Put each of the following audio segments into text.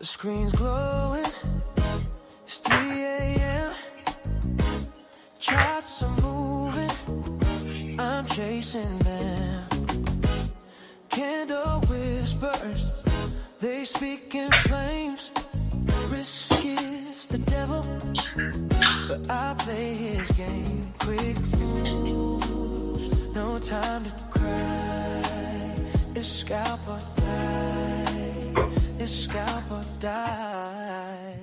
The screen's glowing, it's 3 a.m. Charts are moving, I'm chasing them. Candle whispers, they speak in flames. Risk is the devil, but I play his game. Quick moves, no time to cry. It's scalp or die. It's scalp or die.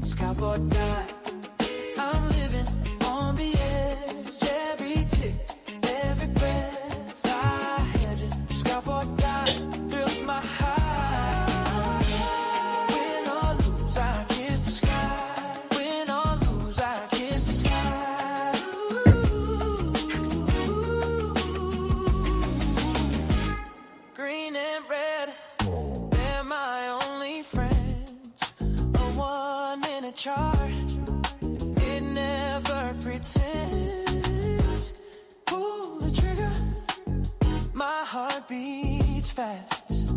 Scalp or die. I'm living on the edge. Every tick, every breath I hedge it. Scalp or die. Thrills my high. Win or lose, I kiss the sky. Win or lose, I kiss the sky. Green and red, they're my only friends. A 1-minute chart, it never pretends. Pull the trigger, my heart beats fast.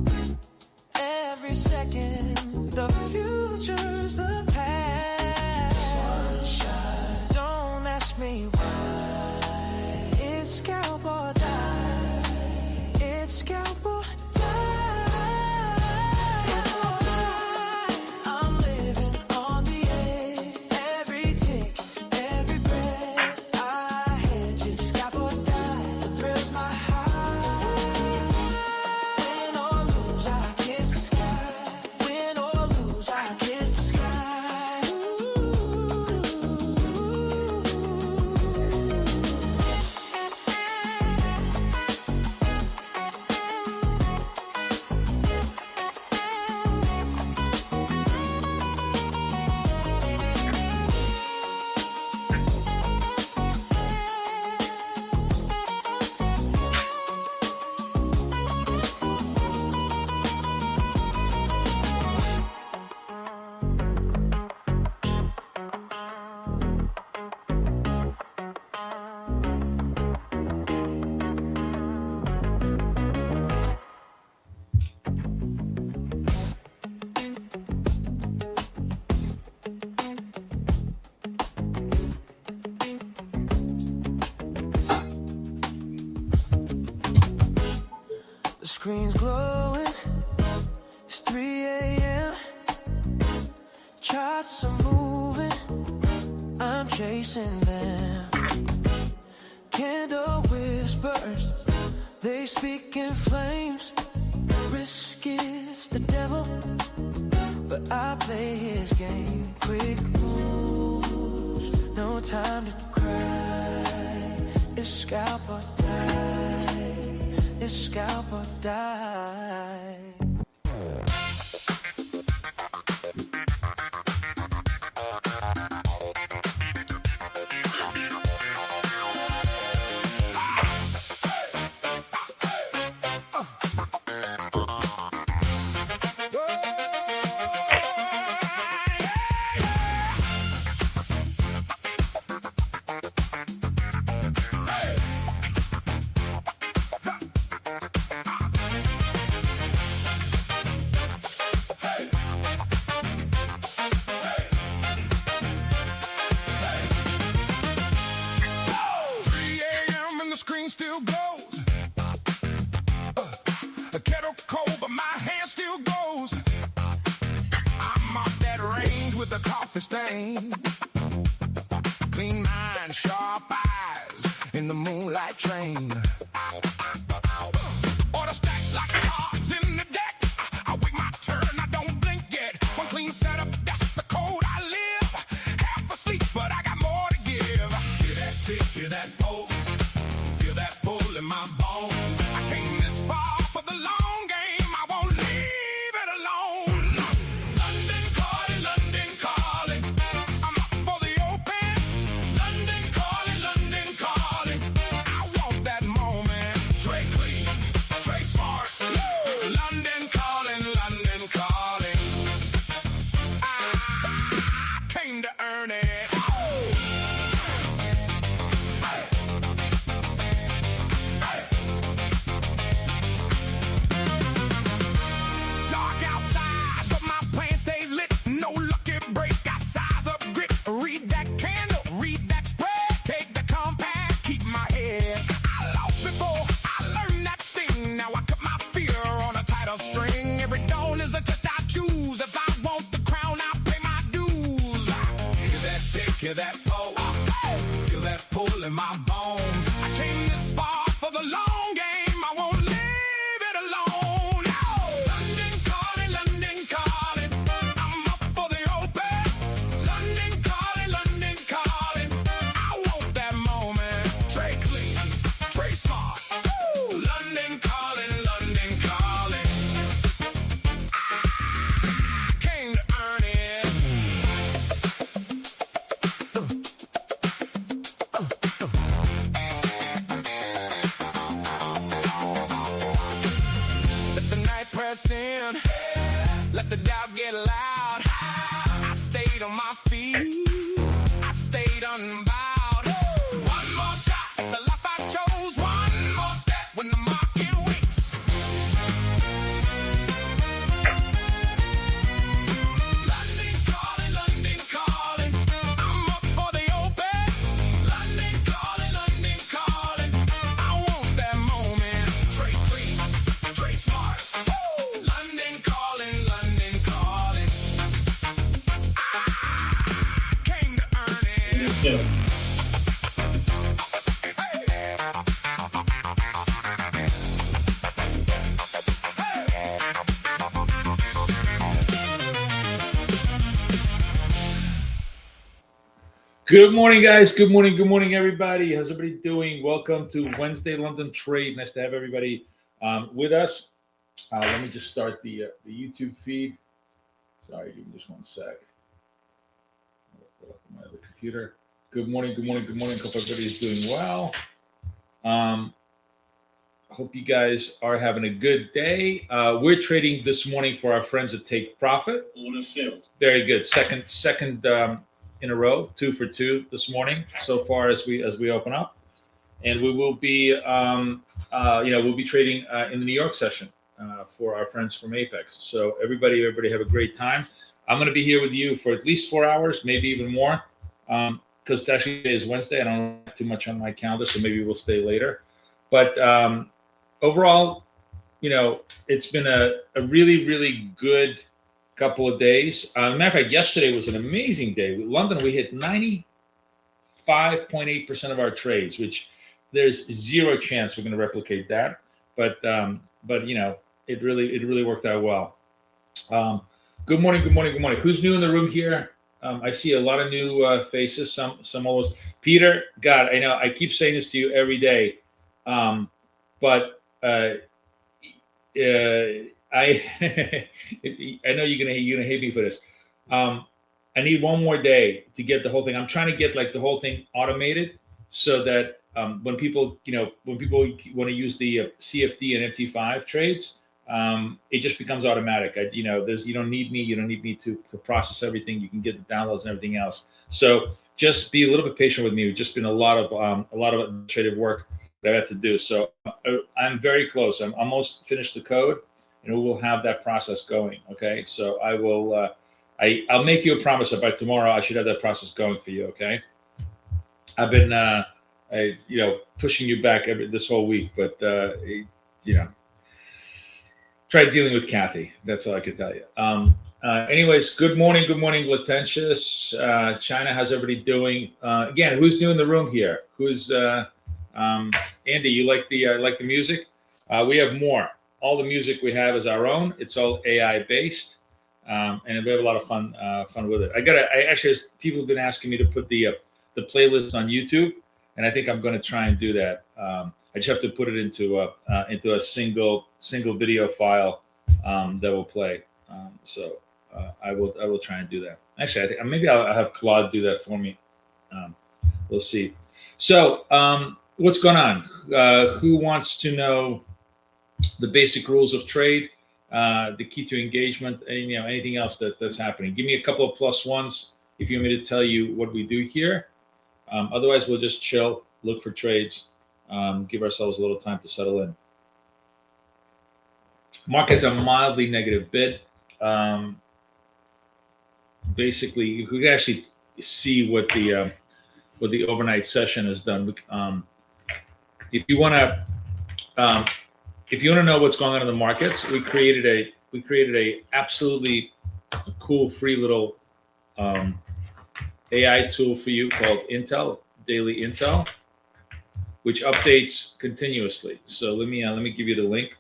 Every second, the future's the past. One shot, don't ask me why. It's scalp or die. It's scalp or die. Scalp or die. I'm living on the edge. Every tick, every breath I hedge it. Scalp or die. The thrill's my high. Win or lose, I kiss the sky. Win or lose, I kiss the sky. The screen's glowing, it's 3 a.m. Charts are moving, I'm chasing them. Candle whispers, they speak in flames. Risk is the devil, but I play his game. Quick moves, no time to cry. It's scalp or die. It's scalp or die. Still glows. A kettle cold, but my hand still goes. I'm off that range with a coffee stain. Clean mind, sharp eyes in the moonlight train. Order stacked like cards in the deck. I wait my turn, I don't blink yet. One clean setup, that's the code I live. Half asleep, but I got more to give. Hear that tick, hear that pulse. Feel that pull in my bones. I came this far for the long game. I won't leave it alone. London calling, London calling. I'm up for the open. London calling, London calling. I want that money. hear that pulse. Feel that pull in my bones. I came this far for the long game. I won't leave it alone. No. London calling. I'm up for the open. London calling. I want that moment. Trey clean, Trey smart. Woo. London calling. I came to earn it. Let the night press in. Let the doubt get loud. I stayed on my feet. I stayed unbowed. One more shot, the life I chose. One more step when the market wakes. London calling. I'm up for the open. London calling. I want that moment. Trey clean, Trey smart. Woo! London calling. I came to earn it. Yeah. Good morning, guys. Good morning, everybody. How's everybody doing? Welcome to Wednesday London Trade. Nice to have everybody with us. Let me just start the YouTube feed. Sorry, give me just one sec. I'll pull up my other computer. Good morning. Hope everybody's doing well. Hope you guys are having a good day. We're trading this morning for our friends at Take Profit. Very good. Second in a row, 2 for 2 this morning so far as we open up, and we will be we'll be trading in the New York session for our friends from Apex. So everybody have a great time. I'm going to be here with you for at least 4 hours, maybe even more, because actually today is Wednesday. I don't have too much on my calendar, so maybe we'll stay later. But overall, it's been a really good couple of days. Matter of fact, yesterday was an amazing day. With London, we hit 95.8% of our trades, which there's zero chance we're going to replicate that. But it really worked out well. Good morning. Who's new in the room here? I see a lot of new faces. Some almost. Peter, God, I know I keep saying this to you every day, but I know you're gonna hate me for this. I need one more day to get the whole thing. I'm trying to get the whole thing automated so that when people want to use the CFD and MT5 trades, it just becomes automatic. You don't need me to process everything. You can get the downloads and everything else. So just be a little bit patient with me. It's just been a lot of administrative work that I have to do. So I'm very close. I'm almost finished the code, and we will have that process going. Okay, so I will. I'll make you a promise that by tomorrow I should have that process going for you. Okay. I've been pushing you back this whole week, but try dealing with Kathy. That's all I can tell you. Anyways, good morning, Latentious. China, how's everybody doing? Again, who's new in the room here? Who's Andy? You like the music? We have more. All the music we have is our own. It's all AI based, and we have a lot of fun with it. People have been asking me to put the playlist on YouTube, and I think I'm going to try and do that. I just have to put it into a single video file that will play. So I will try and do that. Actually, I think maybe I'll have Claude do that for me. We'll see. So what's going on? Who wants to know the basic rules of trade, the key to engagement, and anything else that's happening? Give me a couple of plus ones if you want me to tell you what we do here. Otherwise, we'll just chill, look for trades, give ourselves a little time to settle in. Market's a mildly negative bid. Basically, you can actually see what the overnight session has done. If you want to know what's going on in the markets, we created a absolutely cool free little AI tool for you called Intel, Daily Intel, which updates continuously. So let me give you the link.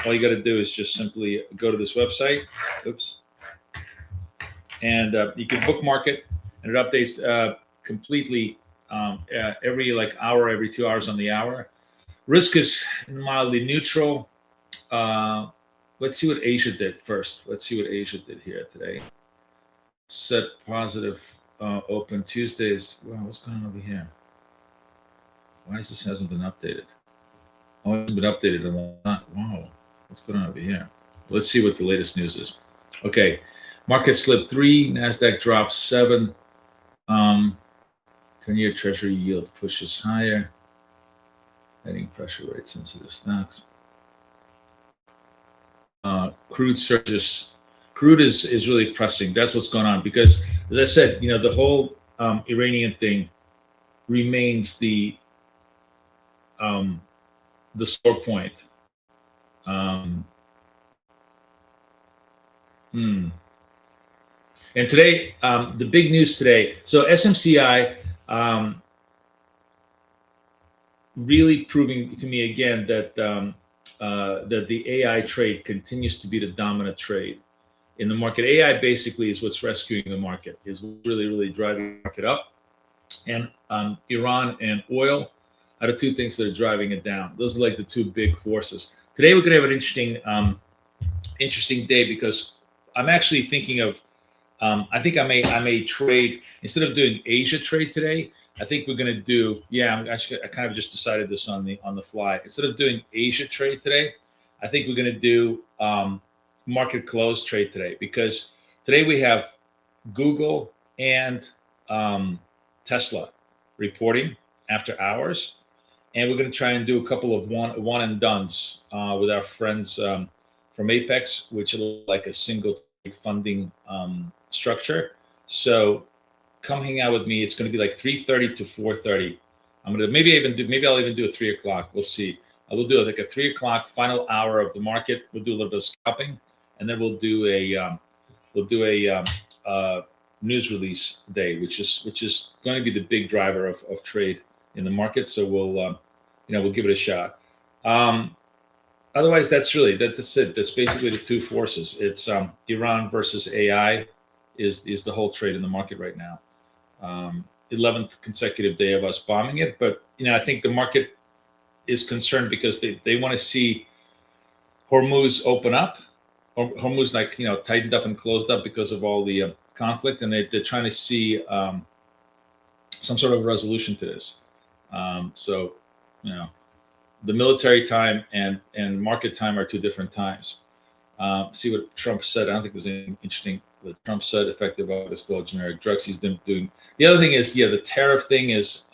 All you got to do is just simply go to this website. Oops. And you can bookmark it, and it updates completely every like hour, every 2 hours on the hour. Risk is mildly neutral. Let's see what Asia did first. Let's see what Asia did here today. Set positive, open Tuesdays. Wow, what's going on over here? Why is this hasn't been updated? Oh, it hasn't been updated a lot. Wow, what's going on over here? Let's see what the latest news is. Okay, market slipped 3, Nasdaq dropped 7. 10-year Treasury yield pushes higher. Heading pressure rate sensitive stocks. Crude surges. Crude is really pressing. That's what's going on because, as I said, the whole Iranian thing remains the sore point. And today, the big news today. So SMCI really proving to me again that that the AI trade continues to be the dominant trade in the market. AI basically is what's rescuing the market, is really driving the market up. And Iran and oil are the two things that are driving it down. Those are like the two big forces. Today we're going to have an interesting day because I'm actually thinking of. I think I may trade instead of doing Asia trade today. I think we're going to do. Yeah, I kind of just decided this on the fly. Instead of doing Asia trade today, I think we're going to do market close trade today because today we have Google and Tesla reporting after hours, and we're going to try and do a couple of one and dones with our friends from Apex, which are like a single funding structure. So come hang out with me. It's going to be like 3:30 to 4:30. I'm gonna maybe I'll even do a 3 o'clock. We'll see. I will do like a 3 o'clock final hour of the market. We'll do a little bit of scalping, and then we'll do a news release day, which is going to be the big driver of trade in the market. So we'll give it a shot. Otherwise, that's it. That's basically the two forces. It's Iran versus AI is the whole trade in the market right now. 11th consecutive day of us bombing it, but I think the market is concerned because they want to see Hormuz open up, or Hormuz tightened up and closed up because of all the conflict, and they're trying to see some sort of resolution to this. So the military time and market time are two different times. See what Trump said. I don't think there's anything interesting that Trump said. Effective August, all generic drugs. He's been doing. The other thing is, the tariff thing is.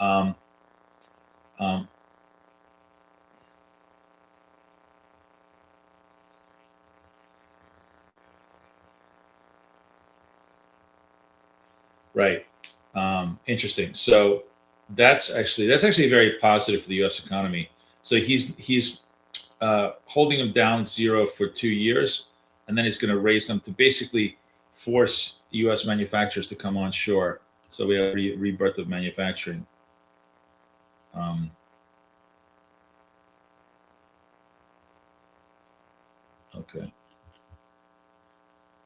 Right. Interesting. So that's actually very positive for the U.S. economy. So he's holding them down 0 for 2 years, and then he's going to raise them to basically force U.S. manufacturers to come on shore. So we have rebirth of manufacturing. Okay.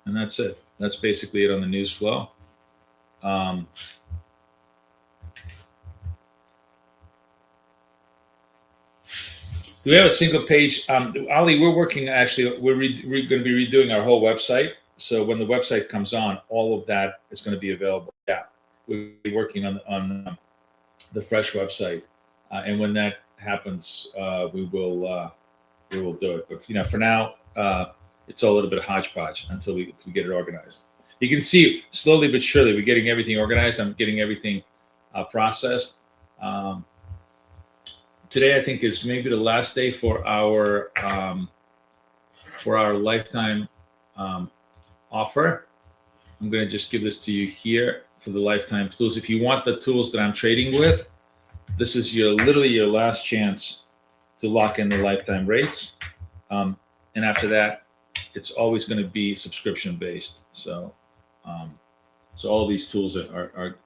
And that's it. That's basically it on the news flow. Do we have a single page? Ali, we're working actually, we're going to be redoing our whole website. So when the website comes on, all of that is going to be available. Yeah, we'll be working on the fresh website. And when that happens, we will do it. But for now, it's all a little bit of hodgepodge until we get it organized. You can see slowly but surely we're getting everything organized. I'm getting everything processed. Today, I think, is maybe the last day for our lifetime offer. I'm going to just give this to you here for the lifetime tools. If you want the tools that I'm trading with, this is literally your last chance to lock in the lifetime rates. And after that, it's always going to be subscription based. So So all these tools are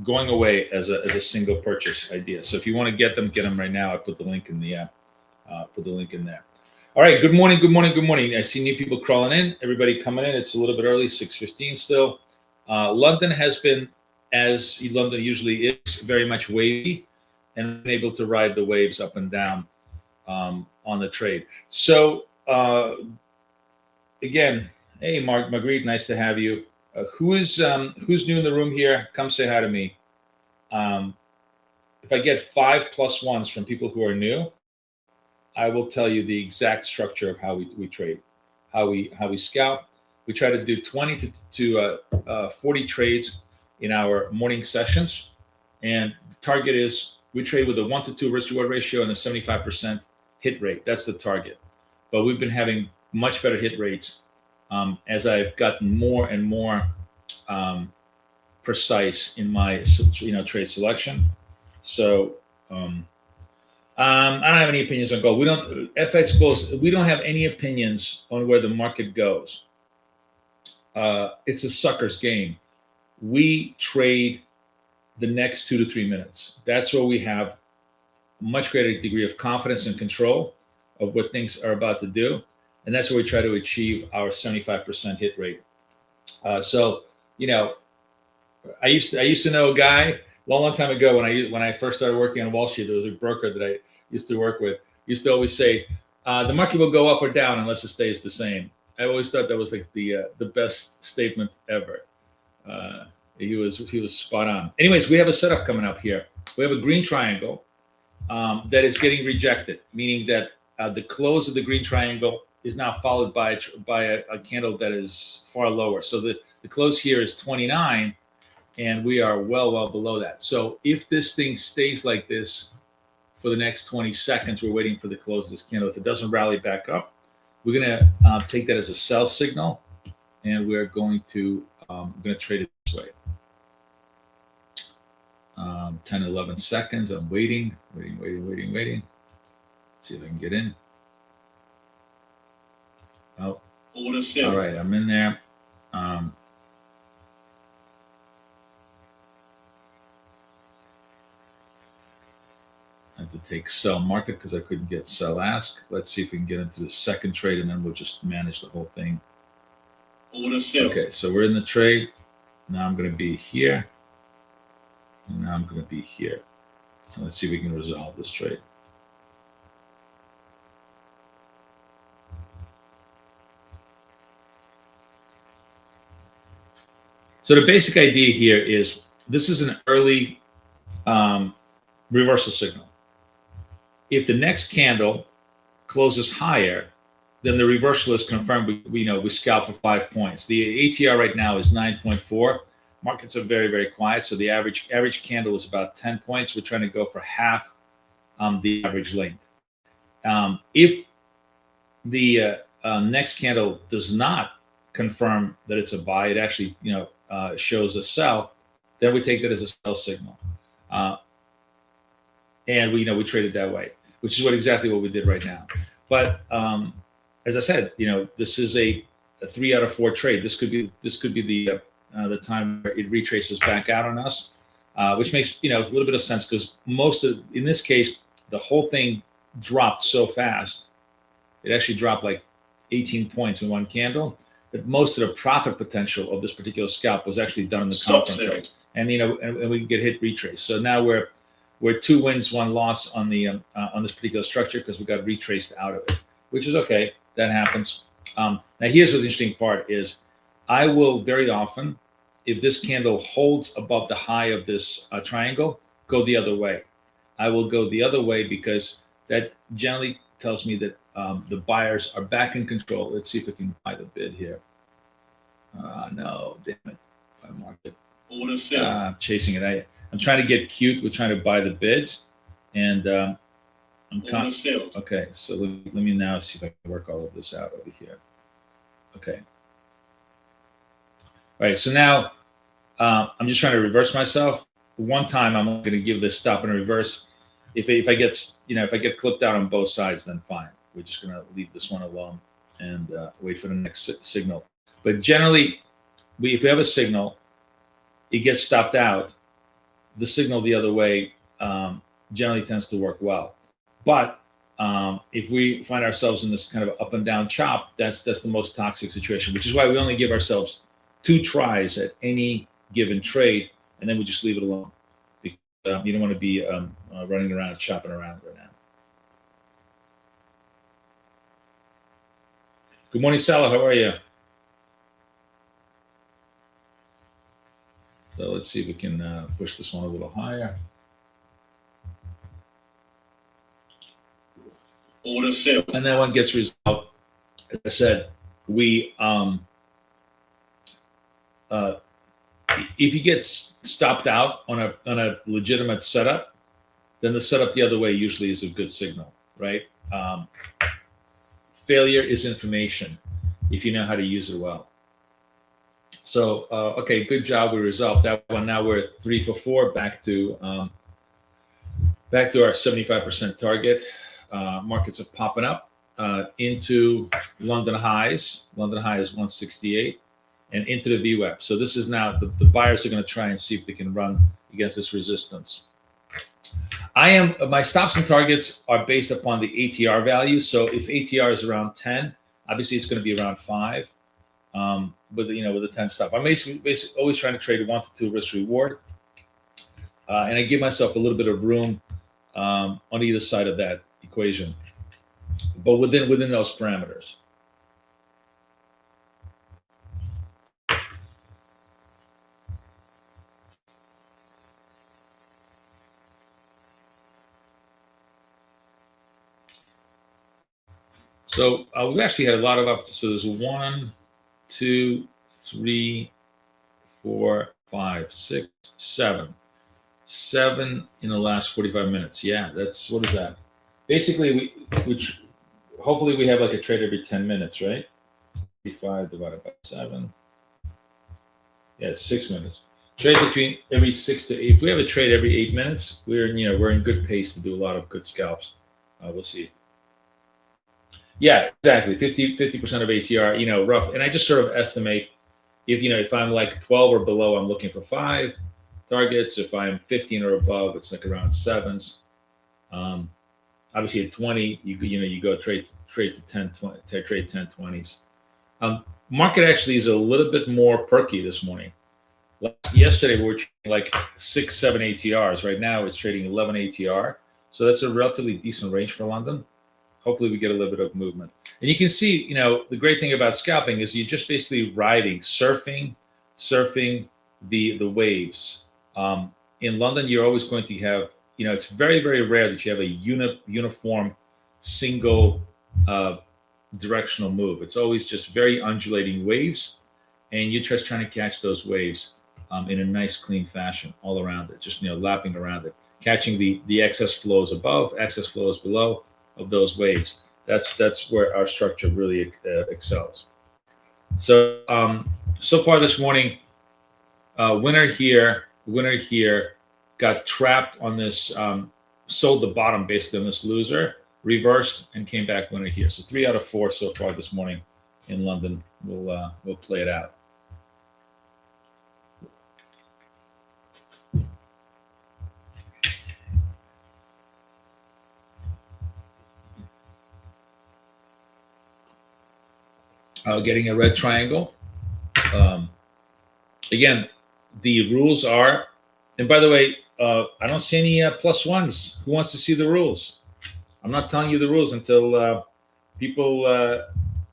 going away as a single purchase idea. So if you want to get them right now. I put the link in the put the link in there. All right. Good morning. Good morning. Good morning. I see new people crawling in. Everybody coming in. It's a little bit early. 6:15 still. London has been, as London usually is, very much wavy, and able to ride the waves up and down on the trade. So again, hey Marguerite, nice to have you. Who's new in the room here? Come say hi to me. If I get 5+1s from people who are new, I will tell you the exact structure of how we trade, how we scout. We try to do 20 to 40 trades in our morning sessions, and the target is we trade with a 1-to-2 risk-reward ratio and a 75% hit rate. That's the target. But we've been having much better hit rates as I've gotten more and more precise in my trade selection. So I don't have any opinions on gold. We don't FX bulls. We don't have any opinions on where the market goes. It's a sucker's game. We trade the next 2 to 3 minutes. That's where we have a much greater degree of confidence and control of what things are about to do, and that's where we try to achieve our 75% hit rate. So, I used to know a guy a long time ago when I first started working on Wall Street. There was a broker that I used to work with. Used to always say, the market will go up or down unless it stays the same. I always thought that was like the best statement ever. He was spot on. Anyways, we have a setup coming up here. We have a green triangle that is getting rejected, meaning that the close of the green triangle is now followed by a candle that is far lower. So the close here is 29, and we are well below that. So if this thing stays like this for the next 20 seconds, we're waiting for the close of this candle. If it doesn't rally back up, we're gonna take that as a sell signal, and we're going to trade it this way. 10, 11 seconds. I'm waiting. Let's see if I can get in. Oh, all right. I'm in there. I have to take sell market because I couldn't get sell ask. Let's see if we can get into the second trade, and then we'll just manage the whole thing. Okay, so we're in the trade. Now I'm going to be here. And now I'm going to be here. And let's see if we can resolve this trade. So the basic idea here is this is an early reversal signal. If the next candle closes higher, then the reversal is confirmed. We scalp for 5 points. The ATR right now is 9.4. Markets are very, very quiet. So the average candle is about 10 points. We're trying to go for half the average length. If the next candle does not confirm that it's a buy, it actually shows a sell, then we take that as a sell signal. And we trade it that way, which is exactly what we did right now. But as I said, this is a 3 out of 4 trade. This could be the time where it retraces back out on us, which makes a little bit of sense because in this case, the whole thing dropped so fast. It actually dropped like 18 points in one candle. That most of the profit potential of this particular scalp was actually done in the conference trade, and we can get hit retrace. So now we're 2 wins, 1 loss on this particular structure because we got retraced out of it, which is okay. That happens. Now here's what's the interesting part is I will very often, if this candle holds above the high of this triangle, go the other way. I will go the other way because that generally tells me that the buyers are back in control. Let's see if we can buy the bid here. No, damn it. Buy market. I'm chasing it. I'm trying to get cute. We're trying to buy the bids. And okay, so let me now see if I can work all of this out over here. Okay. All right, so now I'm just trying to reverse myself. One time I'm going to give this stop and reverse. If I get clipped out on both sides, then fine. We're just going to leave this one alone and wait for the next signal. But generally, if we have a signal it gets stopped out, the signal the other way generally tends to work well. But if we find ourselves in this kind of up and down chop, that's the most toxic situation, which is why we only give ourselves 2 tries at any given trade, and then we just leave it alone. Because you don't want to be running around, chopping around right now. Good morning, Salah. How are you? So let's see if we can push this one a little higher. Order filled. And then one gets resolved. As I said, we if you get stopped out on a legitimate setup, then the setup the other way usually is a good signal, right? Failure is information if you know how to use it well. So okay, good job. We resolved that one. Now we're 3 for 4, back to our 75% target. Markets are popping up into London highs. London high is 168, and into the VWAP. So this is now the buyers are going to try and see if they can run against this resistance. My stops and targets are based upon the ATR value. So if ATR is around 10, obviously it's going to be around 5. With a 10 stop, I'm basically always trying to trade a 1 to 2 risk reward, and I give myself a little bit of room on either side of that equation, but within those parameters. So we've actually had a lot of opportunities. So there's 1, 2, 3, 4, 5, 6, 7 in the last 45 minutes. Yeah, what is that? Basically, hopefully we have like a trade every 10 minutes, right? 55 divided by 7. Yeah, it's 6 minutes. Trade between every 6 to 8. If we have a trade every 8 minutes, we're in good pace to do a lot of good scalps. We'll see. Yeah, exactly. 50% of ATR, rough. And I just sort of estimate if I'm like 12 or below, I'm looking for 5 targets. If I'm 15 or above, it's like around 7s. Obviously at 20, you go trade to 10, 20, trade 10, 20s. Market actually is a little bit more perky this morning. Yesterday we were trading like 6, 7 ATRs. Right now it's trading 11 ATR. So that's a relatively decent range for London. Hopefully we get a little bit of movement. And you can see, the great thing about scalping is you're just basically surfing the waves. In London, you're always going to have, it's very, very rare that you have a uniform single directional move. It's always just very undulating waves, and you're just trying to catch those waves in a nice, clean fashion all around it, just lapping around it, catching the excess flows above, excess flows below of those waves. That's where our structure really excels. So so far this morning, winner here, got trapped on this, sold the bottom basically on this loser, reversed and came back winner here. So 3 out of 4 so far this morning in London. We'll play it out. Getting a red triangle. Again, the rules are, and by the way, I don't see any +1s. Who wants to see the rules? I'm not telling you the rules until people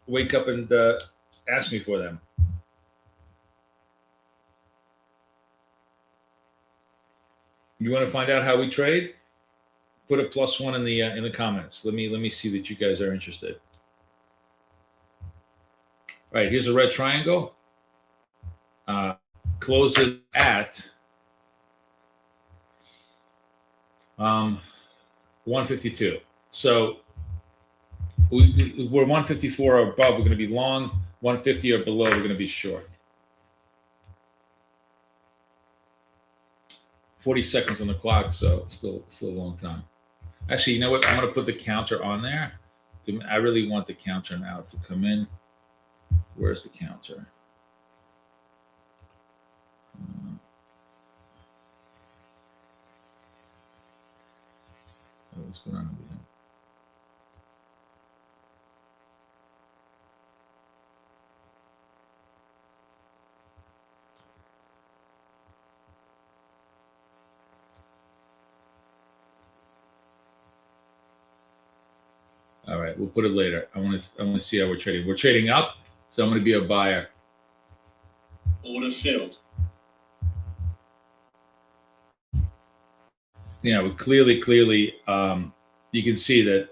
wake up and ask me for them. You want to find out how we trade? Put a +1 in the comments. Let me see that you guys are interested. All right, here's a red triangle. Closes at 152. So we're 154 or above, we're going to be long. 150 or below, we're going to be short. 40 seconds on the clock, so still a long time. Actually, you know what? I'm going to put the counter on there. I really want the counter now to come in. Where's the counter? What's going on over here? All right, we'll put it later. I want to see how we're trading. We're trading up, so I'm going to be a buyer. Order filled. Yeah, we clearly, you can see that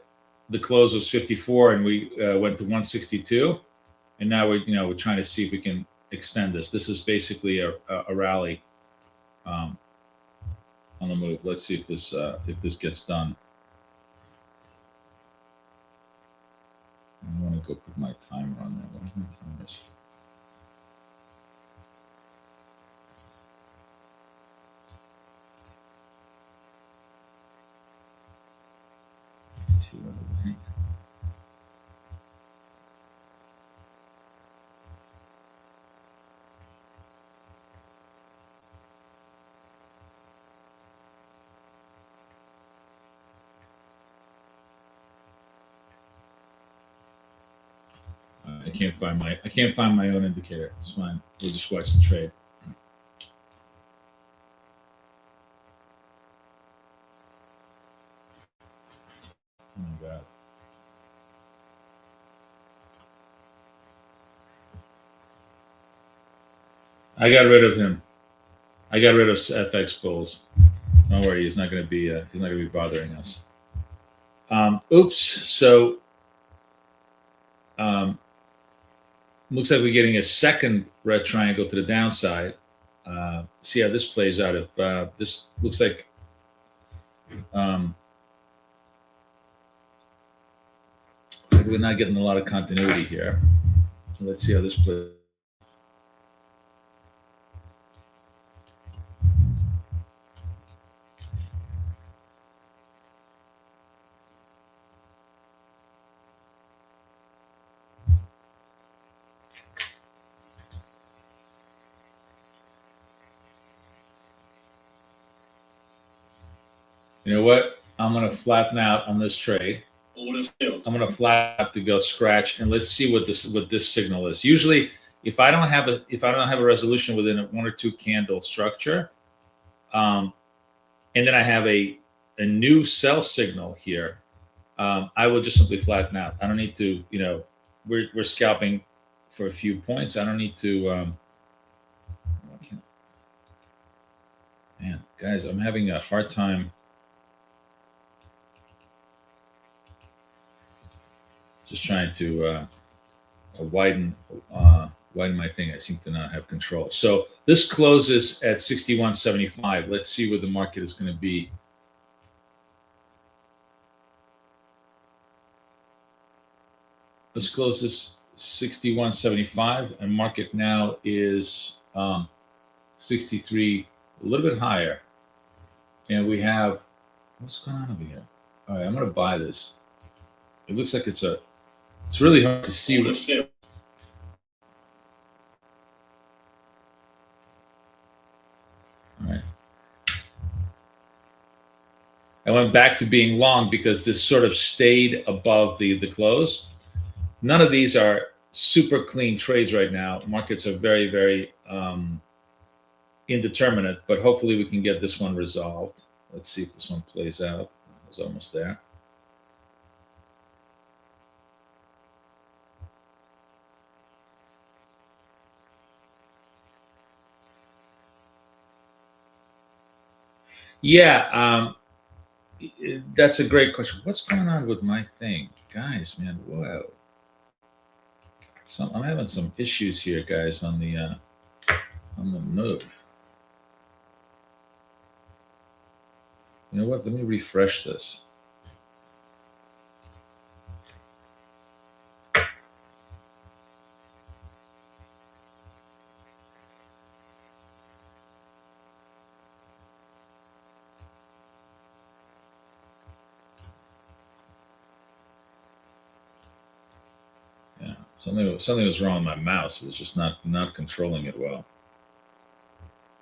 the close was 54, and we went to 162, and now we're trying to see if we can extend this. This is basically a rally on the move. Let's see if this gets done. I want to go put my timer on there. What is my timers? I can't find my own indicator. It's fine. We'll just watch the trade. Oh my God. I got rid of him. I got rid of FX Bulls. Don't worry, he's not going to be bothering us. Oops. So looks like we're getting a second red triangle to the downside. See how this plays out. If this looks like we're not getting a lot of continuity here. Let's see how this plays. You know what? I'm going to flatten out on this trade. Order filled. I'm going to flatten out to go scratch, and let's see what this signal is. Usually, if I don't have a resolution within a 1 or 2 candle structure, and then I have a new sell signal here, I will just simply flatten out. I don't need to, we're scalping for a few points. I don't need to. Man, guys, I'm having a hard time. Just trying to widen my thing. I seem to not have control. So this closes at 61.75. Let's see where the market is going to be. This closes 61.75, and market now is 63, a little bit higher. And we have, what's going on over here? All right, I'm going to buy this. It looks like it's really hard to see what. All right. I went back to being long because this sort of stayed above the close. None of these are super clean trades right now. Markets are very, very indeterminate, but hopefully we can get this one resolved. Let's see if this one plays out. I was almost there. Yeah, that's a great question. What's going on with my thing, guys? Man, whoa! I'm having some issues here, guys, on the move. You know what? Let me refresh this. Something was wrong with my mouse. It was just not controlling it well.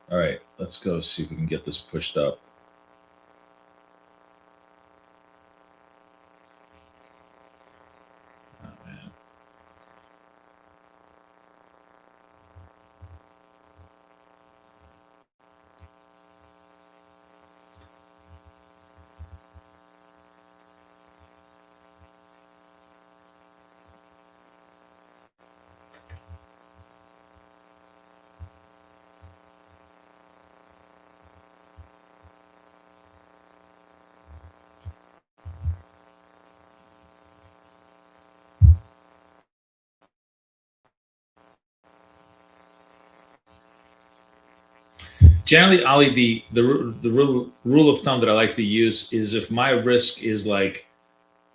All right, let's go see if we can get this pushed up. Generally, Ali, the rule of thumb that I like to use is if my risk is like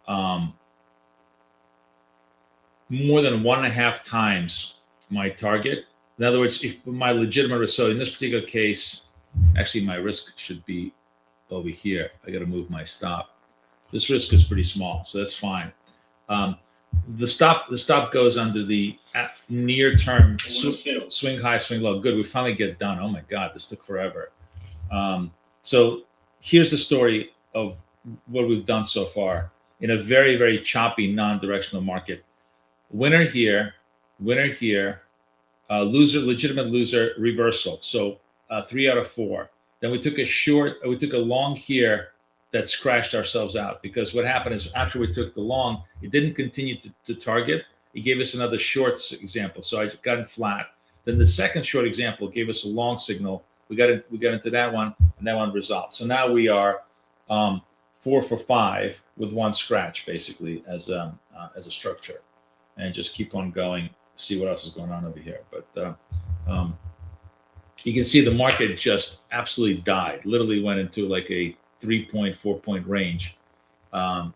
um, more than 1.5 times my target. In other words, if my legitimate risk, so in this particular case, actually my risk should be over here. I got to move my stop. This risk is pretty small, so that's fine. Um, the stop goes under the near term Order filled. swing high, swing low. Good, we finally get done. Oh my God, this took forever. So here's the story of what we've done so far in a very, very choppy, non-directional market. Winner here, loser, legitimate loser, reversal. So 3 out of 4. Then we took a long here that scratched ourselves out, because what happened is after we took the long, it didn't continue to target. It gave us another short example. So I got in flat. Then the second short example gave us a long signal. We got into that one, and that one resolved. So now we are 4 for 5 with one scratch, basically as a structure, and just keep on going. See what else is going on over here. But you can see the market just absolutely died. Literally went into like a 3.4 point range, and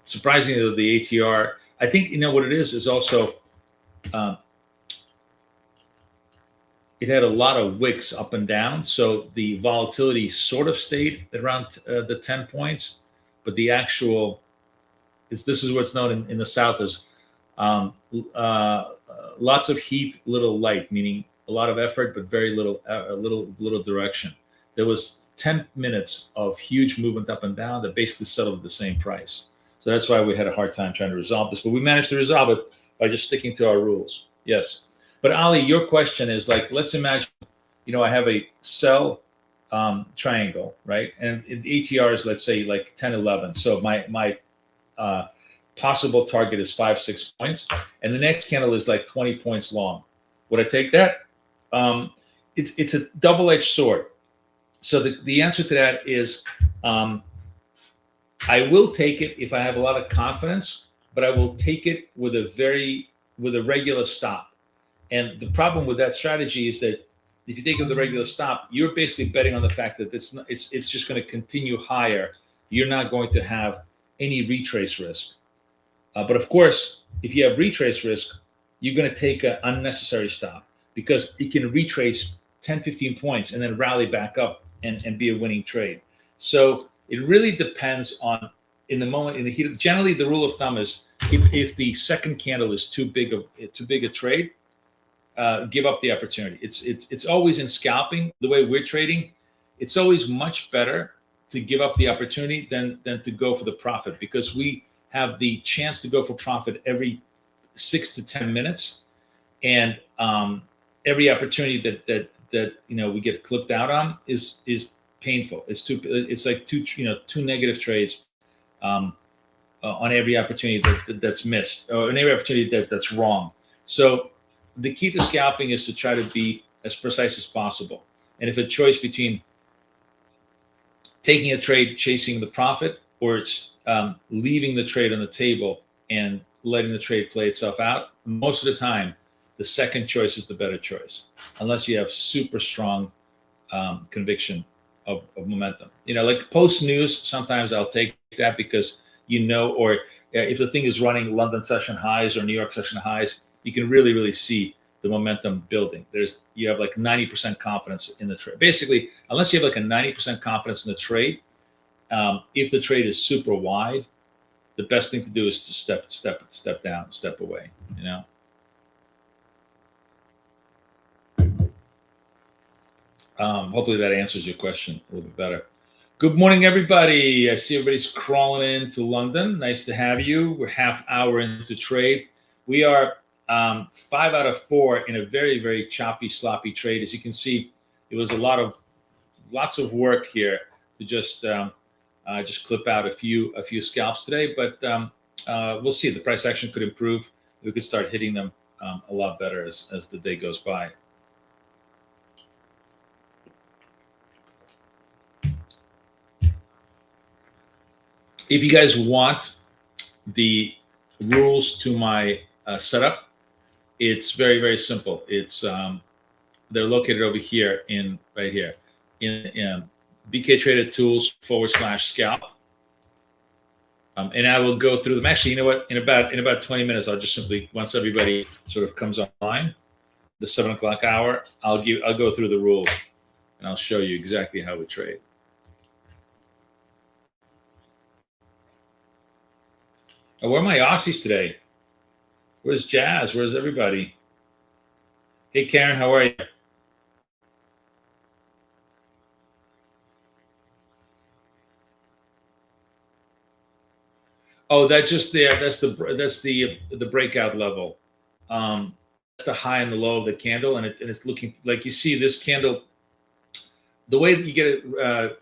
surprisingly, the ATR. I think what it is also. It had a lot of wicks up and down, so the volatility sort of stayed around the 10 points, but the actual this is what's known in the South as lots of heat, little light, meaning a lot of effort but very little direction. There was 10 minutes of huge movement up and down that basically settled at the same price. So that's why we had a hard time trying to resolve this, but we managed to resolve it by just sticking to our rules. Yes. But Ali, your question is like, let's imagine, I have a sell triangle, right? And the ATR is, let's say, like 10, 11. So my possible target is 5-6 points, and the next candle is like 20 points long. Would I take that? It's a double-edged sword. So the answer to that is I will take it if I have a lot of confidence, but I will take it with a regular stop. And the problem with that strategy is that if you take it with a regular stop, you're basically betting on the fact that it's just going to continue higher. You're not going to have any retrace risk. But of course, if you have retrace risk, you're going to take an unnecessary stop, because it can retrace 10, 15 points and then rally back up and be a winning trade. So it really depends on in the moment, in the heat. Generally, the rule of thumb is if the second candle is too big a trade, give up the opportunity. It's always in scalping, the way we're trading, it's always much better to give up the opportunity than to go for the profit, because we have the chance to go for profit every 6 to 10 minutes, and every opportunity that we get clipped out on is painful. It's like two negative trades on every opportunity that's missed, or on every opportunity that's wrong. So the key to scalping is to try to be as precise as possible. And if a choice between taking a trade, chasing the profit, or it's leaving the trade on the table and letting the trade play itself out, most of the time, the second choice is the better choice, unless you have super strong conviction of momentum. Like post news, sometimes I'll take that because or if the thing is running London session highs or New York session highs, you can really, really see the momentum building. You have like 90% confidence in the trade. Basically, unless you have like a 90% confidence in the trade, if the trade is super wide, the best thing to do is to step down, step away. Hopefully that answers your question a little bit better. Good morning, everybody. I see everybody's crawling into London. Nice to have you. We're half hour into trade. We are 5 out of 4 in a very, very choppy, sloppy trade. As you can see, it was lots of work here to just clip out a few scalps today. But we'll see. The price action could improve. We could start hitting them a lot better as the day goes by. If you guys want the rules to my setup, it's very, very simple. It's they're located over here right here in BK Trader Tools /scalp. And I will go through them. Actually, you know what? In about 20 minutes, I'll just simply, once everybody sort of comes online, the 7 o'clock hour, I'll go through the rules and I'll show you exactly how we trade. Oh, where are my Aussies today? Where's Jazz? Where's everybody? Hey, Karen, how are you? Oh, that's just that's the breakout level. That's the high and the low of the candle, and it's looking like you see this candle. The way that you get a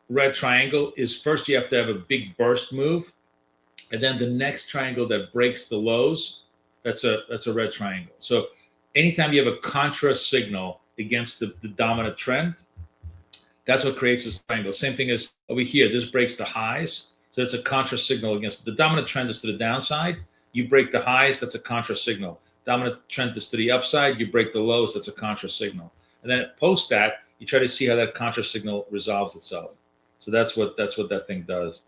red triangle is first you have to have a big burst move, and then the next triangle that breaks the lows, that's a red triangle. So anytime you have a contra signal against the dominant trend, that's what creates this triangle. Same thing as over here. This breaks the highs. So that's a contra signal against the dominant trend is to the downside. You break the highs, that's a contra signal. Dominant trend is to the upside. You break the lows, that's a contra signal. And then post that, you try to see how that contra signal resolves itself. So that's what that thing does.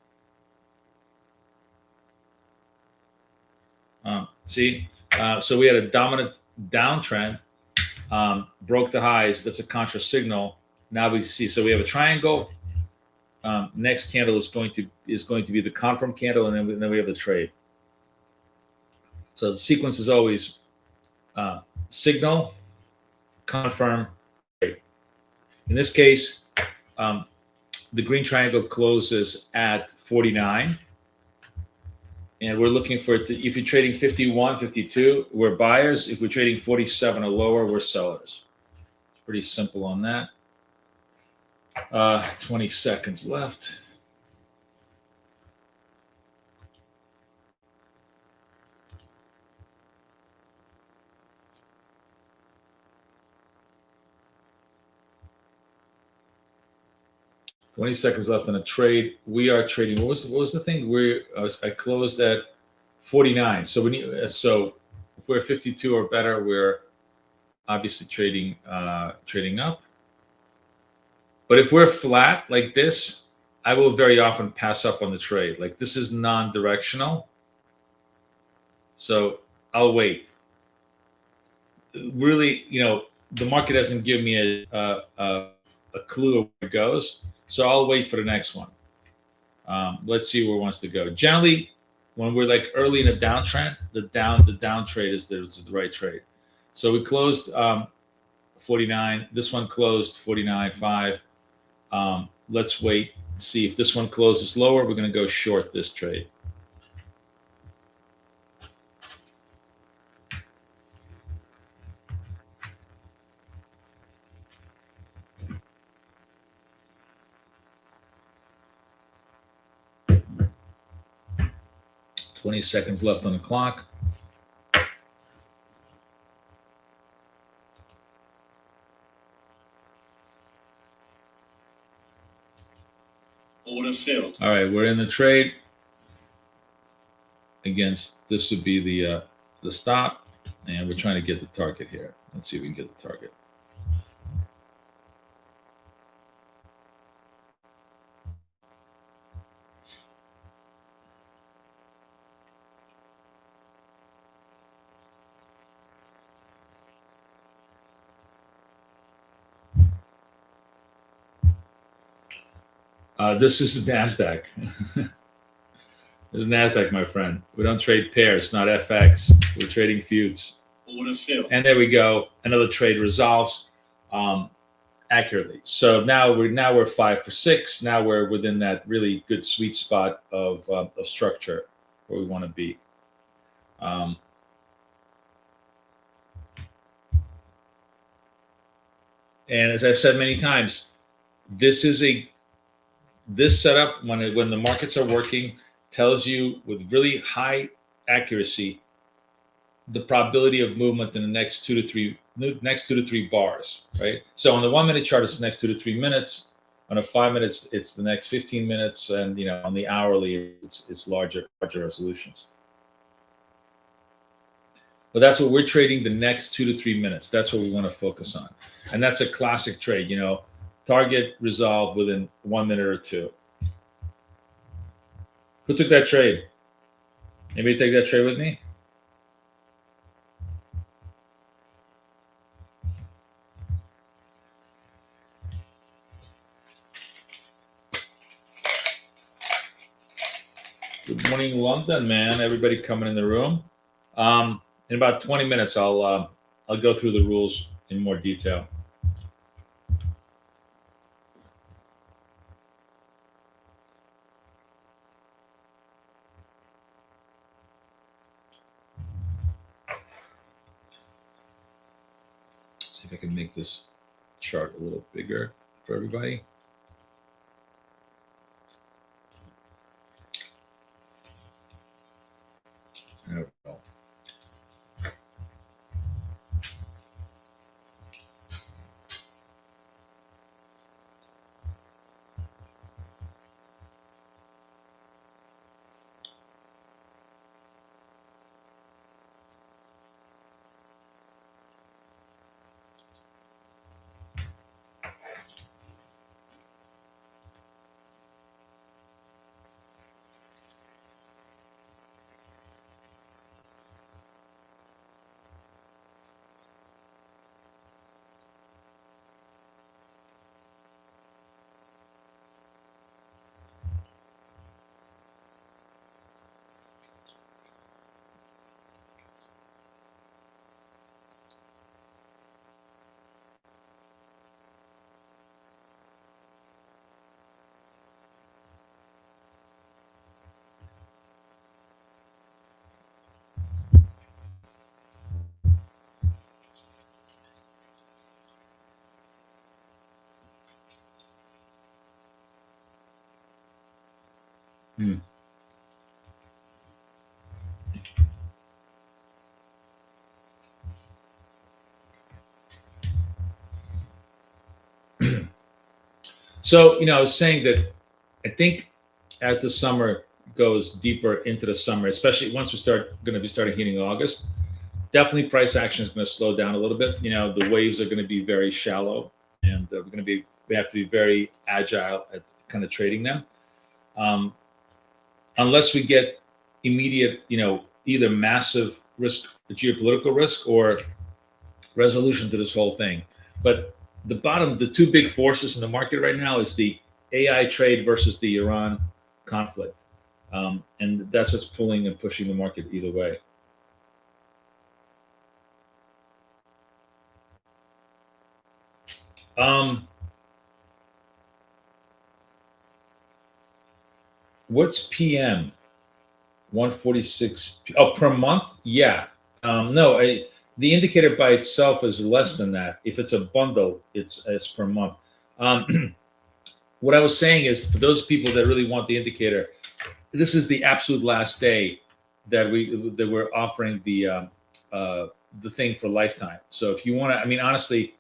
See, so we had a dominant downtrend, broke the highs. That's a contra signal. Now we see. So we have a triangle. Next candle is going to be the confirm candle, and then we have the trade. So the sequence is always signal, confirm, trade. In this case, the green triangle closes at 49, and we're looking for it to, if you're trading 51, 52, we're buyers. If we're trading 47 or lower, we're sellers. It's pretty simple on that. 20 seconds left. $20 seconds left on a trade. We are trading. What was the thing? I closed at 49. So so if we're 52 or better, we're obviously trading up. But if we're flat like this, I will very often pass up on the trade. Like this is non-directional. So I'll wait. Really, the market doesn't give me a clue of where it goes. So I'll wait for the next one. Let's see where it wants to go. Generally, when we're like early in a downtrend, the down trade is the right trade. So we closed 49. This one closed 49.5. Let's wait, see if this one closes lower. We're going to go short this trade. $20 seconds left on the clock. Order filled. All right, we're in the trade. Against this would be the stop, and we're trying to get the target here. Let's see if we can get the target. This is the NASDAQ. This is NASDAQ, my friend. We don't trade pairs, not FX. We're trading feuds. Order filled. And there we go. Another trade resolves accurately. So now we're 5 for 6. Now we're within that really good sweet spot of structure where we want to be. And as I've said many times, this setup, when the markets are working, tells you with really high accuracy the probability of movement in the next 2 to 3 bars, right? So on the 1 minute chart, it's the next 2 to 3 minutes. On a 5 minutes, it's the next 15 minutes, and on the hourly, it's larger resolutions. But that's what we're trading the next 2 to 3 minutes. That's what we want to focus on. And that's a classic trade, target resolved within 1 minute or two. Who took that trade? Anybody take that trade with me? Good morning, London, man. Everybody coming in the room. In about 20 minutes, I'll go through the rules in more detail. See if I can make this chart a little bigger for everybody. There we go. So, I was saying that I think as the summer goes deeper into the summer, especially once we going to be starting hitting August, definitely price action is going to slow down a little bit. The waves are going to be very shallow, and we have to be very agile at kind of trading them. Unless we get immediate, either massive risk, geopolitical risk, or resolution to this whole thing. But the two big forces in the market right now is the AI trade versus the Iran conflict. And that's what's pulling and pushing the market either way. What's PM? 146 per month? Yeah. No, the indicator by itself is less than that. If it's a bundle, it's per month. What I was saying is, for those people that really want the indicator, this is the absolute last day that we're offering the thing for lifetime. So if you want to, honestly,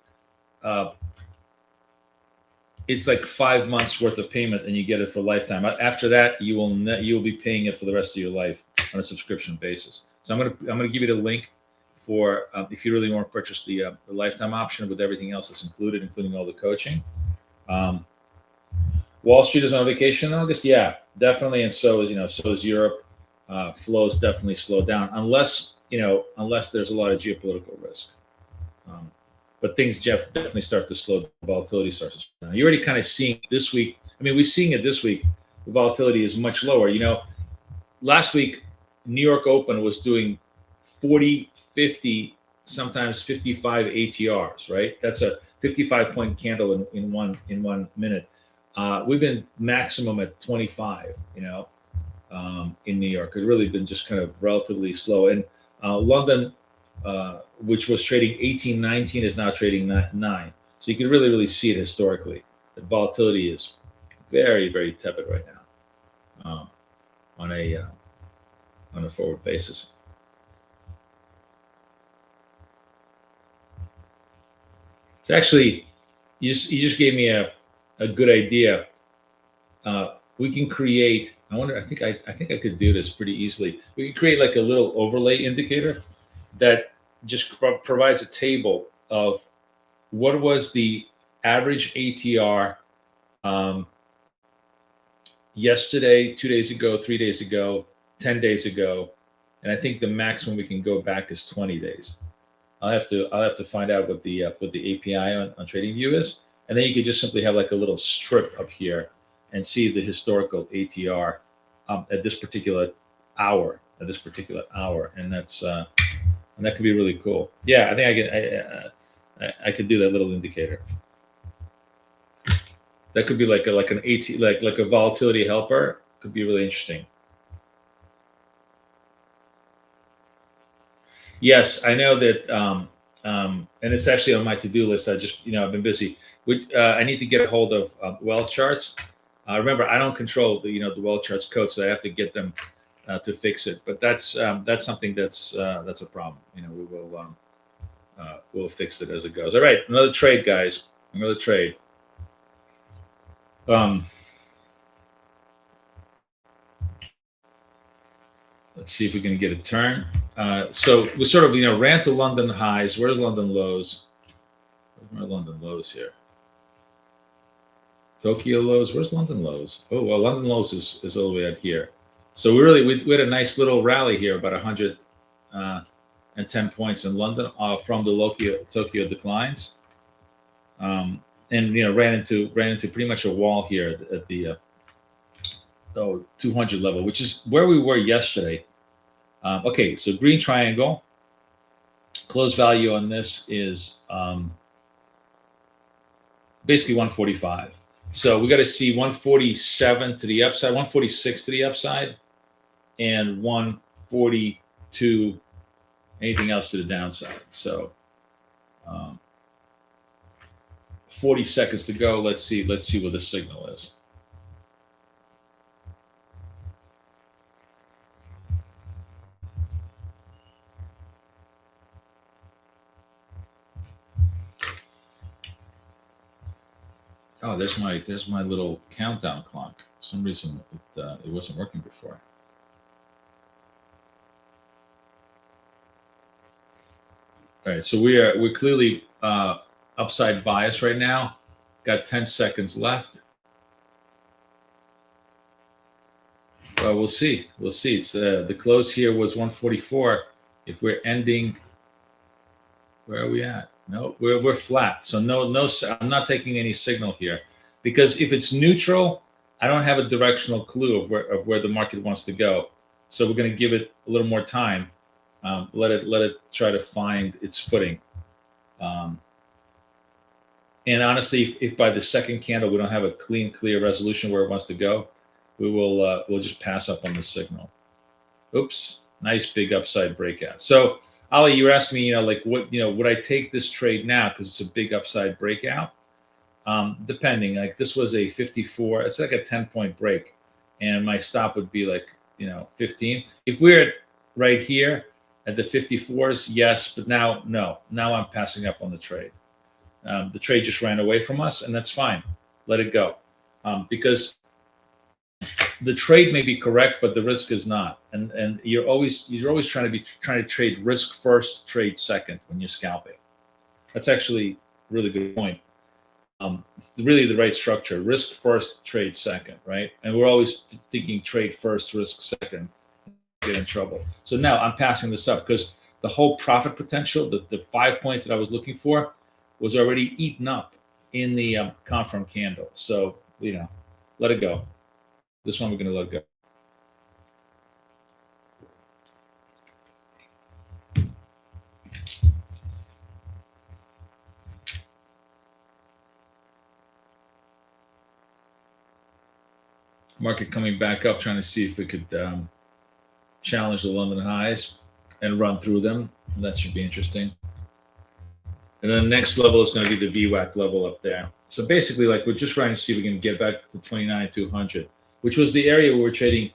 it's like 5 months worth of payment, and you get it for lifetime. After that, you will be paying it for the rest of your life on a subscription basis. So I'm gonna give you the link for if you really want to purchase the lifetime option with everything else that's included, including all the coaching. Wall Street is on vacation in August, yeah, definitely, and so is Europe. Flows definitely slow down unless there's a lot of geopolitical risk. But things definitely start to slow down. Volatility starts to slow down. You're already kind of seeing this week. We're seeing it this week. The volatility is much lower. Last week, New York Open was doing 40, 50, sometimes 55 ATRs, right? That's a 55-point candle in 1 minute. We've been maximum at 25, in New York. It's really been just kind of relatively slow. And London, which was trading 18, 19, is now trading 9. So you can really, really see it historically. The volatility is very, very tepid right now on a forward basis. It's actually, you just gave me a good idea. We can create. I think I could do this pretty easily. We can create like a little overlay indicator, that just provides a table of what was the average ATR yesterday, 2 days ago, 3 days ago, 10 days ago, and I think the maximum we can go back is 20 days. I'll have to find out what the API on TradingView is, and then you could just simply have like a little strip up here and see the historical ATR at this particular hour, and that could be really cool. Yeah, I think I could do that little indicator. That could be like an AT, like a volatility helper. Could be really interesting. Yes, I know that, and it's actually on my to-do list. I've been busy. I need to get a hold of wealth charts. Remember, I don't control the wealth charts code, so I have to get them to fix it. But that's something that's a problem. We'll fix it as it goes. All right, another trade, guys. Another trade. Let's see if we can get a turn. So we sort of ran to London highs. Where's London lows? Where's my London lows here? Tokyo lows. Where's London lows? Oh well, London lows is all the way out here. So we had a nice little rally here, about 110 points in London from the Tokyo declines, and ran into pretty much a wall here at the 200 level, which is where we were yesterday. Okay, so green triangle. Close value on this is basically 145. So we got to see 147 to the upside, 146 to the upside, and 142 anything else to the downside. So 40 seconds to go. Let's see what the signal is. Oh, there's my little countdown clock. For some reason it wasn't working before. All right, so we're clearly upside bias right now. Got 10 seconds left. Well, we'll see. It's the close here was 144. If we're ending, where are we at? No, we're flat. So no, I'm not taking any signal here, because if it's neutral, I don't have a directional clue of where the market wants to go. So we're going to give it a little more time. Let it try to find its footing. And honestly, if by the second candle we don't have a clear resolution where it wants to go, we'll just pass up on the signal. Oops, nice big upside breakout. So Ali, you were asking me, would I take this trade now because it's a big upside breakout? Depending, like this was a 54, it's like a 10-point break, and my stop would be like 15. If we're right here at the 54s, yes, but now no. Now I'm passing up on the trade. The trade just ran away from us, and that's fine. Let it go, because the trade may be correct, but the risk is not. And you're always trying to trade risk first, trade second when you're scalping. That's actually a really good point. It's really the right structure: risk first, trade second, right? And we're always thinking trade first, risk second, get in trouble. So now I'm passing this up because the whole profit potential, the 5 points that I was looking for, was already eaten up in the confirm candle. So let it go. This one we're going to let go. Market coming back up, trying to see if we could challenge the London highs and run through them. That should be interesting. And then the next level is going to be the VWAP level up there. So basically, we're just trying to see if we can get back to 29,200, which was the area we were trading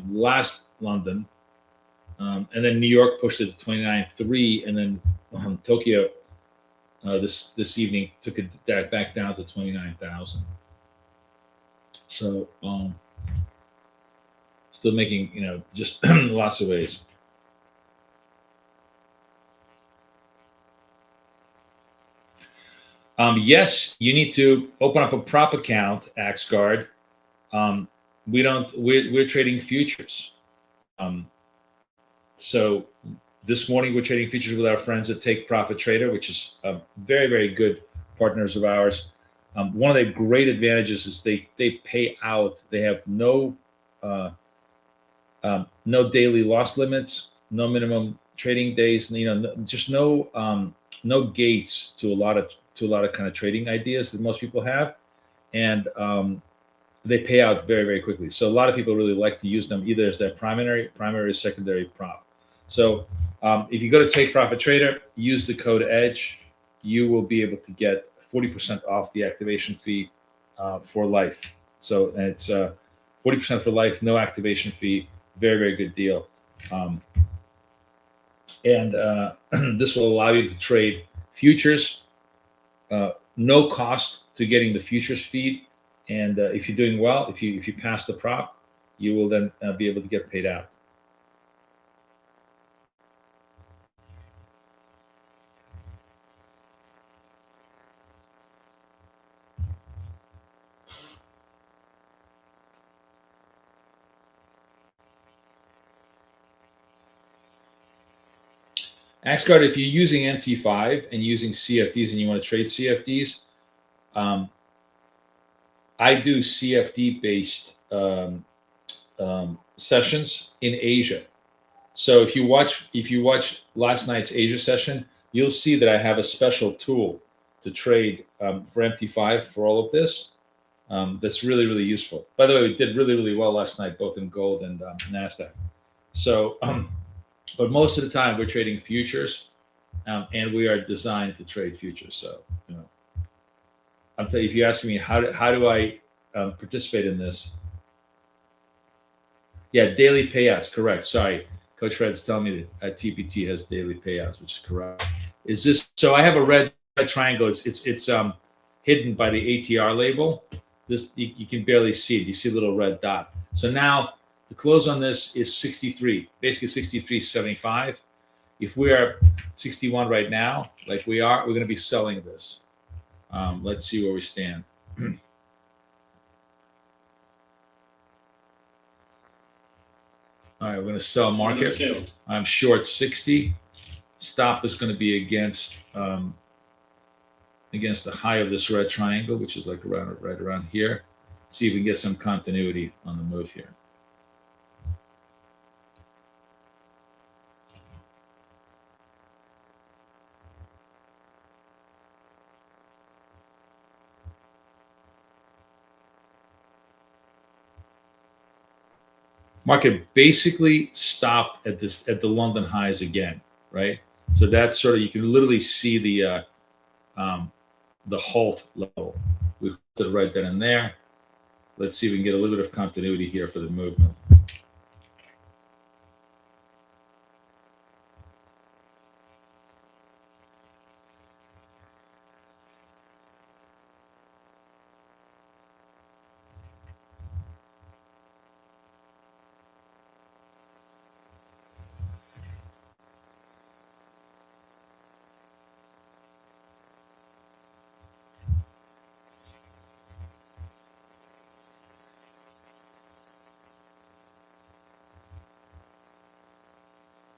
last London. And then New York pushed it to 29.3, and then Tokyo this evening took it back down to 29,000. So still making just lots of ways. Yes, you need to open up a prop account, AxeGuard. Um, we don't. We're trading futures. Um, so this morning we're trading futures with our friends at Take Profit Trader, which is very very good partners of ours. One of the great advantages is they pay out. They have uh, no daily loss limits, no minimum trading days. Just no gates to a lot of kind of trading ideas that most people have, and they pay out very very quickly. So a lot of people really like to use them either as their primary or secondary prop. So if you go to Take Profit Trader, use the code EDGE, you will be able to get 40% off the activation fee for life. So it's 40% for life, no activation fee. Very very good deal. Um, and this will allow you to trade futures, no cost to getting the futures feed. And if you're doing well, if you pass the prop, you will then be able to get paid out. AxeGuard, if you're using MT5 and using CFDs and you want to trade CFDs, I do CFD based sessions in Asia. So if you watch last night's Asia session, you'll see that I have a special tool to trade for MT5 for all of this. That's really really useful. By the way, we did really really well last night, both in gold and Nasdaq. So, but most of the time we're trading futures, and we are designed to trade futures. So I'm telling you, if you ask me how do I participate in this? Yeah, daily payouts. Correct. Sorry, Coach Fred's telling me that TPT has daily payouts, which is correct. Is this so? I have a red triangle. It's hidden by the ATR label. This you can barely see it. You see a little red dot. So now the close on this is 63, basically 63.75. If we are 61 right now, like we are, we're going to be selling this. Let's see where we stand. All right, we're going to sell market. I'm short 60. Stop is going to be against the high of this red triangle, which is like right around here. See if we can get some continuity on the move here. Market basically stopped at the London highs again, right? So that's sort of, you can literally see the halt level. We put it right then and there. Let's see if we can get a little bit of continuity here for the movement.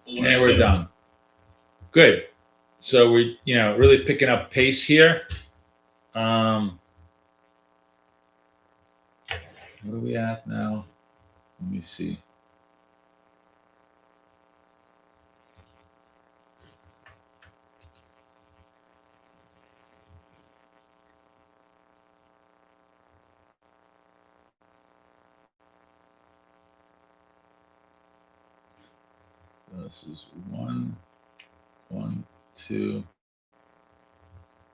And we're done. Good. So we're really picking up pace here. What are we at now? Let me see. This is 1, 2,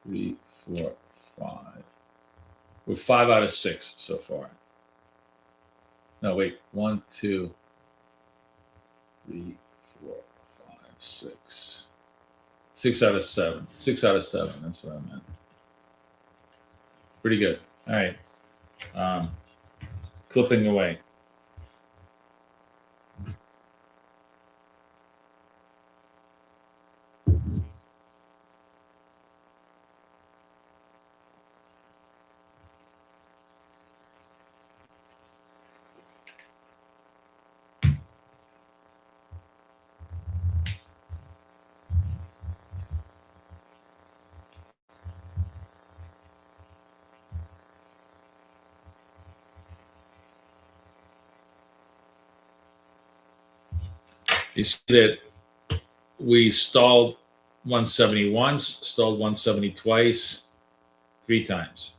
3, 4, 5. We're 5 out of 6 so far. No, wait. 1, 2, 3, 4, 5, 6. 6 out of 7. 6 out of 7. That's what I meant. Pretty good. All right. Clipping away. You see that we stalled 170 once, stalled 170 twice, 3 times.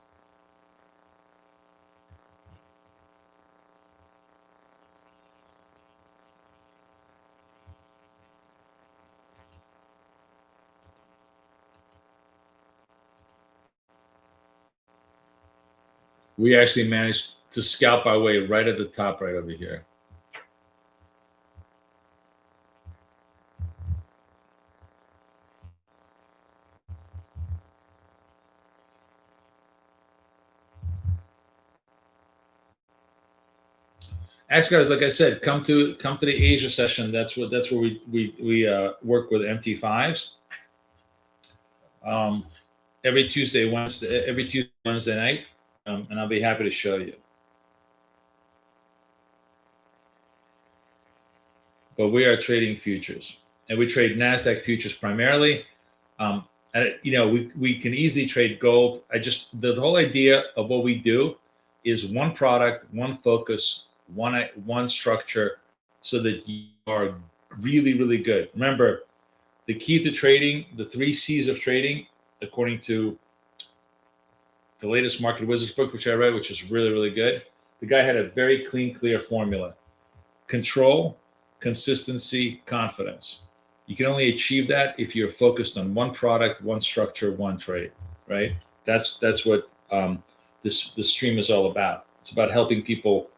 We actually managed to scalp our way right at the top right over here. Actually, guys, like I said, come to the Asia session. That's where we work with MT5s. Every Tuesday, Wednesday night, and I'll be happy to show you. But we are trading futures, and we trade Nasdaq futures primarily. And we can easily trade gold. The whole idea of what we do is one product, one focus, one structure, so that you are really, really good. Remember, the key to trading, the 3 C's of trading, according to the latest Market Wizards book, which I read, which is really, really good. The guy had a very clean, clear formula: control, consistency, confidence. You can only achieve that if you're focused on one product, one structure, one trade, right? That's what this stream is all about. It's about helping people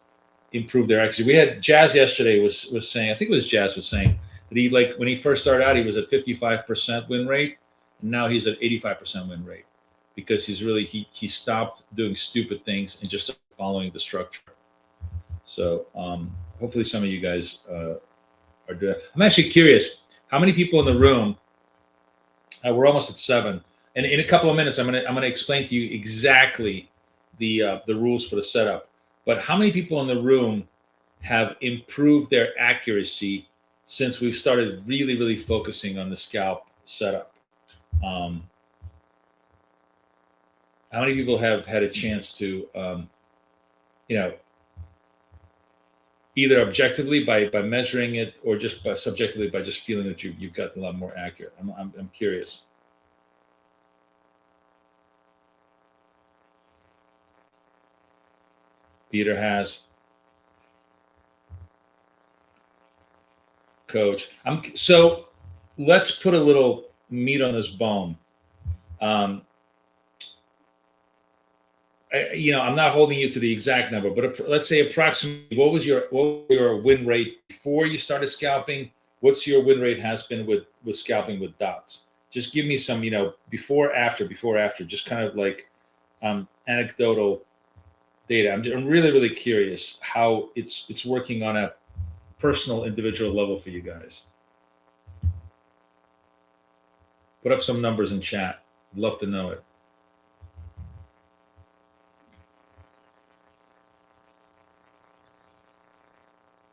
improve their accuracy. We had Jazz yesterday was saying, I think it was Jazz was saying that he, like, when he first started out, he was at 55% win rate, and now he's at 85% win rate, because he's really he stopped doing stupid things and just following the structure. So hopefully some of you guys are doing. I'm actually curious, how many people in the room? We're almost at 7, and in a couple of minutes, I'm gonna explain to you exactly the rules for the setup. But how many people in the room have improved their accuracy since we've started really, really focusing on the scalp setup? How many people have had a chance to, either objectively by measuring it, or just subjectively by just feeling that you've gotten a lot more accurate? I'm curious. Peter has. Coach. So let's put a little meat on this bone. I'm not holding you to the exact number, but let's say approximately, what was your win rate before you started scalping? What's your win rate has been with scalping with dots? Just give me some, before, after, just kind of like anecdotal data. I'm really, really curious how it's working on a personal, individual level for you guys. Put up some numbers in chat. I'd love to know it.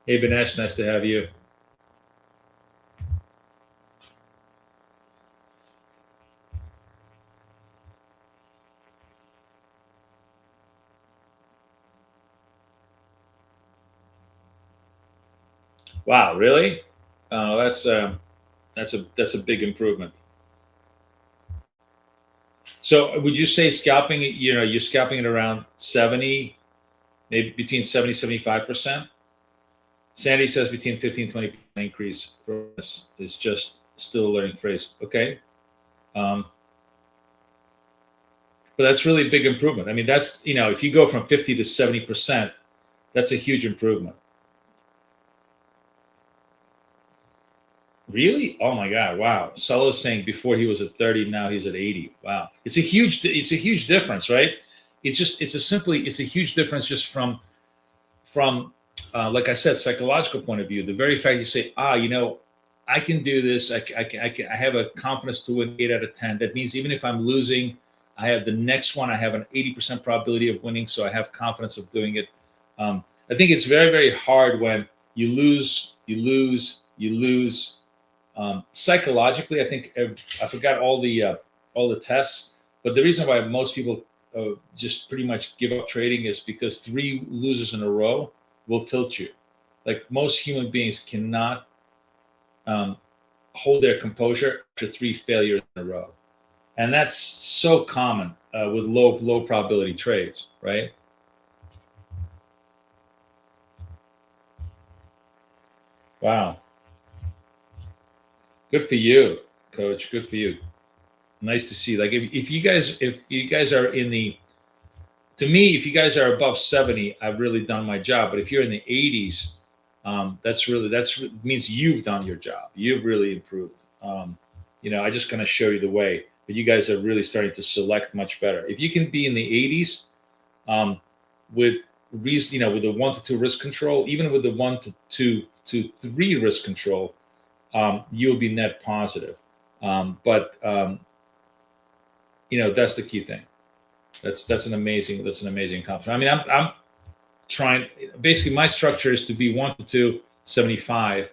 Hey, Banesh, nice to have you. Wow, really? That's a big improvement. So would you say scalping, you're scalping at around 70, maybe between 70, 75%? Sandy says between 15, 20% increase for us is just still a learning phrase. Okay. But that's really a big improvement. I mean, that's, if you go from 50 to 70%, that's a huge improvement. Really? Oh my God! Wow. Solo's saying before he was at 30, now he's at 80. Wow. It's a huge difference, right? It's a huge difference just from like I said, psychological point of view. The very fact you say, I can do this. I have a confidence to win 8 out of 10. That means even if I'm losing, I have the next one. I have an 80% probability of winning, so I have confidence of doing it. I think it's very, very hard when you lose. Psychologically, I think I forgot all the tests, but the reason why most people just pretty much give up trading is because 3 losers in a row will tilt you. Like, most human beings cannot hold their composure after 3 failures in a row. And that's so common with low probability trades, right? Wow. Good for you, coach. Good for you. Nice to see. Like if you guys are in the, to me, if you guys are above 70, I've really done my job. But if you're in the 80s, that's means you've done your job. You've really improved. I just kind of show you the way, but you guys are really starting to select much better. If you can be in the 80s, with reason, with the 1 to 2 risk control, even with the 1 to 3 risk control, you'll be net positive. But that's the key thing. That's an amazing accomplishment. I mean, I'm trying. Basically, my structure is to be 1 to 2, 75.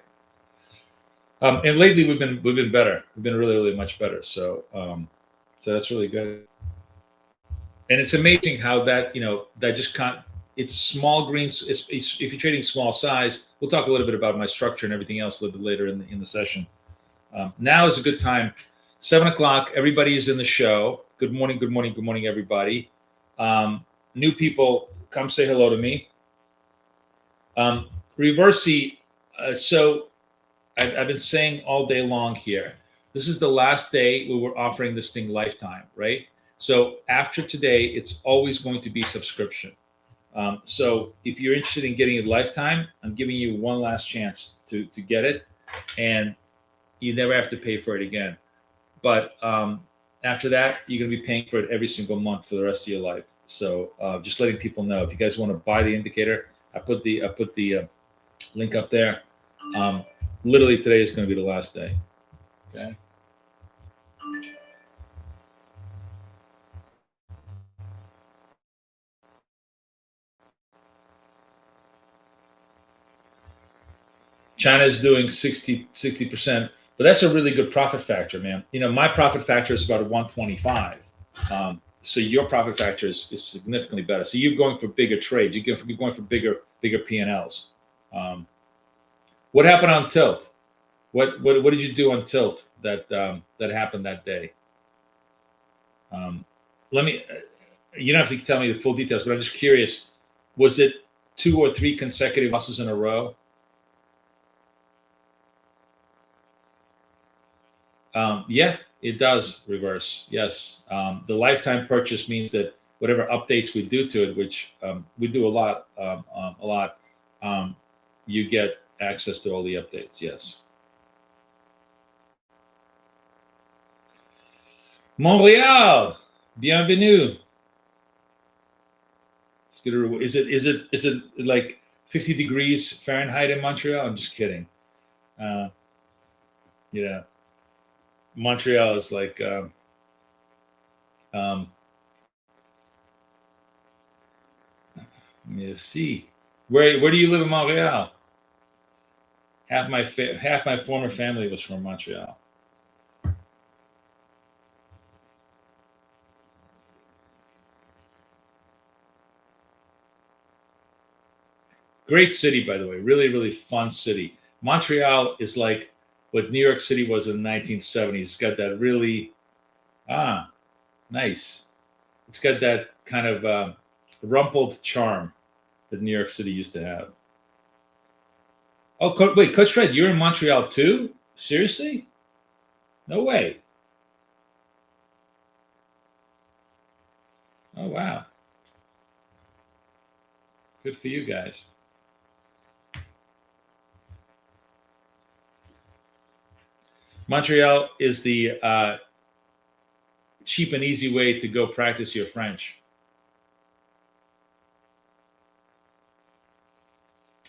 And lately we've been better. We've been really much better. So that's really good. And it's amazing how that that just can't. It's small greens. It's, if you're trading small size, we'll talk a little bit about my structure and everything else a little bit later in the session. Now is a good time. 7 o'clock. Everybody is in the show. Good morning, everybody. New people, come say hello to me. Reversi. So I've been saying all day long here, this is the last day we were offering this thing lifetime, right? So after today, it's always going to be subscription. So if you're interested in getting it lifetime, I'm giving you one last chance to get it, and you never have to pay for it again. But after that, you're going to be paying for it every single month for the rest of your life. So just letting people know, if you guys want to buy the indicator, I put the link up there. Literally today is going to be the last day. Okay. China is doing 60%, but that's a really good profit factor, man. My profit factor is about 125. So your profit factor is significantly better. So you're going for bigger trades. You're going for bigger P&Ls. What happened on Tilt? What did you do on Tilt that happened that day? Let me. You don't have to tell me the full details, but I'm just curious. Was it 2 or 3 consecutive losses in a row? Yeah, it does reverse. Yes. The lifetime purchase means that whatever updates we do to it, which we do a lot, you get access to all the updates. Yes. Montreal, bienvenue. It's good. Is it like 50 degrees Fahrenheit in Montreal? I'm just kidding. Yeah. Montreal is like let me see. Where do you live in Montreal? Half my former family was from Montreal. Great city, by the way. Really fun city. Montreal is like what New York City was in the 1970s. It's got that really, nice. It's got that kind of rumpled charm that New York City used to have. Oh, wait, Coach Fred, you're in Montreal too? Seriously? No way. Oh, wow. Good for you guys. Montreal is the cheap and easy way to go practice your French.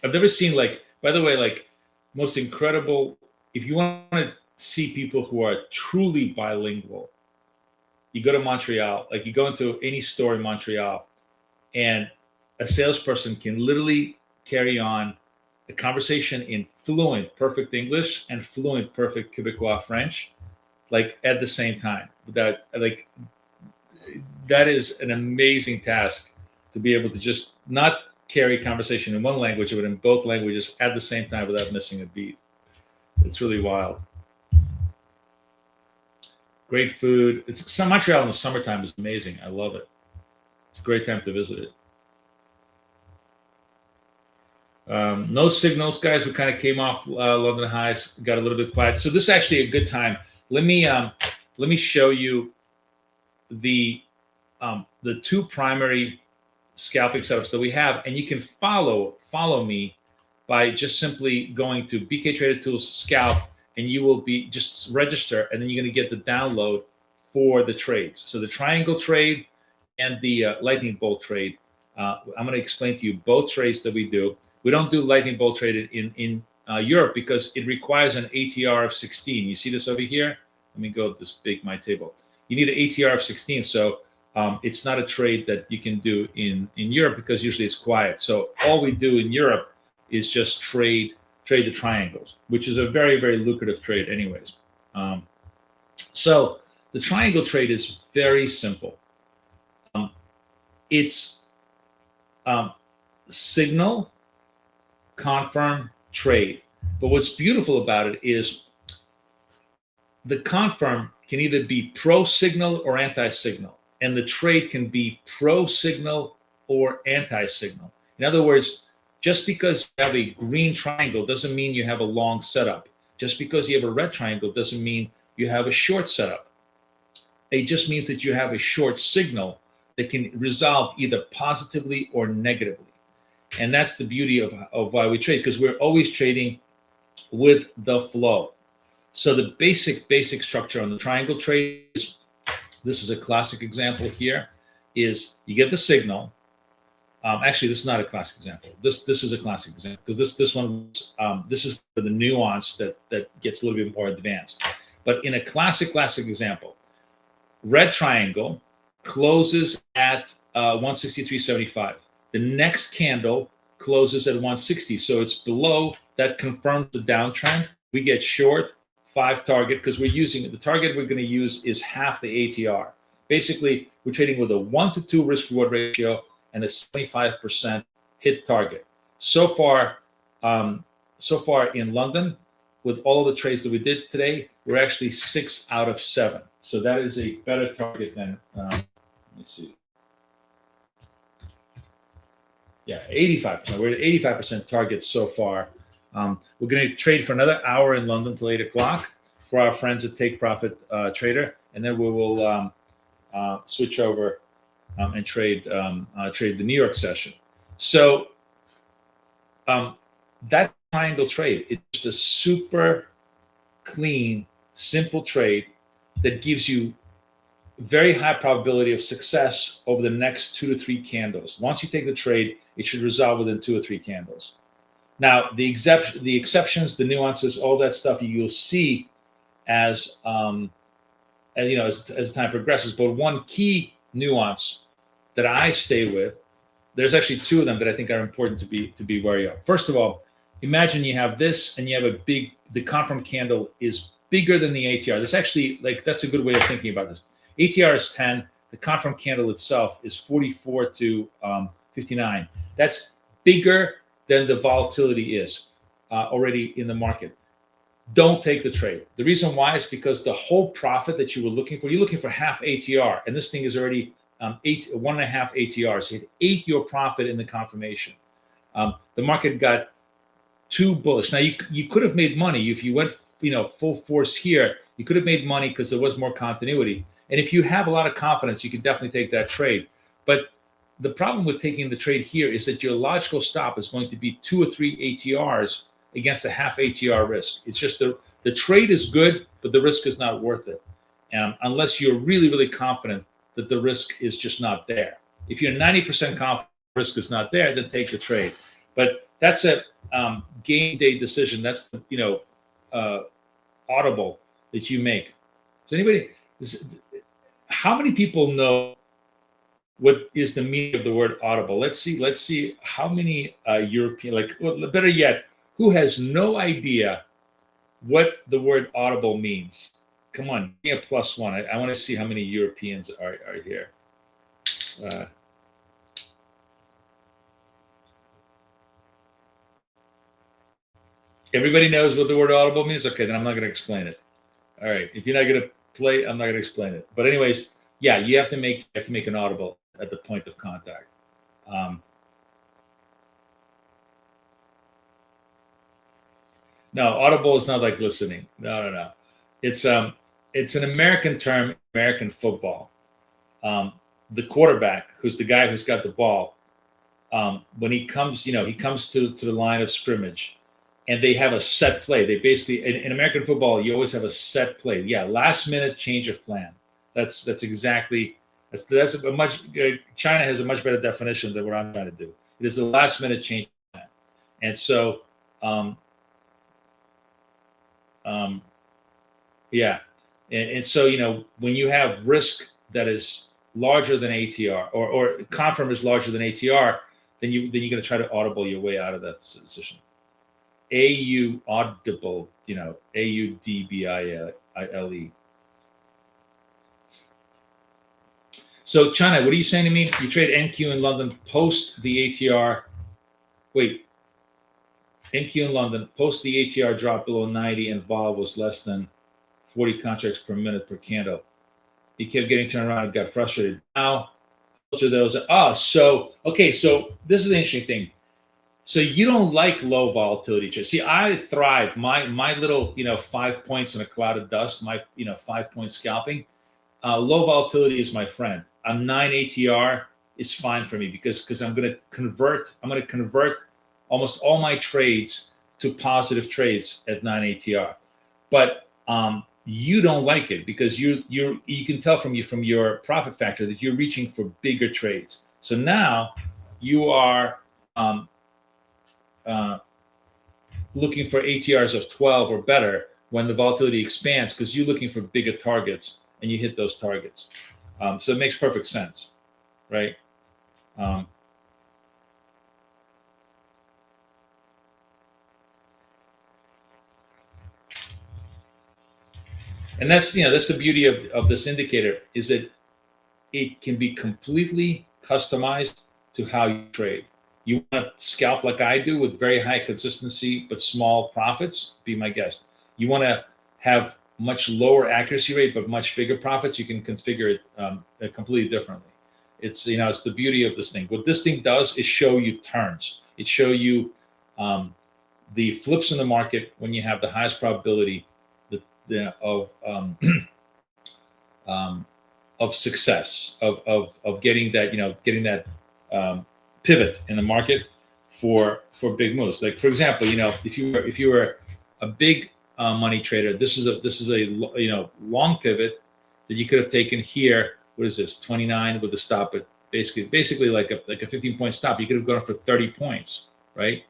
I've never seen, by the way, most incredible, if you want to see people who are truly bilingual, you go to Montreal, you go into any store in Montreal, and a salesperson can literally carry on a conversation in fluent, perfect English and fluent, perfect Quebecois French, at the same time. That is an amazing task, to be able to just not carry conversation in one language, but in both languages at the same time without missing a beat. It's really wild. Great food. Montreal in the summertime is amazing. I love it. It's a great time to visit it. No signals, guys. We kind of came off London highs, got a little bit quiet. So this is actually a good time. Let me show you the two primary scalping setups that we have, and you can follow me by just simply going to BK Trader Tools Scalp, and you will be just register, and then you're going to get the download for the trades. So the triangle trade and the lightning bolt trade. I'm going to explain to you both trades that we do. We don't do lightning bolt trade in Europe because it requires an ATR of 16. You see this over here? Let me go this big my table. You need an ATR of 16. So it's not a trade that you can do in Europe because usually it's quiet. So all we do in Europe is just trade the triangles, which is a very, very lucrative trade anyways. So the triangle trade is very simple. It's signal, confirm, trade. But what's beautiful about it is the confirm can either be pro-signal or anti-signal, and the trade can be pro-signal or anti-signal. In other words, just because you have a green triangle doesn't mean you have a long setup. Just because you have a red triangle doesn't mean you have a short setup. It just means that you have a short signal that can resolve either positively or negatively. And that's the beauty of why we trade, because we're always trading with the flow. So the basic structure on the triangle trade is, this is a classic example here, is you get the signal. Actually, this is not a classic example. This is a classic example because this one this is for the nuance that gets a little bit more advanced. But in a classic example, red triangle closes at 163.75. The next candle closes at 160, so it's below. That confirms the downtrend. We get short 5 target because we're using the target we're going to use is half the ATR. Basically, we're trading with a 1-to-2 risk reward ratio and a 75% hit target. So far in London, with all of the trades that we did today, we're actually 6 out of 7. So that is a better target than, let me see. Yeah, 85%. We're at 85% target so far. We're going to trade for another hour in London till 8 o'clock for our friends at Take Profit Trader, and then we will switch over and trade the New York session. So that triangle trade, it's just a super clean, simple trade that gives you very high probability of success over the next 2 to 3 candles. Once you take the trade, it should resolve within 2 or 3 candles. Now, the exceptions, the nuances, all that stuff you'll see as time progresses. But one key nuance that I stay with, there's actually 2 of them that I think are important to be wary of. First of all, imagine you have this and you have the confirm candle is bigger than the ATR. That's actually that's a good way of thinking about this. ATR is 10. The confirm candle itself is 44 to 59. That's bigger than the volatility is already in the market. Don't take the trade. The reason why is because the whole profit that you were looking for, you're looking for half ATR, and this thing is already 1.5 ATR. So it ate your profit in the confirmation. The market got too bullish. Now you could have made money if you went full force here. You could have made money because there was more continuity. And if you have a lot of confidence, you can definitely take that trade. But the problem with taking the trade here is that your logical stop is going to be 2 or 3 ATRs against a half ATR risk. It's just the trade is good, but the risk is not worth it, unless you're really, really confident that the risk is just not there. If you're 90% confident the risk is not there, then take the trade. But that's a game day decision. That's audible that you make. How many people know what is the meaning of the word audible? Let's see how many European, better yet, who has no idea what the word audible means? Come on, give me a +1. I want to see how many Europeans are here. Everybody knows what the word audible means? Okay, then I'm not going to explain it. All right. If you're not going to play, I'm not going to explain it. But anyways, yeah, you have to make an audible at the point of contact. No, audible is not like listening. No. It's an American term, American football. The quarterback, who's the guy who's got the ball, when he comes, he comes to the line of scrimmage, and they have a set play. They basically, in American football, you always have a set play. Yeah, last minute change of plan. That's exactly that's a much. China has a much better definition than what I'm trying to do. It is a last minute change of plan, and so. Yeah. And so, when you have risk that is larger than ATR or confirm is larger than ATR, then you're going to try to audible your way out of that position. AU audible, AUDBILE. So China, what are you saying to me? You trade NQ in London post the ATR. Wait. NQ in London, post the ATR dropped below 90 and vol was less than 40 contracts per minute per candle. He kept getting turned around and got frustrated. Now, to those. So this is the interesting thing. So you don't like low volatility trades. See, I thrive. My little 5 points in a cloud of dust. My 5 point scalping. Low volatility is my friend. A 9 ATR is fine for me because I'm going to convert almost all my trades to positive trades at 9 ATR. But you don't like it because you can tell from your profit factor that you're reaching for bigger trades. So now you are looking for ATRs of 12 or better when the volatility expands because you're looking for bigger targets and you hit those targets. So it makes perfect sense, right? And that's the beauty of this indicator is that it can be completely customized to how you trade. You want to scalp like I do with very high consistency but small profits? Be my guest. You want to have much lower accuracy rate but much bigger profits? You can configure it completely differently. It's it's the beauty of this thing. What this thing does is show you turns. It show you the flips in the market when you have the highest probability of success of getting that pivot in the market for big moves. Like for example, if you were a big money trader, this is a long pivot that you could have taken here. What is this? 29 with a stop at basically like a 15-point stop. You could have gone for 30 points, right?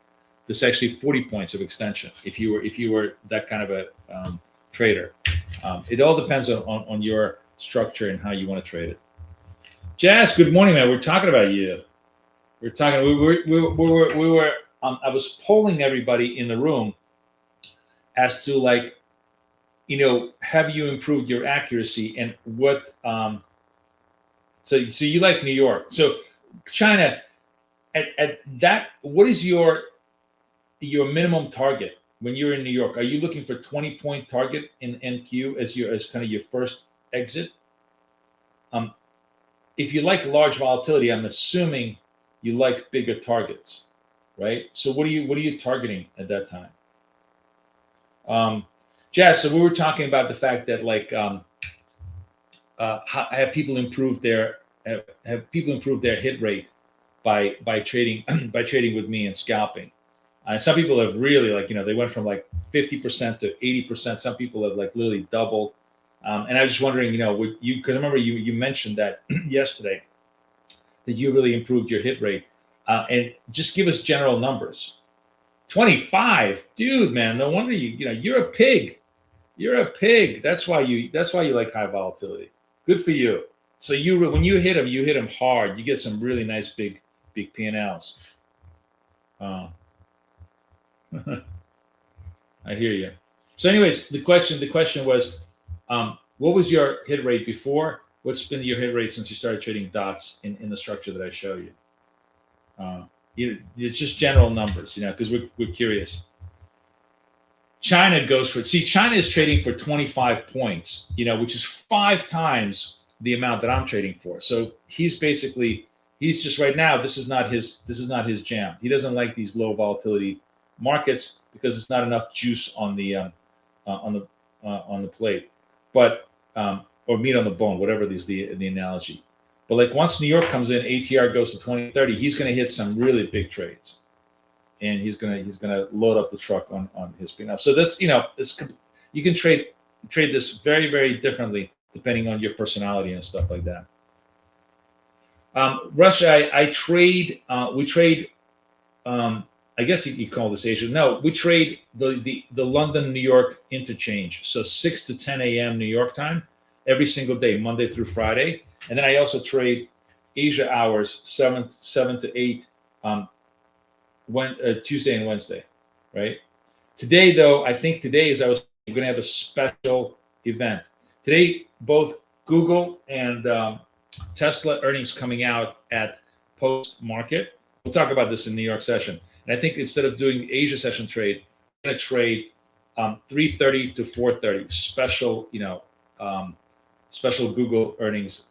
This is actually 40 points of extension if you were that kind of a trader. It all depends on your structure and how you want to trade it. Jazz, good morning, man. We're talking about you. We were I was polling everybody in the room as to have you improved your accuracy and what so you like New York. So China, at that, what is your minimum target when you're in New York? Are you looking for 20-point target in NQ as kind of your first exit? If you like large volatility, I'm assuming you like bigger targets, right? So what are you targeting at that time? Jess, so we were talking about the fact that have people improved their hit rate by trading with me and scalping. Some people have really they went from 50% to 80%. Some people have literally doubled. And I was just wondering, would you, because I remember you mentioned that yesterday that you really improved your hit rate, and just give us general numbers. 25, dude, man, no wonder you're a pig. You're a pig. That's why you like high volatility. Good for you. So when you hit them hard. You get some really nice big P&Ls. I hear you. So anyways, the question was, what was your hit rate before? What's been your hit rate since you started trading dots in the structure that I show you? It's just general numbers, because we're curious. China goes for, see, China is trading for 25 points, which is 5 times the amount that I'm trading for. So he's just right now, this is not his jam. He doesn't like these low volatility markets because it's not enough juice on the plate, but or meat on the bone, whatever is the analogy. But like once New York comes in, ATR goes to 2030, he's going to hit some really big trades, and he's gonna load up the truck on his P&L. So this, you can trade this very, very differently depending on your personality and stuff like that. Russia, I trade. We trade. I guess you call this Asia. No, we trade the London New York interchange. So 6 to 10 a.m. New York time every single day, Monday through Friday, and then I also trade Asia hours 7 to 8. Tuesday and Wednesday, right? Today, though, I think today is we're going to have a special event. Today, both Google and Tesla earnings coming out at post-market. We'll talk about this in New York session. And I think instead of doing the Asia session trade, we're going to trade 3:30 to 4:30 special, special Google earnings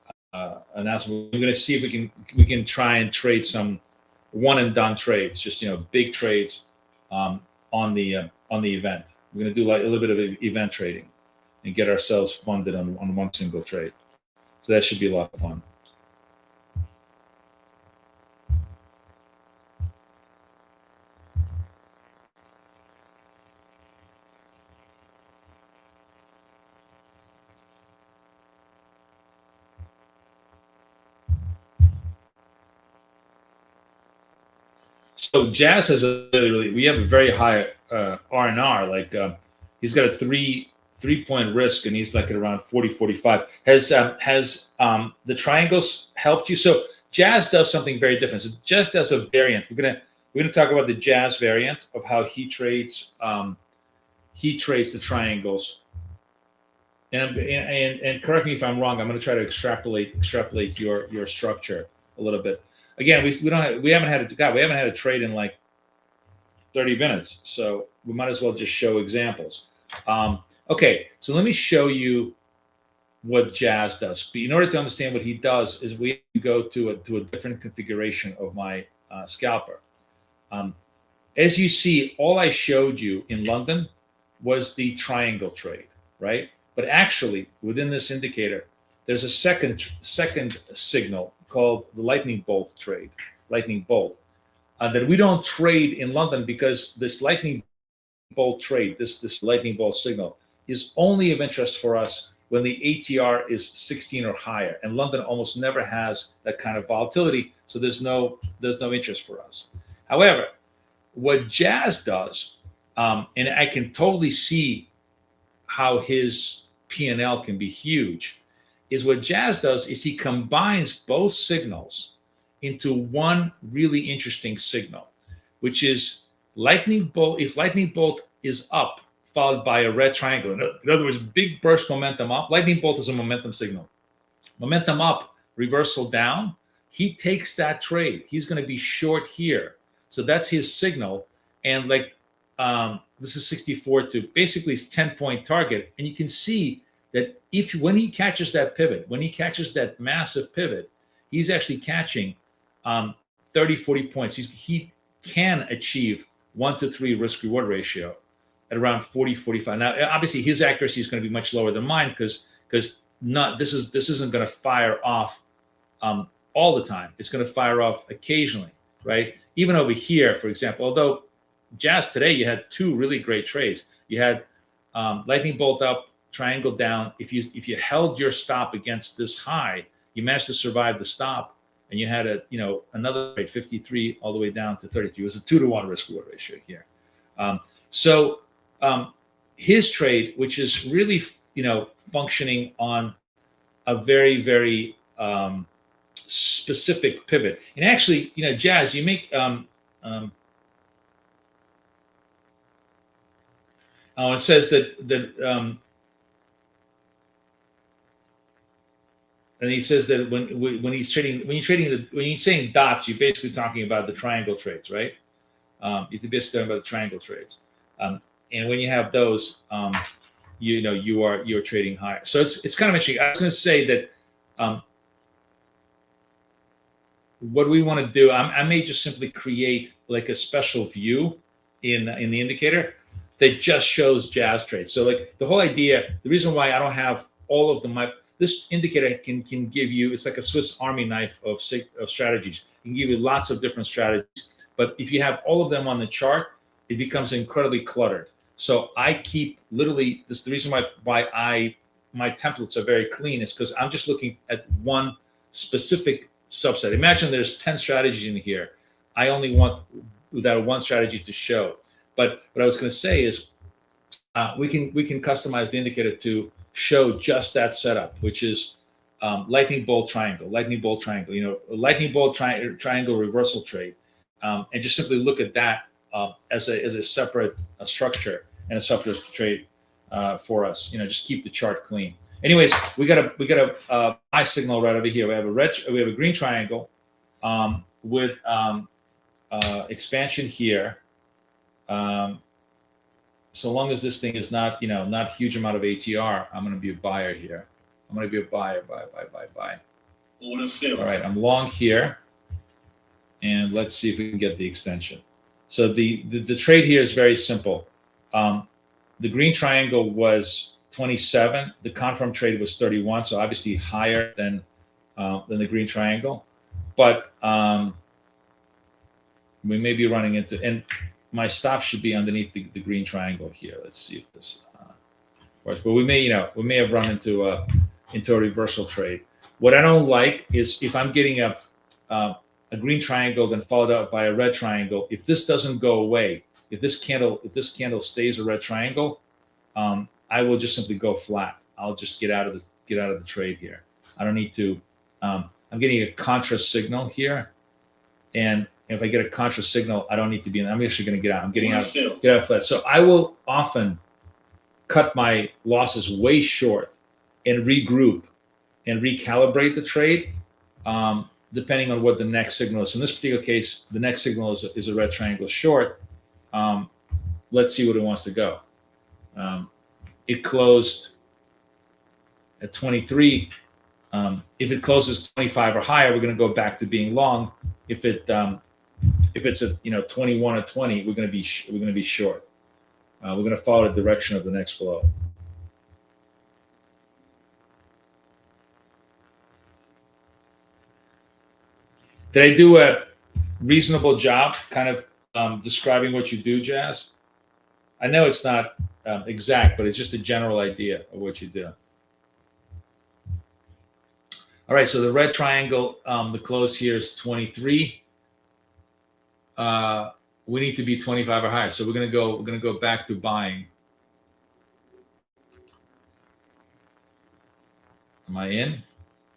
announcement. We're going to see if we can try and trade some one and done trades, just big trades on the event. We're going to do like a little bit of event trading and get ourselves funded on one single trade. So that should be a lot of fun. So Jazz has we have a very high R&R. Like he's got a three-point risk, and he's like at around 40-45. Has the triangles helped you? So Jazz does something very different. So Jazz does a variant. We're gonna talk about the Jazz variant of how he trades. He trades the triangles. And correct me if I'm wrong. I'm going to try to extrapolate your structure a little bit. Again, we haven't had a trade in like 30 minutes, so we might as well just show examples. Okay, so let me show you what Jazz does. But in order to understand what he does, is we go to a different configuration of my scalper. As you see, all I showed you in London was the triangle trade, right? But actually, within this indicator, there's a second signal called the lightning bolt trade, lightning bolt, that we don't trade in London because this lightning bolt trade, this lightning bolt signal, is only of interest for us when the ATR is 16 or higher, and London almost never has that kind of volatility, so there's no interest for us. However, what Jazz does, and I can totally see how his P&L can be huge, is what Jazz does is he combines both signals into one really interesting signal, which is lightning bolt. If lightning bolt is up, followed by a red triangle, in other words, big burst momentum up, lightning bolt is a momentum signal. Momentum up, reversal down, he takes that trade. He's going to be short here. So that's his signal. And like, this is 64 to basically it's 10-point target. And you can see that when he catches that pivot, when he catches that massive pivot, he's actually catching 30, 40 points. He can achieve 1 to 3 risk reward ratio at around 40, 45. Now, obviously his accuracy is going to be much lower than mine because this isn't going to fire off all the time. It's going to fire off occasionally, right? Even over here, for example, although Jazz today, you had 2 really great trades. You had lightning bolt up, triangle down. If you held your stop against this high, you managed to survive the stop, and you had another trade, 53 all the way down to 33. It was a 2-to-1 risk reward ratio here. So his trade, which is really functioning on a very, very specific pivot, and actually, Jazz, you make it says that and he says that when you're saying dots, you're basically talking about the triangle trades, right? You're basically talking about the triangle trades. and when you have those, you're trading higher. So it's kind of interesting. I was going to say that what we want to do, I may just simply create like a special view in the indicator that just shows jazz trades. So like the whole idea, the reason why I don't have all of them, this indicator can give you, it's like a Swiss Army knife of strategies. It can give you lots of different strategies. But if you have all of them on the chart, it becomes incredibly cluttered. So I keep literally, this is the reason why my templates are very clean, is because I'm just looking at one specific subset. Imagine there's 10 strategies in here. I only want that one strategy to show. But what I was going to say is we can customize the indicator to show just that setup, which is lightning bolt triangle, lightning bolt triangle, lightning bolt triangle reversal trade, and just simply look at that as a separate structure and a separate trade for us. Just keep the chart clean. Anyways, we got a buy signal right over here. We have a green triangle with expansion here. So long as this thing is not a huge amount of ATR, I'm going to be a buyer here. I'm going to be a buyer, buy. Order filled. All right, I'm long here, and let's see if we can get the extension. So the trade here is very simple. The green triangle was 27. The confirm trade was 31, so obviously higher than the green triangle. But we may be running into, and my stop should be underneath the green triangle here. Let's see if this works. But we may have run into a reversal trade. What I don't like is if I'm getting a green triangle then followed up by a red triangle. If this doesn't go away, if this candle stays a red triangle, I will just simply go flat. I'll just get out of the trade here. I don't need to. I'm getting a contra signal here, and if I get a contra signal, I don't need to be in. I'm actually going to get out. I'm getting out. Get out flat. So I will often cut my losses way short and regroup and recalibrate the trade, depending on what the next signal is. In this particular case, the next signal is a red triangle short. Let's see what it wants to go. It closed at 23. If it closes 25 or higher, we're going to go back to being long. If it's at 21 or 20, we're going to be short. We're going to follow the direction of the next flow. Did I do a reasonable job kind of describing what you do, Jazz? I know it's not exact, but it's just a general idea of what you do. All right, so the red triangle, the close here is 23. We need to be 25 or higher, so we're gonna go back to buying. Am I in?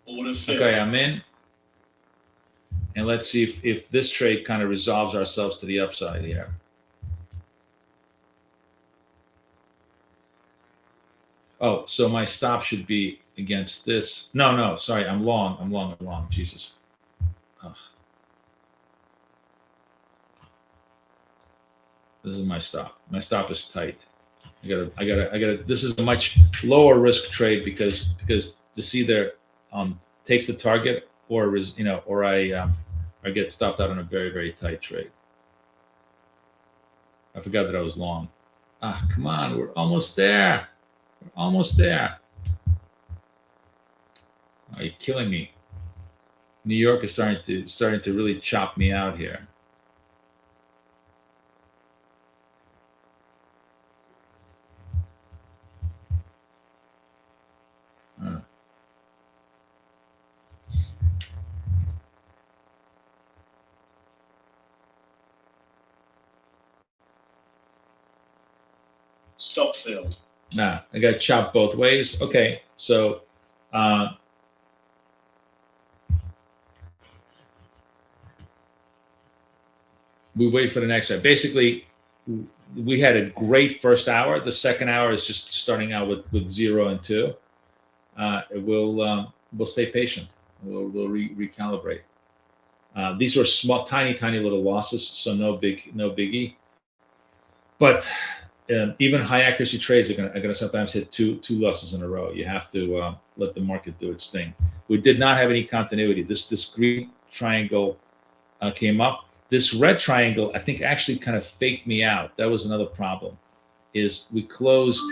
Okay, I'm in. And let's see if this trade kind of resolves ourselves to the upside here. Oh, so my stop should be against this. No, sorry, I'm long. Jesus. Ugh. This is my stop. My stop is tight. I gotta. This is a much lower risk trade because this either takes the target or I get stopped out on a very, very tight trade. I forgot that I was long. Come on, we're almost there. We're almost there. Oh, you're killing me. New York is starting to really chop me out here. Stop filled. I got chopped both ways. Okay, so we wait for the next hour. Basically, we had a great first hour. The second hour is just starting out with 0 and 2. We'll stay patient. We'll recalibrate. These were small, tiny little losses, so no biggie. But even high accuracy trades are gonna sometimes hit two losses in a row. You have to let the market do its thing. We did not have any continuity. This green triangle came up. This red triangle, I think, actually kind of faked me out. That was another problem. Is we closed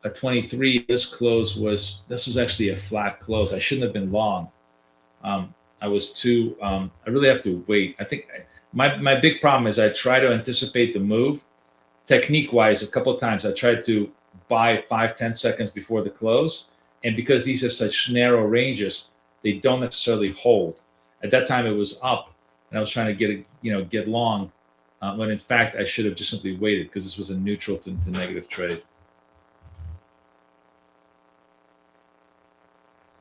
a 23. This was actually a flat close. I shouldn't have been long. I was too. I really have to wait. I think my big problem is I try to anticipate the move. Technique wise, a couple of times I tried to buy 5-10 seconds before the close, and because these are such narrow ranges, they don't necessarily hold. At that time, it was up, and I was trying to get long, when in fact I should have just simply waited because this was a neutral to negative trade.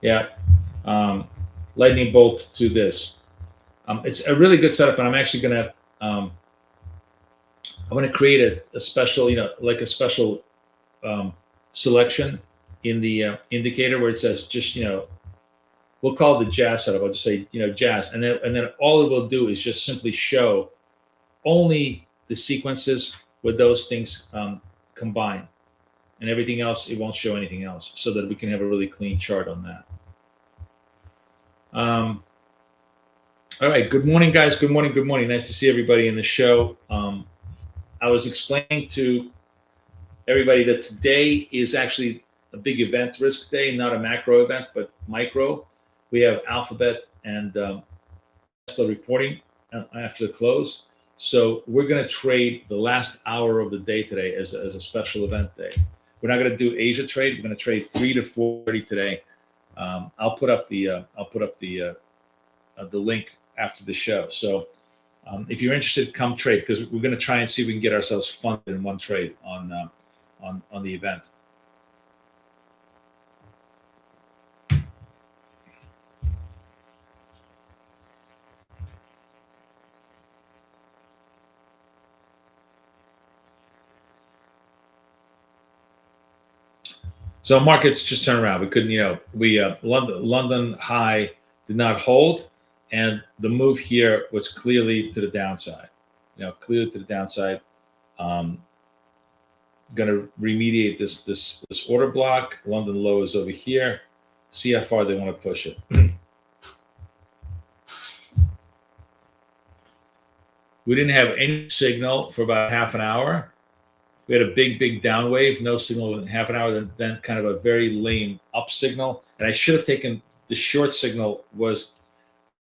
Yeah, lightning bolt to this. It's a really good setup, and I'm actually gonna. I'm going to create a special, like a special selection in the indicator where it says just, we'll call it the jazz setup. I'll just say, jazz. And then all it will do is just simply show only the sequences where those things combine, and everything else, it won't show anything else, so that we can have a really clean chart on that. All right. Good morning, guys. Good morning. Good morning. Nice to see everybody in the show. I was explaining to everybody that today is actually a big event risk day, not a macro event, but micro. We have Alphabet and Tesla reporting after the close. So we're going to trade the last hour of the day today as a special event day. We're not going to do Asia trade. We're going to trade 3 to 4:30 today. I'll put up the link after the show. So if you're interested, come trade, because we're going to try and see if we can get ourselves funded in one trade on the event. So markets just turn around. We couldn't, London high did not hold, and the move here was clearly to the downside. Clearly to the downside. Going to remediate this order block. London low is over here. See how far they want to push it. We didn't have any signal for about half an hour. We had a big down wave, no signal in half an hour, then kind of a very lame up signal. And I should have taken the short signal.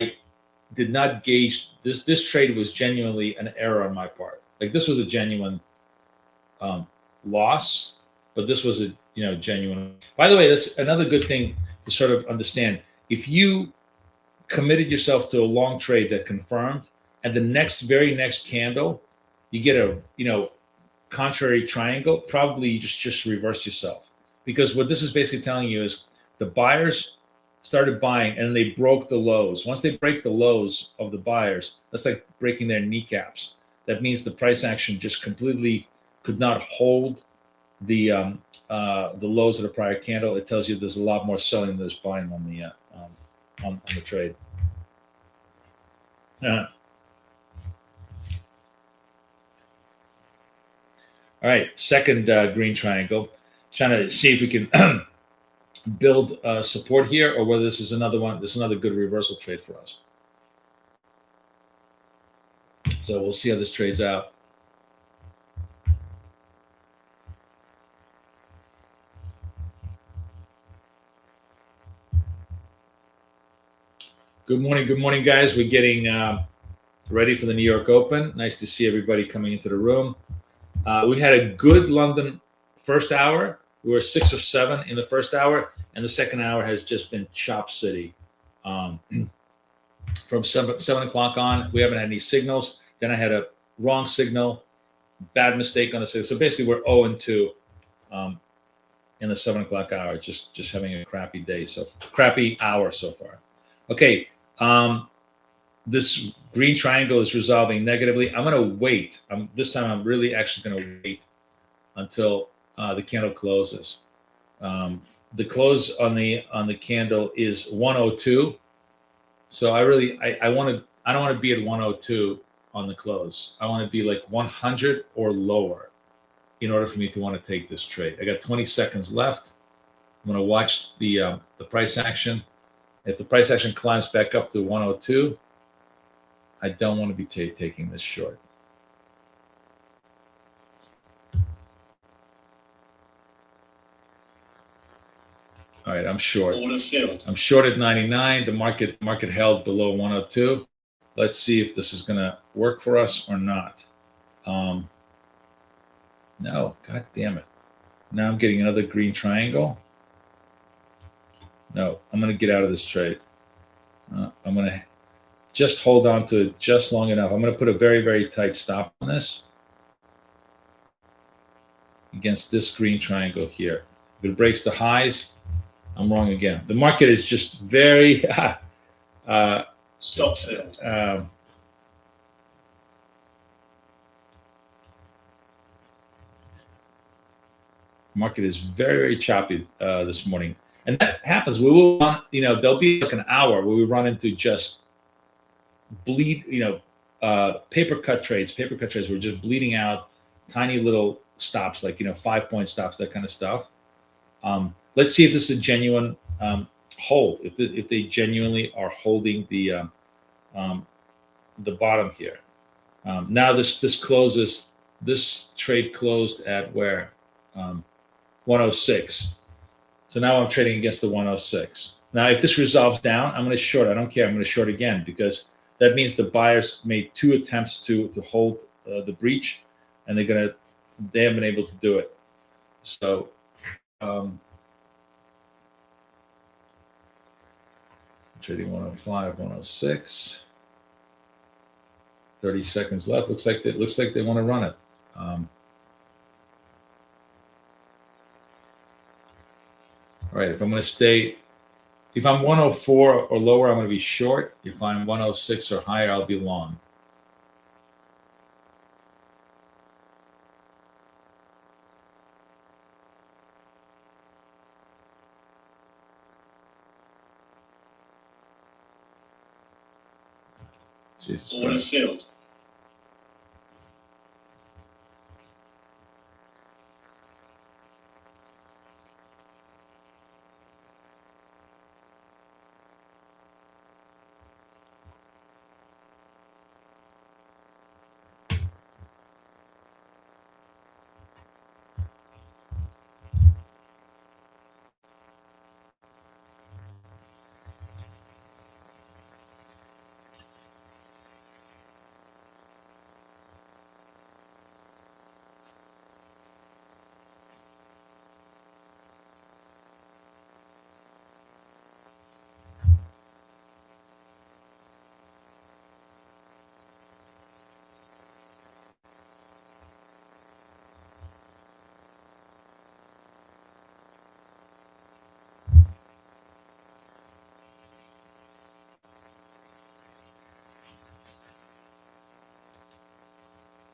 I did not gauge this trade was genuinely an error on my part. Like, this was a genuine loss, but this was a genuine. By the way, that's another good thing to sort of understand. If you committed yourself to a long trade that confirmed, and the very next candle, you get a contrary triangle, probably you just reverse yourself, because what this is basically telling you is the buyers started buying and they broke the lows. Once they break the lows of the buyers, that's like breaking their kneecaps. That means the price action just completely could not hold the lows of the prior candle. It tells you there's a lot more selling than there's buying on the trade. All right, second green triangle. Trying to see if we can build support here, or whether this is another one. This is another good reversal trade for us. So we'll see how this trades out. Good morning, guys. We're getting ready for the New York Open. Nice to see everybody coming into the room. We had a good London first hour. We were 6 of 7 in the first hour, and the second hour has just been chop city. From 7 o'clock on, we haven't had any signals. Then I had a wrong signal, bad mistake on the signal. So basically, we're 0-2 in the 7 o'clock hour. Just having a crappy day, crappy hour so far. Okay, this green triangle is resolving negatively. I'm going to wait. This time, I'm really actually going to wait until the candle closes. The close on the candle is 102. So I don't want to be at 102 on the close. I want to be like 100 or lower. in order for me to want to take this trade. I got 20 seconds left. I'm going to watch the price action. If the price action climbs back up to 102, I don't want to be taking this short. All right, I'm short. Order filled. I'm short at 99. The market held below 102. Let's see if this is going to work for us or not. No, god damn it. Now I'm getting another green triangle. No, I'm going to get out of this trade. I'm going to just hold on to it just long enough. I'm going to put a very, very tight stop on this against this green triangle here. If it breaks the highs, I'm wrong again. The market is just very Stop filled. market is very, very choppy this morning. And that happens. We will run, there'll be like an hour where we run into just bleed, paper cut trades. We're just bleeding out tiny little stops, like, 5-point stops, that kind of stuff. Let's see if this is a genuine hold. If they genuinely are holding the bottom here. Now this closes. This trade closed at where? 106. So now I'm trading against the 106. Now, if this resolves down, I'm going to short. I don't care. I'm going to short again because that means the buyers made 2 attempts to hold the breach, and they haven't been able to do it. So trading 105, 106. 30 seconds left. Looks like they want to run it. All right, if I'm if I'm 104 or lower, I'm going to be short. If I'm 106 or higher, I'll be long. Jesus Order Christ. filled.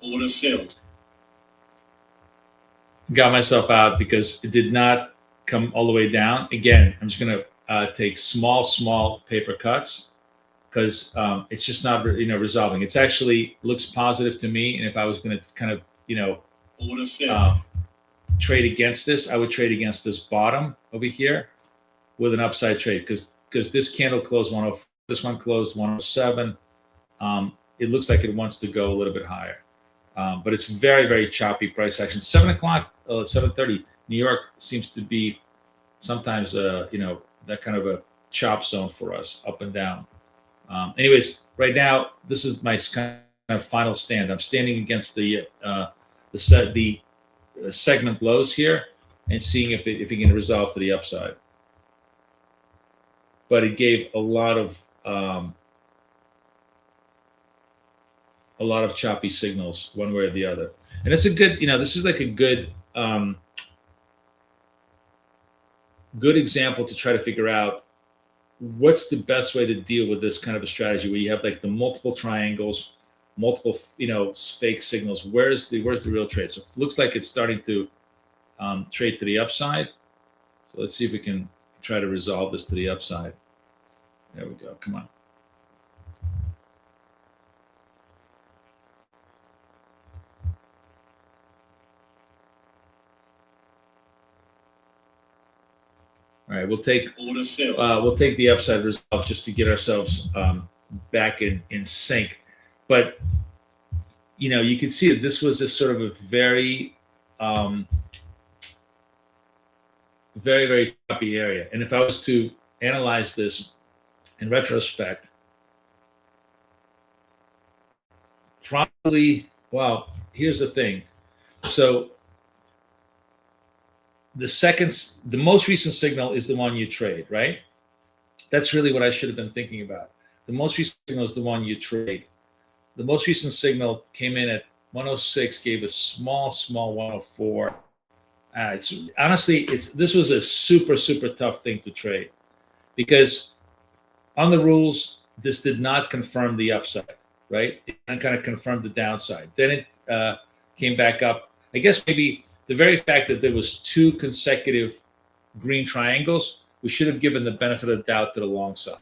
Order filled. Got myself out because it did not come all the way down. Again, I'm just going to take small paper cuts because it's just not resolving. It's actually looks positive to me. And if I was going to kind of Order filled. trade against this, I would trade against this bottom over here with an upside trade because this candle closed 104. This one closed 107. It looks like it wants to go a little bit higher. But it's very, very choppy price action. 7 o'clock, 7:30, New York seems to be sometimes, that kind of a chop zone for us, up and down. Anyways, right now, this is my kind of final stand. I'm standing against the segment lows here and seeing if it can resolve to the upside. But it gave a lot of choppy signals one way or the other. And it's a good, this is like a good example to try to figure out what's the best way to deal with this kind of a strategy where you have like the multiple triangles, multiple, fake signals. Where's the real trade? So it looks like it's starting to trade to the upside. So let's see if we can try to resolve this to the upside. There we go. Come on. All right, Order filled. we'll take the upside resolve just to get ourselves back in sync. But you can see that this was a sort of a very, very, very choppy area. And if I was to analyze this in retrospect, probably, well, here's the thing. So the most recent signal is the one you trade, right? That's really what I should have been thinking about. The most recent signal is the one you trade. The most recent signal came in at 106, gave a small 104. This was a super, super tough thing to trade because on the rules, this did not confirm the upside, right? It kind of confirmed the downside. Then it came back up. I guess maybe the very fact that there was 2 consecutive green triangles, we should have given the benefit of the doubt to the long side.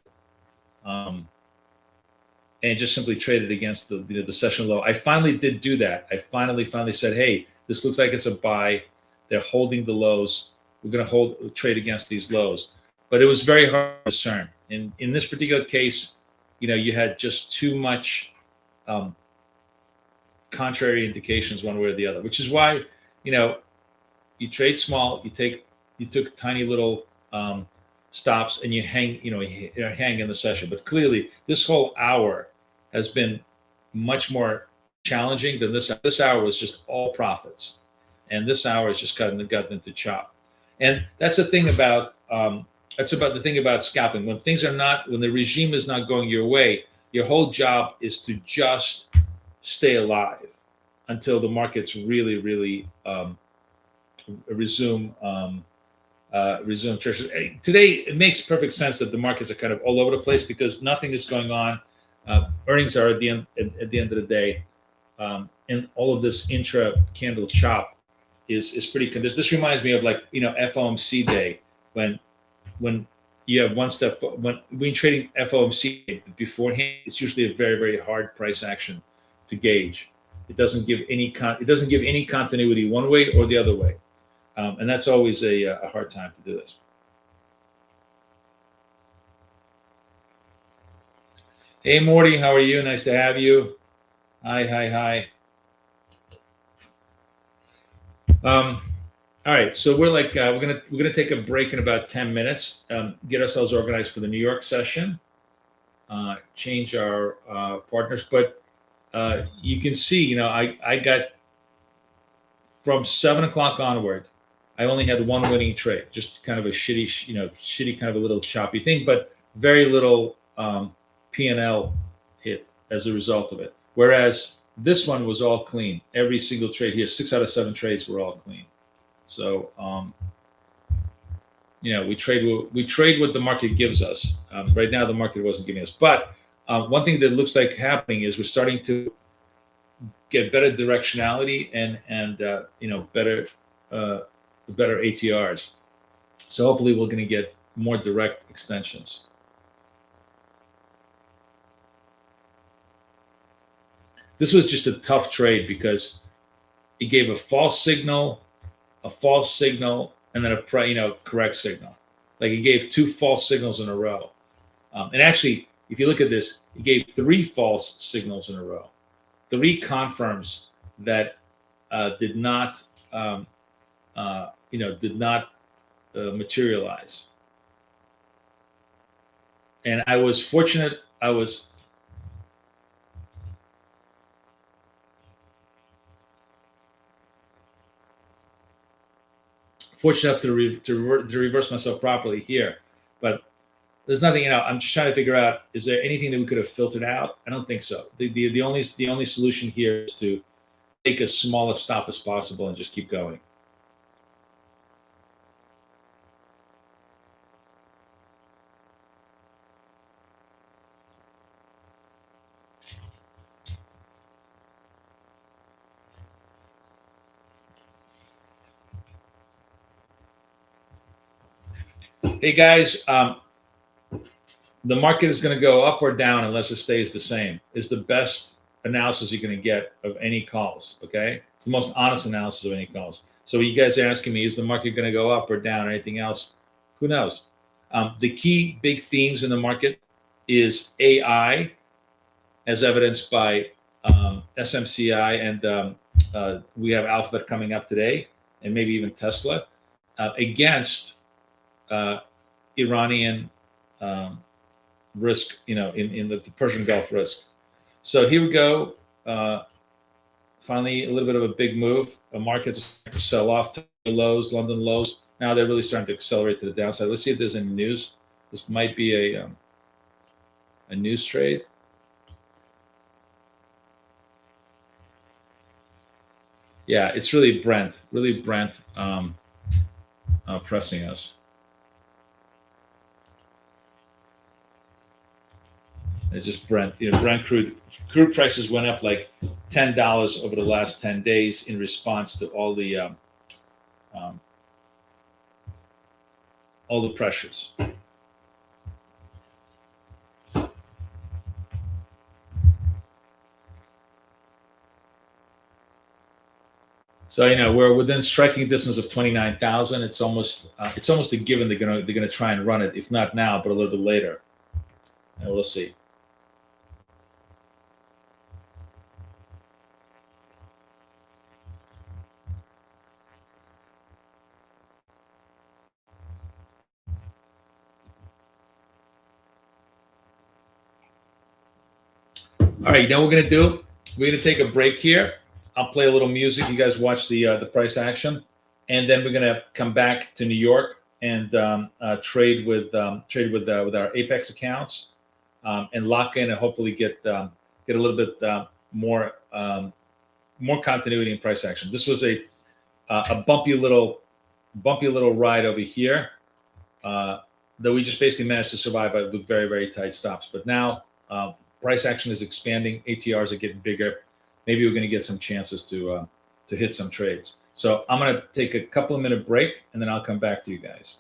And just simply traded against the session low. I finally did do that. I finally said, hey, this looks like it's a buy. They're holding the lows. We're going to trade against these lows. But it was very hard to discern. In this particular case, you had just too much contrary indications one way or the other, which is why, you trade small, you took tiny little stops and you hang in the session. But clearly this whole hour has been much more challenging than this. This hour was just all profits. And this hour has just gotten into chop. And that's the thing about the thing about scalping. When the regime is not going your way, your whole job is to just stay alive until the markets really, really resume treasury. Today, it makes perfect sense that the markets are kind of all over the place because nothing is going on. Earnings are at the end of the day, and all of this intra candle chop is pretty. This reminds me of FOMC day when you have one step when trading FOMC beforehand. It's usually a very, very hard price action to gauge. It doesn't give any continuity one way or the other way, and that's always a hard time to do this. Hey Morty, how are you? Nice to have you. Hi. All right, so we're gonna take a break in about 10 minutes, get ourselves organized for the New York session, change our partners. But you can see, I got from 7 o'clock onward, I only had one winning trade, just kind of a shitty kind of a little choppy thing, but very little P&L hit as a result of it. Whereas this one was all clean. Every single trade here, 6 out of 7 trades were all clean. So, we trade what the market gives us. Right now, the market wasn't giving us. But one thing that looks like happening is we're starting to get better directionality and better ATRs. So hopefully, we're going to get more direct extensions. This was just a tough trade because it gave a false signal, and then a correct signal. Like it gave 2 false signals in a row. And actually, if you look at this, it gave 3 false signals in a row. 3 confirms that did not materialize. And I was fortunate. I was fortunate enough to reverse myself properly here, but there's nothing. I'm just trying to figure out: is there anything that we could have filtered out? I don't think so. The only solution here is to take as small a stop as possible and just keep going. Hey guys, the market is going to go up or down unless it stays the same. Is the best analysis you're going to get of any calls. Okay, it's the most honest analysis of any calls. So you guys are asking me, is the market going to go up or down or anything else? Who knows? The key big themes in the market is AI, as evidenced by SMCI, and we have Alphabet coming up today, and maybe even Tesla, against Iranian risk, in the Persian Gulf risk. So here we go. Finally, a little bit of a big move. The market's starting to sell off to the lows, London lows. Now they're really starting to accelerate to the downside. Let's see if there's any news. This might be a news trade. Yeah, it's really Brent pressing us. It's just Brent. Brent crude prices went up like $10 over the last 10 days in response to all the pressures. So we're within striking distance of 29,000. It's almost a given they're gonna try and run it, if not now, but a little bit later, and we'll see. All right, what we're gonna do? We're gonna take a break here. I'll play a little music. You guys watch the price action, and then we're gonna come back to New York and trade with our Apex accounts, and lock in and hopefully get a little bit more continuity in price action. This was a bumpy little ride over here that we just basically managed to survive with very, very tight stops. But now price action is expanding. ATRs are getting bigger. Maybe we're going to get some chances to hit some trades. So I'm going to take a couple of minute break, and then I'll come back to you guys.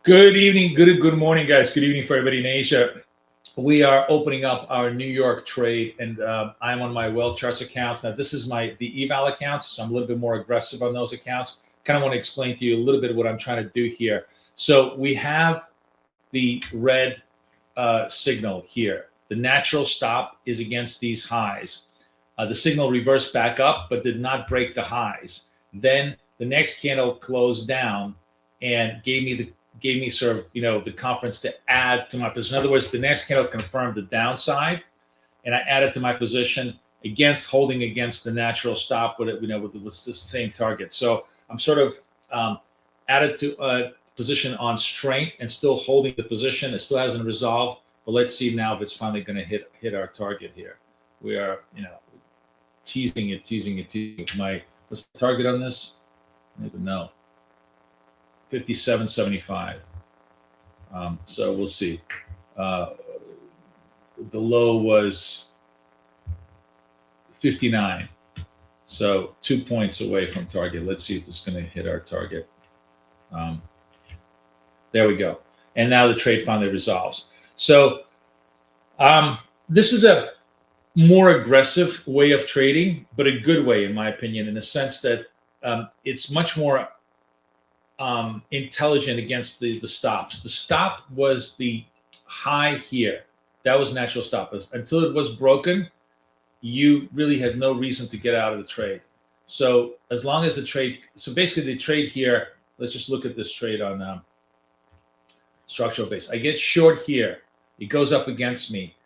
Good evening, good morning, guys. Good evening for everybody in Asia. We are opening up our New York trade, and I'm on my Wealth Charts accounts. Now, this is the eval accounts, so I'm a little bit more aggressive on those accounts. Kind of want to explain to you a little bit of what I'm trying to do here. So we have the red signal here. The natural stop is against these highs. The signal reversed back up, but did not break the highs. Then the next candle closed down and gave me sort of, the confidence to add to my position. In other words, the next candle confirmed the downside, and I added to my position holding against the natural stop with the same target. So I'm sort of added to a position on strength and still holding the position. It still hasn't resolved, but let's see now if it's finally going to hit our target here. We are, teasing it. What's the target on this? I don't even know. 57.75. So we'll see. The low was 59. So 2 points away from target. Let's see if this is going to hit our target. There we go. And now the trade finally resolves. So this is a more aggressive way of trading, but a good way, in my opinion, in the sense that it's much more intelligent against the stops. The stop was the high here. That was natural stop. Until it was broken, you really had no reason to get out of the trade. So as long as basically the trade here, let's just look at this trade on structural base. I get short here. It goes up against me.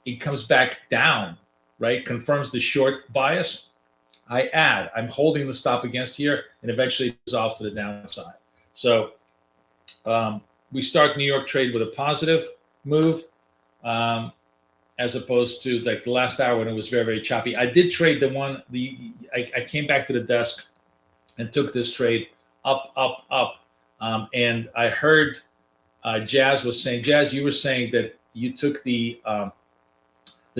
It comes back down, right? Confirms the short bias. I add. I'm holding the stop against here, and eventually it resolves to the downside. So we start New York trade with a positive move, as opposed to like the last hour when it was very, very choppy. I did trade I came back to the desk and took this trade up. And I heard Jazz was saying, Jazz, you were saying that you took the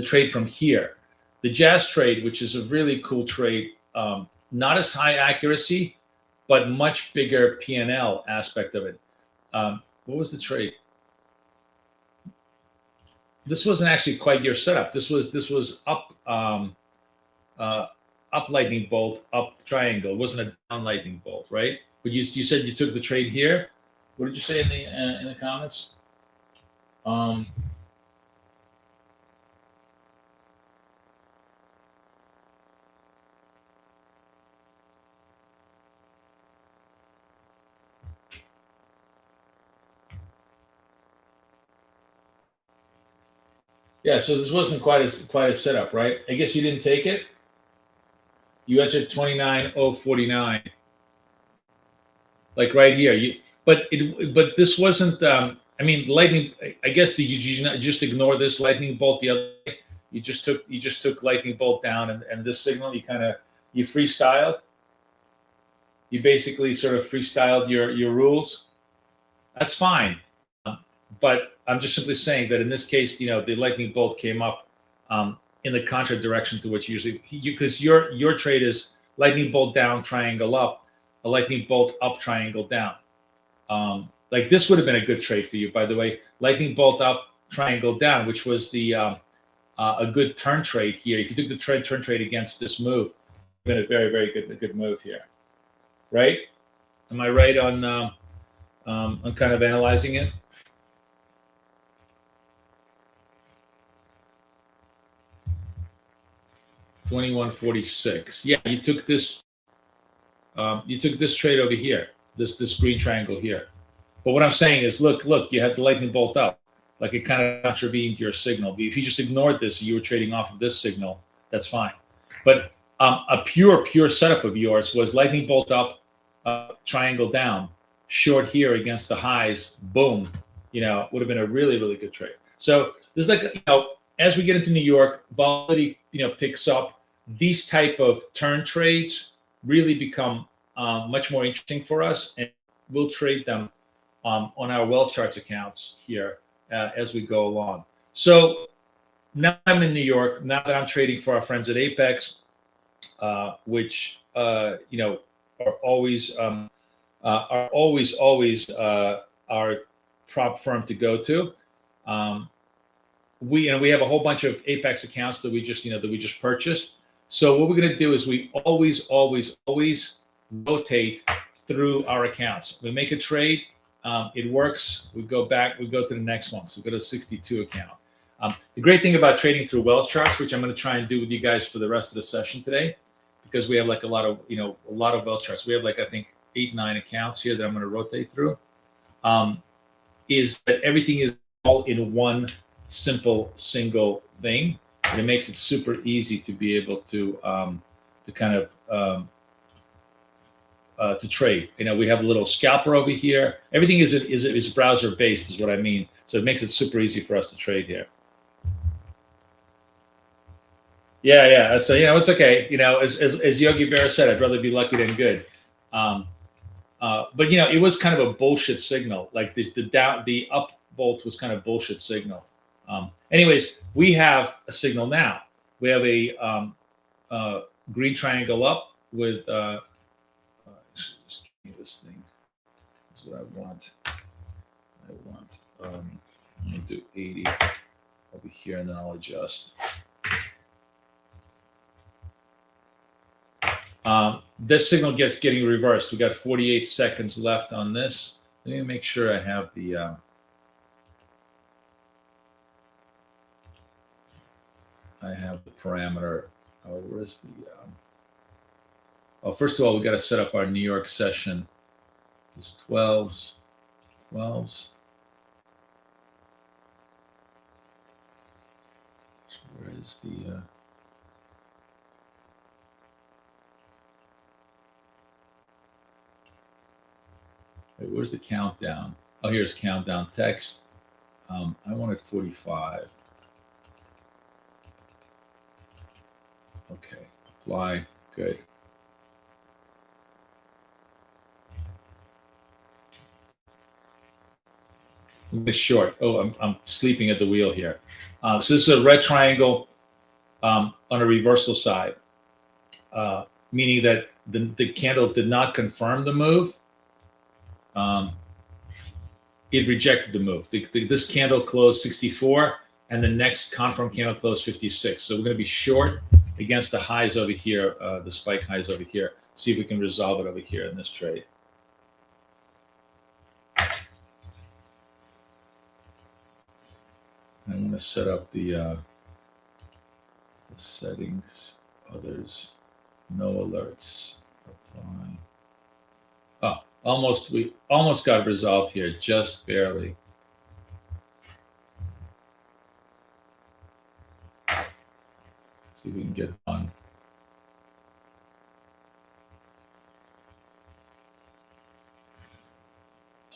trade from here. The Jazz trade, which is a really cool trade, not as high accuracy, but much bigger P&L aspect of it. What was the trade? This wasn't actually quite your setup. This was up lightning bolt, up triangle. It wasn't a down lightning bolt, right? But you said you took the trade here. What did you say in the comments? Yeah, so this wasn't quite a setup, right? I guess you didn't take it. You entered 29.049, like right here. But this wasn't. I mean, lightning. I guess did you not just ignore this lightning bolt the other way? You just took lightning bolt down, and this signal you freestyled. You basically sort of freestyled your rules. That's fine. But I'm just simply saying that in this case, the lightning bolt came up in the contra direction to what you usually, because your trade is lightning bolt down, triangle up, a lightning bolt up, triangle down. Like this would have been a good trade for you, by the way. Lightning bolt up, triangle down, which was a good turn trade here. If you took the turn trade against this move, it would have been a very, very good move here, right? Am I right on kind of analyzing it? $21.46. Yeah, you took this trade over here, this green triangle here. But what I'm saying is, look, you had the lightning bolt up, like it kind of contravened your signal. But if you just ignored this, you were trading off of this signal, that's fine. But a pure setup of yours was lightning bolt up, triangle down, short here against the highs, boom. Would have been a really, really good trade. So this is like, as we get into New York, volatility, picks up. These type of turn trades really become much more interesting for us, and we'll trade them on our Wealth Charts accounts here as we go along. So now I'm in New York. Now that I'm trading for our friends at Apex, which are always our prop firm to go to. We have a whole bunch of Apex accounts that we just purchased. So what we're going to do is we always rotate through our accounts. We make a trade, it works. We go back, we go to the next one. So go to 62 account. The great thing about trading through wealth charts, which I'm going to try and do with you guys for the rest of the session today, because we have like a lot of wealth charts. We have like, I think 8, 9 accounts here that I'm going to rotate through. Is that everything is all in one simple single thing, and it makes it super easy to be able to kind of to trade. We have a little scalper over here. Everything is browser based, is what I mean. So it makes it super easy for us to trade here. Yeah. So it's okay. As Yogi Berra said, I'd rather be lucky than good. But it was kind of a bullshit signal. Like the up bolt was kind of bullshit signal. Anyways, we have a signal now. We have a green triangle up with just give me this thing. That's what I want. Let me do 80 over here, and then I'll adjust. This signal getting reversed. We got 48 seconds left on this. Let me make sure I have the parameter. Oh, where's the first of all, we got to set up our New York session. It's 12s. Where is the where's the countdown? Oh, here's countdown text. I wanted 45. Okay, apply. Good. This short. Oh, I'm sleeping at the wheel here. So this is a red triangle on a reversal side, meaning that the candle did not confirm the move. It rejected the move. This candle closed 64, and the next confirm candle closed 56. So we're going to be short against the highs over here, the spike highs over here. See if we can resolve it over here in this trade. I'm going to set up the settings, others, no alerts, apply. Oh, we almost got resolved here, just barely. See if we can get on.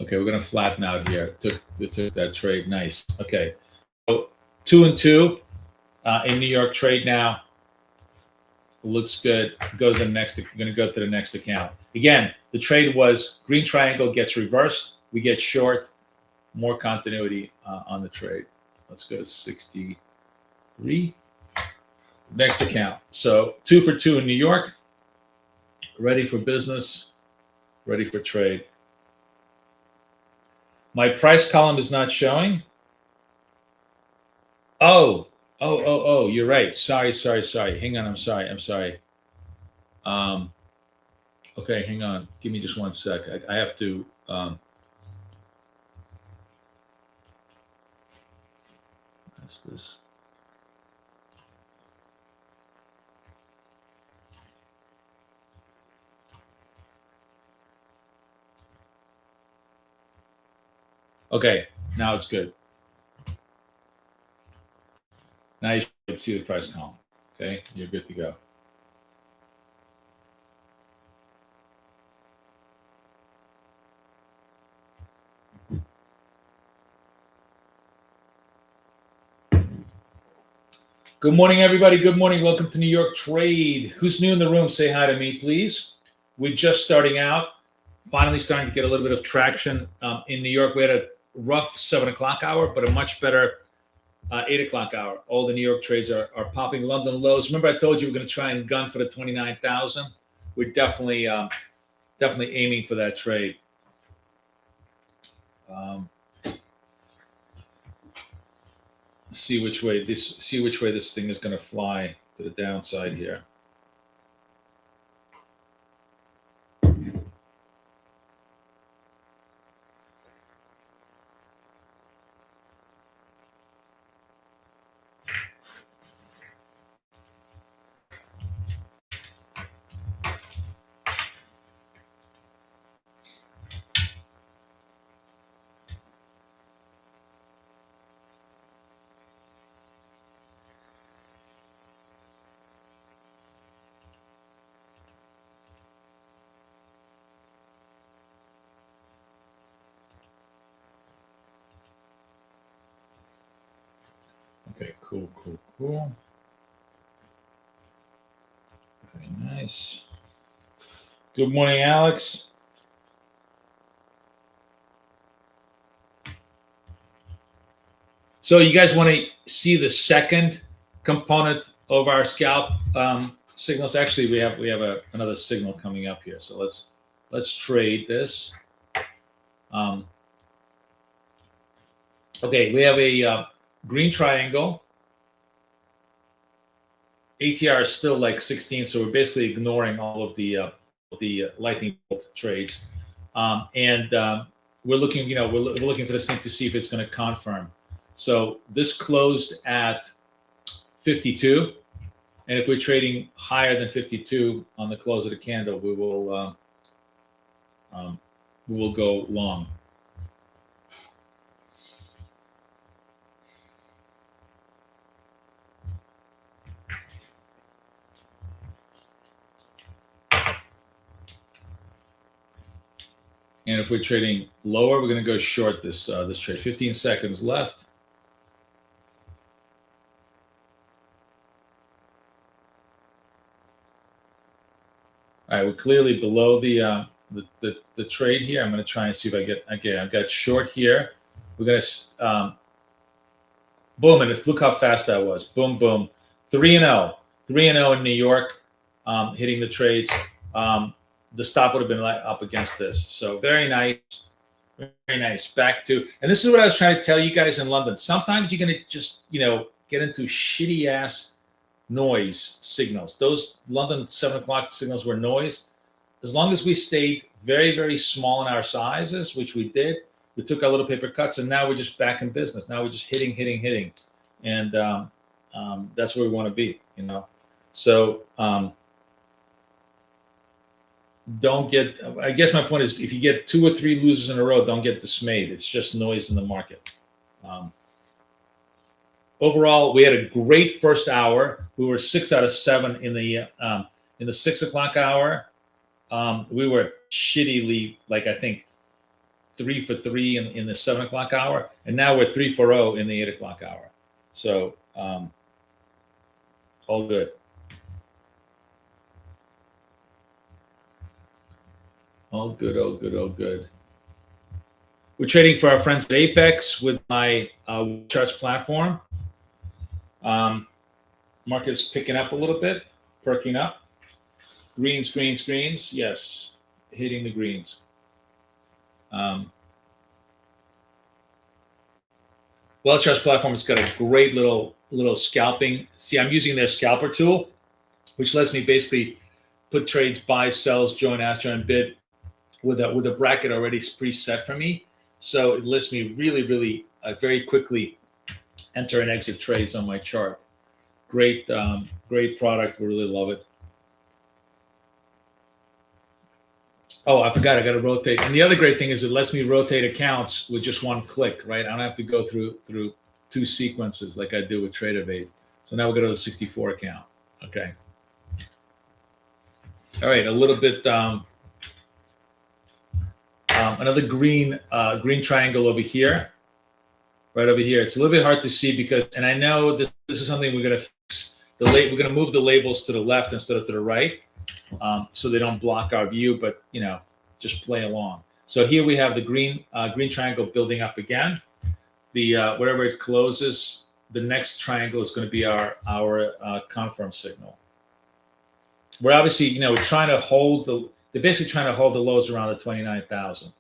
Okay, we're going to flatten out here. It took that trade. Nice. Okay. So 2 and 2 in New York trade now. Looks good. Go to the next. I'm going to go to the next account. Again, the trade was green triangle gets reversed. We get short. More continuity on the trade. Let's go to 63. Next account. So 2 for 2 in New York. Ready for business. Ready for trade. My price column is not showing. Oh, you're right. Sorry. Hang on, I'm sorry. Okay, hang on. Give me just one sec. I have to that's this. Okay, now it's good. Now you should see the price column. Okay, you're good to go. Good morning, everybody. Good morning. Welcome to New York Trade. Who's new in the room? Say hi to me, please. We're just starting out, finally starting to get a little bit of traction. In New York, we had a rough 7 o'clock hour, but a much better 8 o'clock hour. All the New York trades are popping. London lows. Remember, I told you we're going to try and gun for the 29,000. We're definitely aiming for that trade. See which way this thing is going to fly to the downside here. Okay, cool. Very nice. Good morning, Alex. So you guys want to see the second component of our scalp signals? Actually, we have another signal coming up here. So let's trade this. Okay, we have a green triangle. ATR is still like 16, so we're basically ignoring all of the lightning bolt trades, and we're looking, we're looking for this thing to see if it's going to confirm. So this closed at 52, and if we're trading higher than 52 on the close of the candle, we will go long. And if we're trading lower, we're going to go short this trade. 15 seconds left. All right, we're clearly below the trade here. I'm going to try and see if I get. Okay, I've got short here. We're going to boom, and look how fast that was. Boom, boom. 3-0 in New York, hitting the trades. The stop would have been up against this. So very nice. Very nice. Back to, and this is what I was trying to tell you guys in London. Sometimes you're going to just, get into shitty ass noise signals. Those London 7 o'clock signals were noise. As long as we stayed very, very small in our sizes, which we did, we took our little paper cuts, and now we're just back in business. Now we're just hitting. And that's where we want to be, So, don't get, I guess my point is, if you get 2 or 3 losers in a row, don't get dismayed. It's just noise in the market. Overall, we had a great first hour. We were 6 out of 7 in the 6 o'clock hour. We were shittily, I think, 3 for 3 in the 7 o'clock hour, and now we're 3 for 0 in the 8 o'clock hour. So, all good. All good. We're trading for our friends at Apex with my charts platform. Market's picking up a little bit, perking up. Greens. Yes, hitting the greens. Well, charts platform has got a great little scalping. See, I'm using their scalper tool, which lets me basically put trades, buy, sells, join, ask, join, bid, with a bracket already preset for me. So it lets me really very quickly enter and exit trades on my chart. Great product. We really love it. Oh, I forgot. I got to rotate. And the other great thing is it lets me rotate accounts with just one click, right? I don't have to go through 2 sequences like I do with TradeOvate. So now we'll go to the 64 account. Okay. All right. A little bit. Another green triangle over here, right over here. It's a little bit hard to see because, and I know this is something we're going to fix. We're going to move the labels to the left instead of to the right, so they don't block our view. But just play along. So here we have the green triangle building up again. The wherever it closes, the next triangle is going to be our confirm signal. We're obviously we're trying to hold they're basically trying to hold the lows around the 29,000.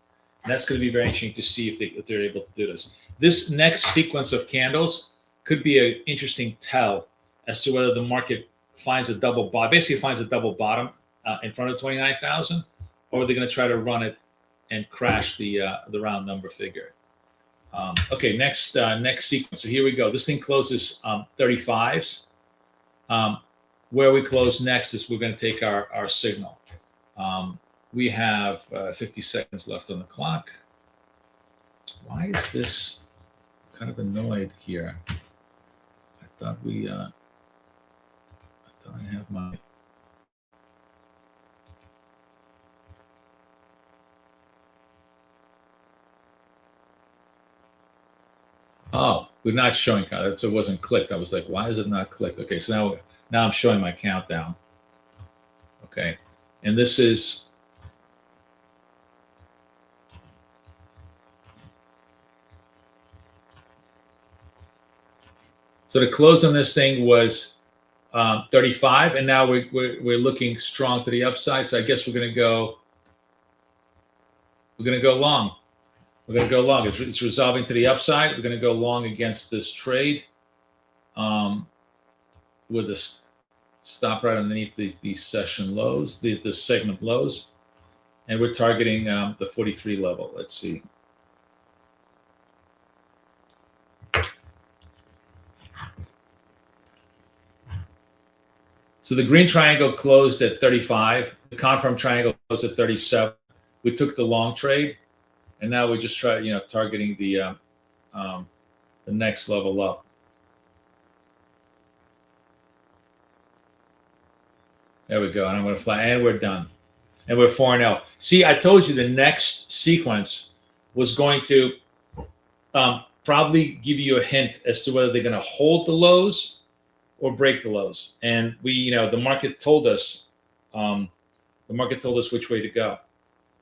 And that's going to be very interesting to see if they're able to do this. This next sequence of candles could be an interesting tell as to whether the market finds a double bottom, basically finds a double bottom in front of 29,000, or they're going to try to run it and crash the round number figure. Okay, next sequence. So here we go. This thing closes 35s. Where we close next is we're going to take our signal. We have 50 seconds left on the clock. Why is this kind of annoyed here? I thought I have my. Oh, we're not showing count. So it wasn't clicked. I was like, why is it not clicked? Okay, so now I'm showing my countdown. Okay, and this is. So the close on this thing was 35, and now we're looking strong to the upside. So I guess we're gonna go long. We're gonna go long. It's resolving to the upside. We're gonna go long against this trade, with a stop right underneath these session lows, the segment lows, and we're targeting the 43 level. Let's see. So the green triangle closed at 35. The confirm triangle closed at 37. We took the long trade, and now we just try, targeting the next level up. There we go. And I'm going to fly, and we're done, and we're 4-0. See, I told you the next sequence was going to probably give you a hint as to whether they're going to hold the lows or break the lows. And we, the market told us, which way to go,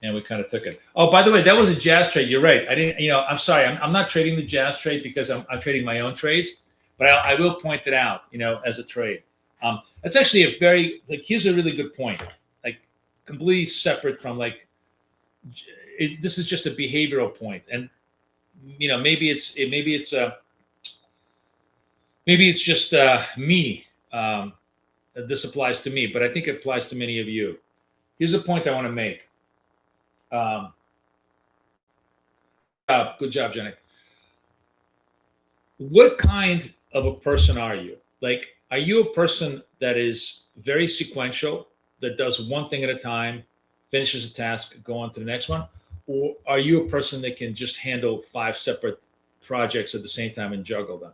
and we kind of took it. Oh, by the way, that was a jazz trade. You're right. I didn't, I'm sorry. I'm not trading the jazz trade because I'm trading my own trades, but I will point it out, as a trade. That's actually a very, here's a really good point. Like, completely separate from this is just a behavioral point. And, maybe it's just me. This applies to me, but I think it applies to many of you. Here's a point I want to make. Good job, Jenny. What kind of a person are you? Like, are you a person that is very sequential, that does one thing at a time, finishes a task, go on to the next one? Or are you a person that can just handle 5 separate projects at the same time and juggle them?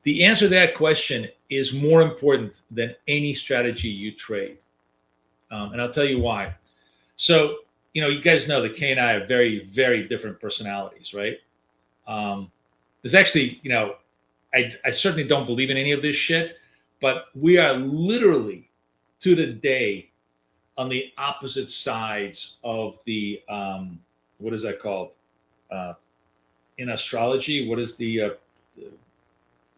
The answer to that question is more important than any strategy you trade. And I'll tell you why. So, you guys know that Kay and I have very, very different personalities, right? There's actually, I certainly don't believe in any of this shit, but we are literally to the day on the opposite sides of the, what is that called? In astrology, what is the,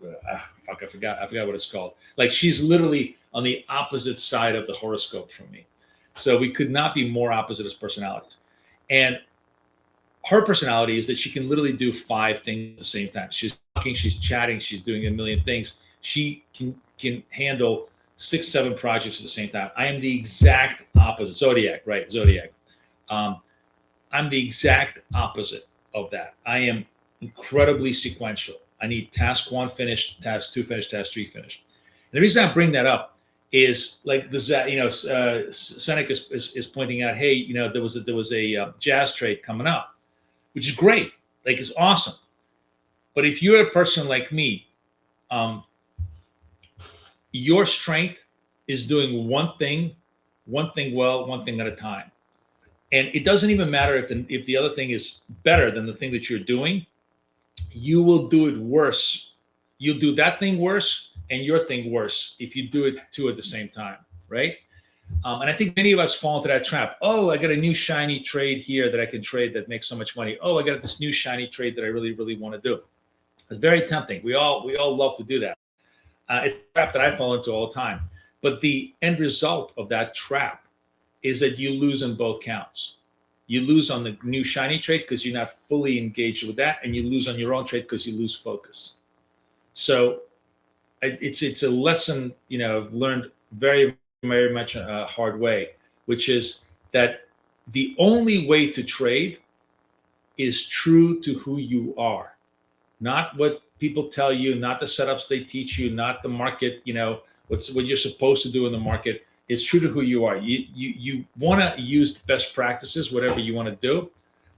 I forgot what it's called. Like, she's literally on the opposite side of the horoscope from me. So we could not be more opposite as personalities. And her personality is that she can literally do 5 things at the same time. She's talking, she's chatting, she's doing a million things. She can handle 6, 7 projects at the same time. I am the exact opposite. Zodiac, right? Zodiac. I'm the exact opposite of that. I am incredibly sequential. I need task 1 finished, task 2 finished, task 3 finished. And the reason I bring that up is, like, Seneca is pointing out, hey, there was a jazz trade coming up, which is great. Like, it's awesome. But if you're a person like me, your strength is doing one thing well, one thing at a time. And it doesn't even matter if the other thing is better than the thing that you're doing. You will do it worse. You'll do that thing worse and your thing worse if you do it 2 at the same time, right? And I think many of us fall into that trap. Oh, I got a new shiny trade here that I can trade that makes so much money. Oh, I got this new shiny trade that I really, really want to do. It's very tempting. We all love to do that. It's a trap that I fall into all the time. But the end result of that trap is that you lose in both counts. You lose on the new shiny trade because you're not fully engaged with that, and you lose on your own trade because you lose focus. So it's a lesson, I've learned very, very much a hard way, which is that the only way to trade is true to who you are, not what people tell you, not the setups they teach you, not the market, what you're supposed to do in the market. It's true to who you are. You want to use best practices, whatever you want to do,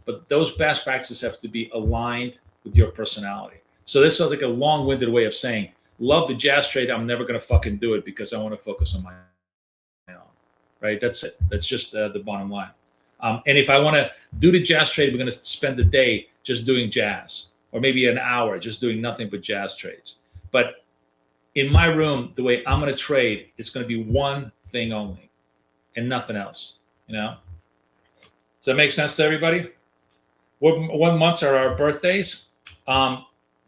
but those best practices have to be aligned with your personality. So this is like a long-winded way of saying, love the jazz trade. I'm never going to fucking do it because I want to focus on my own, right? That's it. That's just the bottom line. And if I want to do the jazz trade, we're going to spend the day just doing jazz, or maybe an hour just doing nothing but jazz trades. But in my room, the way I'm going to trade, it's going to be one thing only and nothing else, Does that make sense to everybody? What months are our birthdays?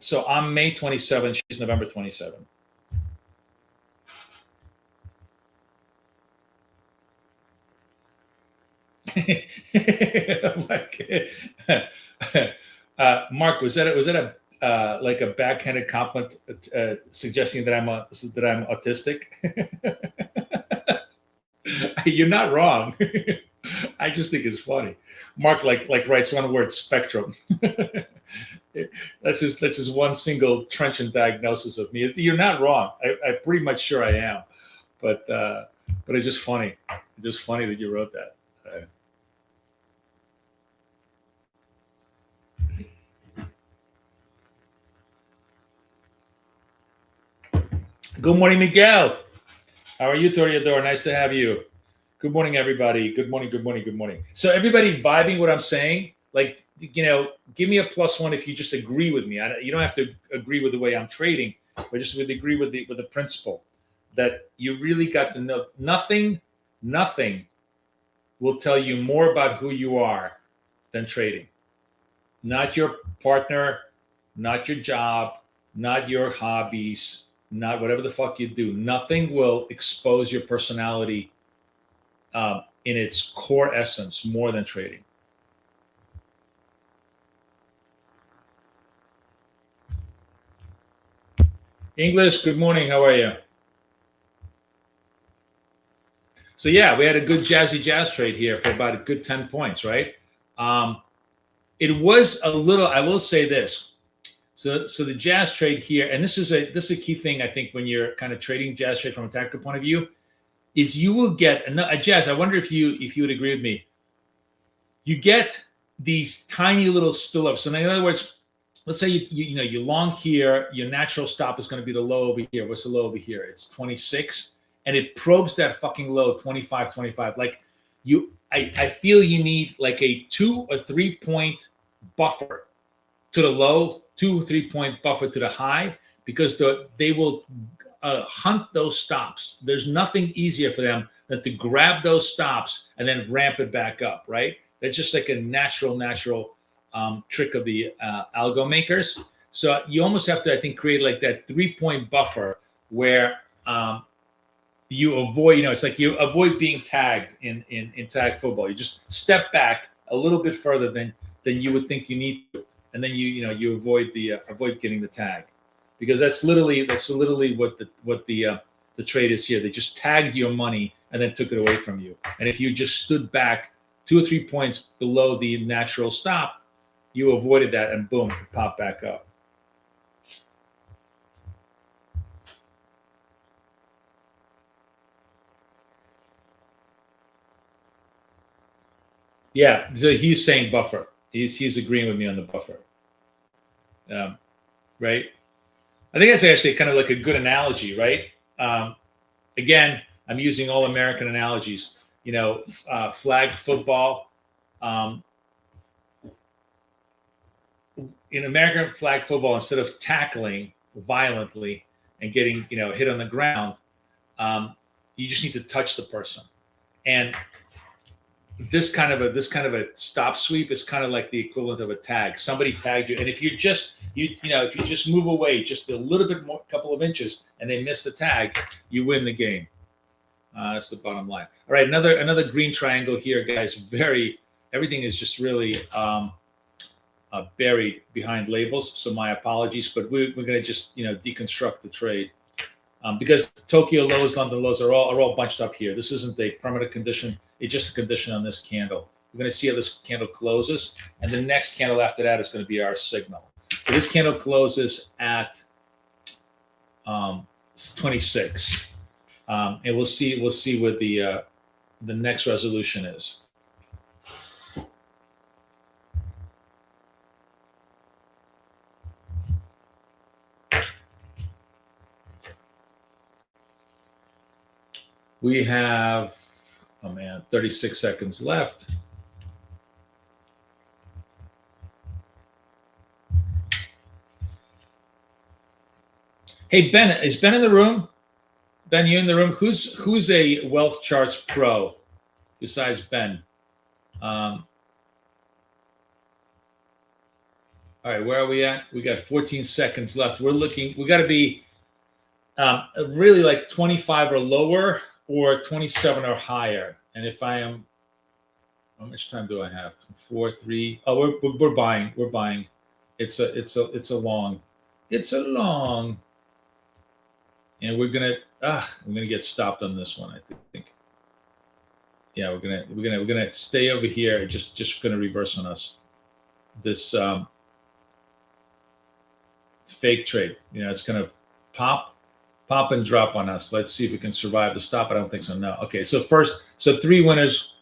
So I'm May 27, she's November 27. Mark, was that a like a backhanded compliment suggesting that I'm autistic? You're not wrong. I just think it's funny. Mark like writes one word, spectrum. That's his one single trenchant diagnosis of me. You're not wrong. I'm pretty much sure I am, but it's just funny. It's just funny that you wrote that. Good morning, Miguel. How are you, Toriador? Nice to have you. Good morning, everybody. Good morning, good morning, good morning. So everybody vibing what I'm saying? Like, give me a +1 if you just agree with me. You don't have to agree with the way I'm trading, but just agree with the principle that you really got to know. Nothing will tell you more about who you are than trading. Not your partner, not your job, not your hobbies, not whatever the fuck you do. Nothing will expose your personality in its core essence more than trading. English, good morning. How are you? So yeah, we had a good jazzy jazz trade here for about a good 10 points, right? It was a little, I will say this. So the jazz trade here, and this is a key thing, I think, when you're kind of trading jazz trade from a tactical point of view, is you will get a jazz. I wonder if you would agree with me. You get these tiny little spillovers. So in other words, let's say you long here, your natural stop is going to be the low over here. What's the low over here? It's 26, and it probes that fucking low 25. Like I feel you need like a 2 or 3 point buffer to the low, 2 or 3 point buffer to the high, because they will hunt those stops. There's nothing easier for them than to grab those stops and then ramp it back up, right? That's just like a natural trick of the algo makers. So you almost have to, I think, create like that 3 point buffer where you avoid, it's like you avoid being tagged in tag football. You just step back a little bit further than you would think you need to, and then you avoid getting the tag, because that's literally what the trade is here. They just tagged your money and then took it away from you. And if you just stood back 2 or 3 points below the natural stop, you avoided that, and boom, it popped back up. Yeah, so he's saying buffer. He's agreeing with me on the buffer. Right? I think that's actually kind of like a good analogy, right? Again, I'm using all American analogies. Flag football. In American flag football, instead of tackling violently and getting hit on the ground, you just need to touch the person. And this kind of a stop sweep is kind of like the equivalent of a tag. Somebody tagged you, and if you just move away just a little bit more, couple of inches, and they miss the tag, you win the game. That's the bottom line. All right, another green triangle here, guys. Very, everything is just really buried behind labels. So my apologies, but we're going to just deconstruct the trade because Tokyo lows, London lows are all bunched up here. This isn't a permanent condition; it's just a condition on this candle. We're going to see how this candle closes, and the next candle after that is going to be our signal. So this candle closes at 26, and we'll see what the next resolution is. We have 36 seconds left. Hey, Ben, is Ben in the room? Ben, you in the room? Who's a Wealth Charts pro besides Ben? All right, where are we at? We got 14 seconds left. We got to be really like 25 or lower or 27 or higher. And if I am, how much time do I have? 4, 3. Oh, we're buying. We're buying. It's a long. And we're gonna get stopped on this one, I think. Yeah, we're gonna stay over here. Just gonna reverse on us. This fake trade. It's gonna pop and drop on us. Let's see if we can survive the stop. I don't think so. No. Okay. So 3 winners,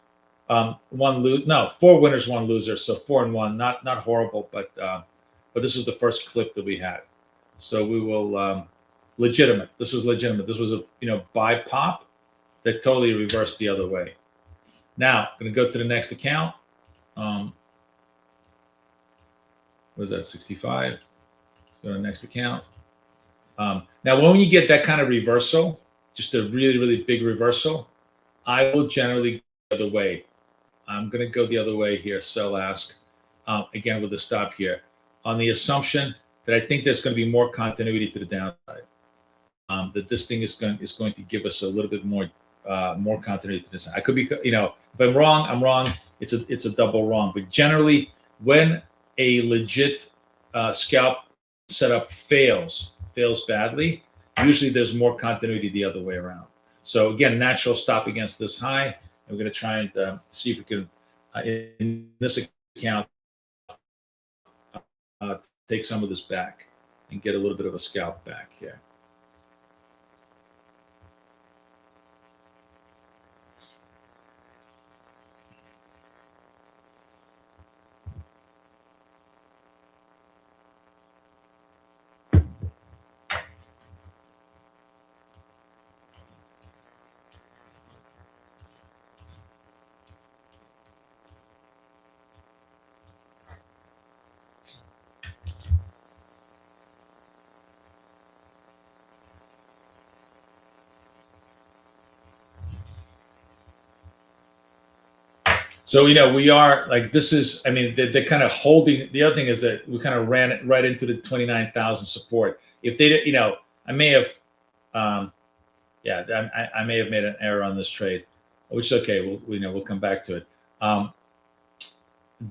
1 lose. No, 4 winners, 1 loser. So 4 and 1. Not horrible, but this was the first clip that we had. So we will legitimate. This was legitimate. This was a buy pop that totally reversed the other way. Now I'm gonna go to the next account. What is that? 65. Let's go to the next account. Now, when you get that kind of reversal, just a really, really big reversal, I will generally go the other way. I'm going to go the other way here, sell ask, again with the stop here, on the assumption that I think there's going to be more continuity to the downside, that this thing is going to give us a little bit more continuity to this. I could be, if I'm wrong, I'm wrong. It's a double wrong. But generally, when a legit scalp setup fails badly, usually there's more continuity the other way around. So again, natural stop against this high, and we're going to try and see if we can, in this account, take some of this back and get a little bit of a scalp back here. So, we are like, this is, they're kind of holding. The other thing is that we kind of ran it right into the 29,000 support. If they did, I may have, I may have made an error on this trade, which is okay. We'll come back to it.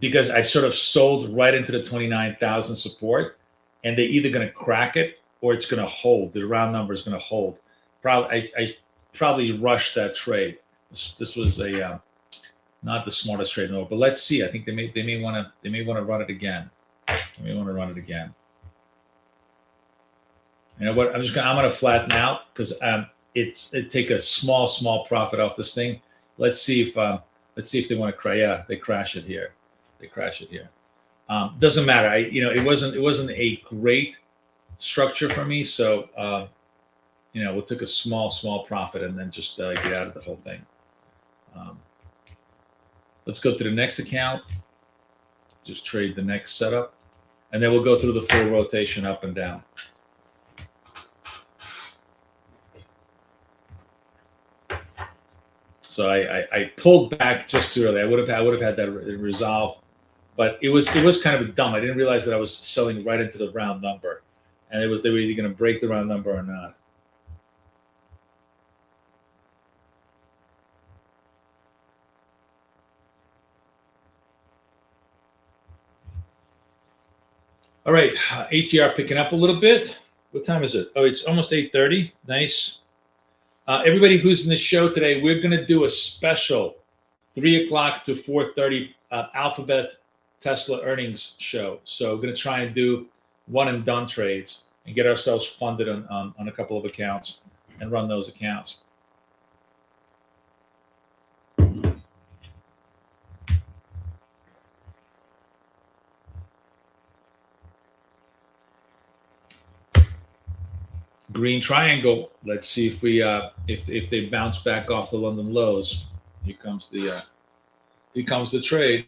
Because I sort of sold right into the 29,000 support, and they're either going to crack it or it's going to hold. The round number is going to hold. I probably rushed that trade. This was not the smartest trade in the world, but let's see. I think they may want to run it again. They may want to run it again. You know what? I'm going to flatten out because it take a small profit off this thing. Let's see if they want to crash. Yeah, they crash it here. Doesn't matter. It wasn't a great structure for me. So we took a small profit and then just get out of the whole thing. Let's go to the next account. Just trade the next setup, and then we'll go through the full rotation up and down. So I pulled back just too early. I would have had that resolve, but it was kind of dumb. I didn't realize that I was selling right into the round number, and they were either going to break the round number or not. All right, ATR picking up a little bit. What time is it? Oh, it's almost 8:30. Nice. Everybody who's in the show today, we're going to do a special 3 o'clock to 4:30 Alphabet Tesla earnings show. So we're going to try and do one and done trades and get ourselves funded on a couple of accounts and run those accounts. Green triangle. Let's see if we if they bounce back off the London lows. Here comes the trade.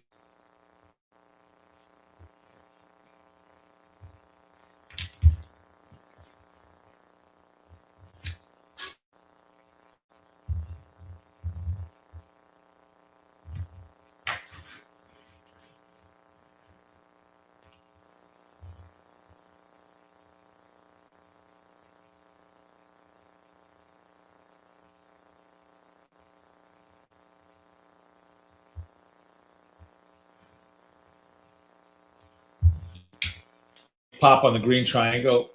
Pop on the green triangle.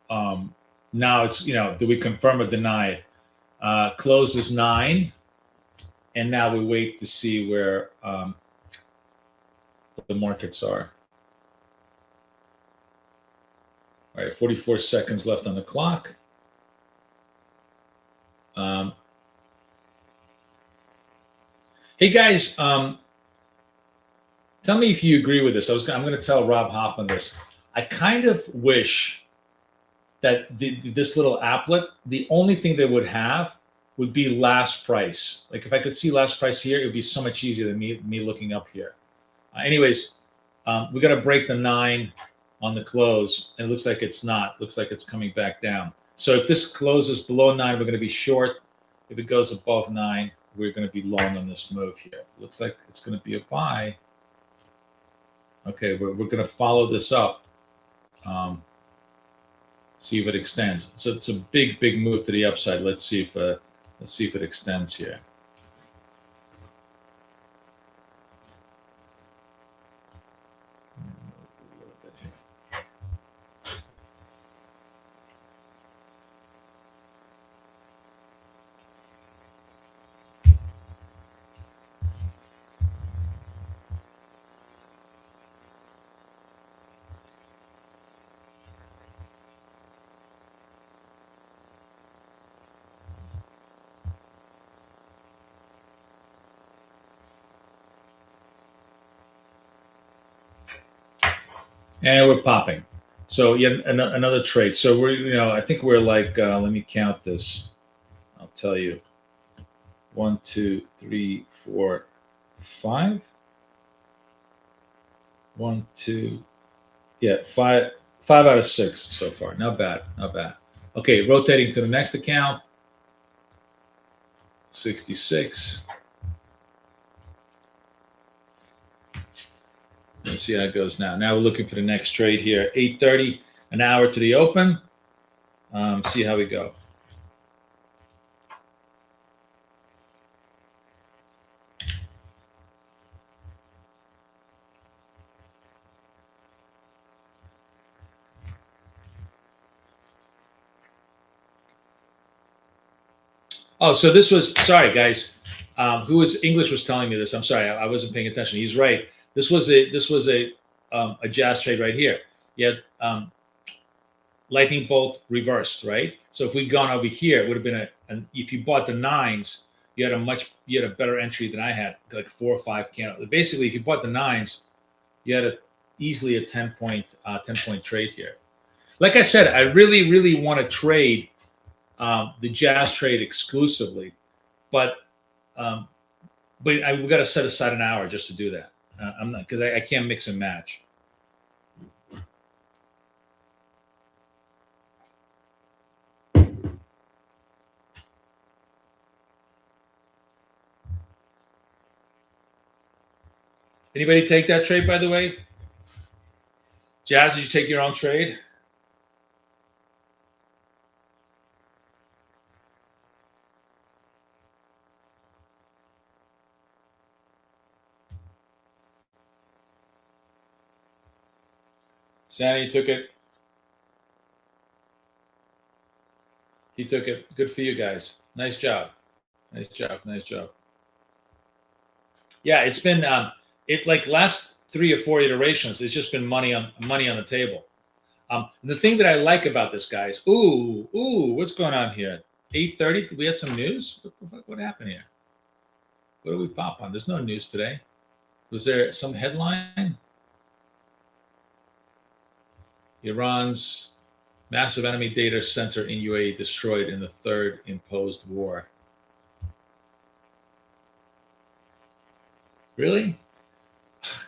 Now it's, do we confirm or deny it? Close is 9, and now we wait to see where the markets are. All right, 44 seconds left on the clock. Hey guys, tell me if you agree with this. I'm going to tell Rob Hoffman this. I kind of wish that this little applet, the only thing they would have would be last price. Like if I could see last price here, it would be so much easier than me looking up here. Anyways, we got to break the 9 on the close, and it looks like it's not. Looks like it's coming back down. So if this closes below 9, we're going to be short. If it goes above 9, we're going to be long on this move here. Looks like it's going to be a buy. Okay, we're going to follow this up. See if it extends. It's a big move to the upside. Let's see if it extends here. And we're popping. So yeah, another trade. So we're, I think we're like, let me count this. I'll tell you. 1, 2, 3, 4, 5. 1, 2, yeah, 5 out of 6 so far. Not bad, not bad. Okay, rotating to the next account. 66. Let's see how it goes now. Now we're looking for the next trade here. 8:30, an hour to the open. See how we go. Oh, so this was, sorry guys, English was telling me this. I'm sorry, I wasn't paying attention. He's right. This was a jazz trade right here. You had lightning bolt reversed, right? So if we'd gone over here, it would have been if you bought the 9s, you had a better entry than I had, like 4 or 5 candles. Basically, if you bought the 9s, you had easily a 10-point trade here. Like I said, I really want to trade the jazz trade exclusively, but we got to set aside an hour just to do that. I'm not, because I can't mix and match. Anybody take that trade, by the way? Jazz, did you take your own trade? Sandy took it. He took it. Good for you guys. Nice job. Nice job. Nice job. Yeah, it's been it like last 3 or 4 iterations. It's just been money on the table. The thing that I like about this, guys. Ooh, what's going on here? 8:30. Did we have some news? What happened here? What did we pop on? There's no news today. Was there some headline? Iran's massive enemy data center in UAE destroyed in the third imposed war. Really?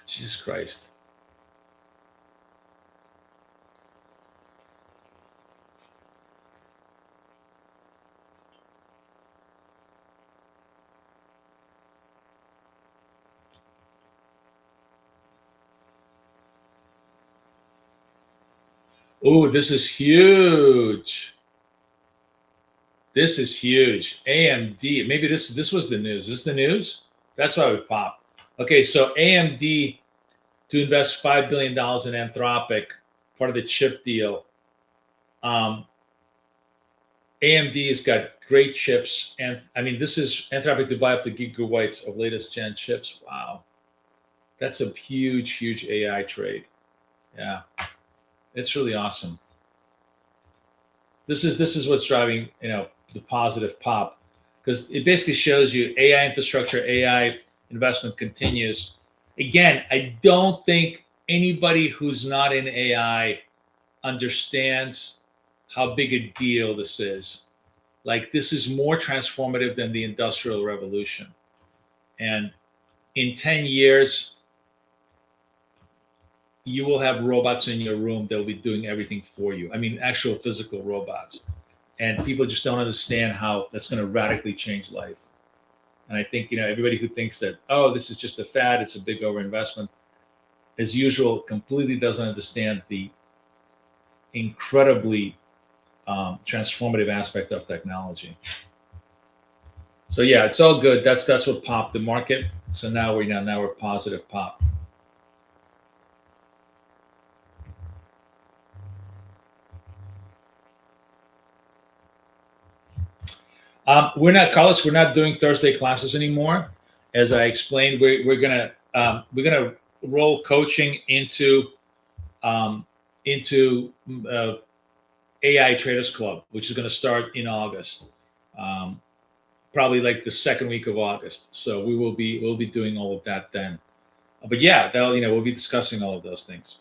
Jesus Christ. Oh, this is huge. This is huge. AMD. Maybe this was the news. Is this the news? That's why we popped. Okay, so AMD to invest $5 billion in Anthropic, part of the chip deal. AMD's got great chips. And I mean, this is Anthropic to buy up to gigabytes of latest gen chips. Wow. That's a huge, huge AI trade. Yeah. It's really awesome. This is what's driving, the positive pop, because it basically shows you AI infrastructure, AI investment continues. Again, I don't think anybody who's not in AI understands how big a deal this is. Like, this is more transformative than the Industrial Revolution. And in 10 years, you will have robots in your room that will be doing everything for you. I mean, actual physical robots. And people just don't understand how that's going to radically change life. And I think, everybody who thinks that, oh, this is just a fad, it's a big overinvestment, as usual, completely doesn't understand the incredibly transformative aspect of technology. So yeah, it's all good. That's what popped the market. So now we're positive pop. We're not doing Thursday classes anymore. As I explained, we're gonna roll coaching into AI Traders Club, which is going to start in August, probably like the second week of August. So we'll be doing all of that then. But yeah, we'll be discussing all of those things.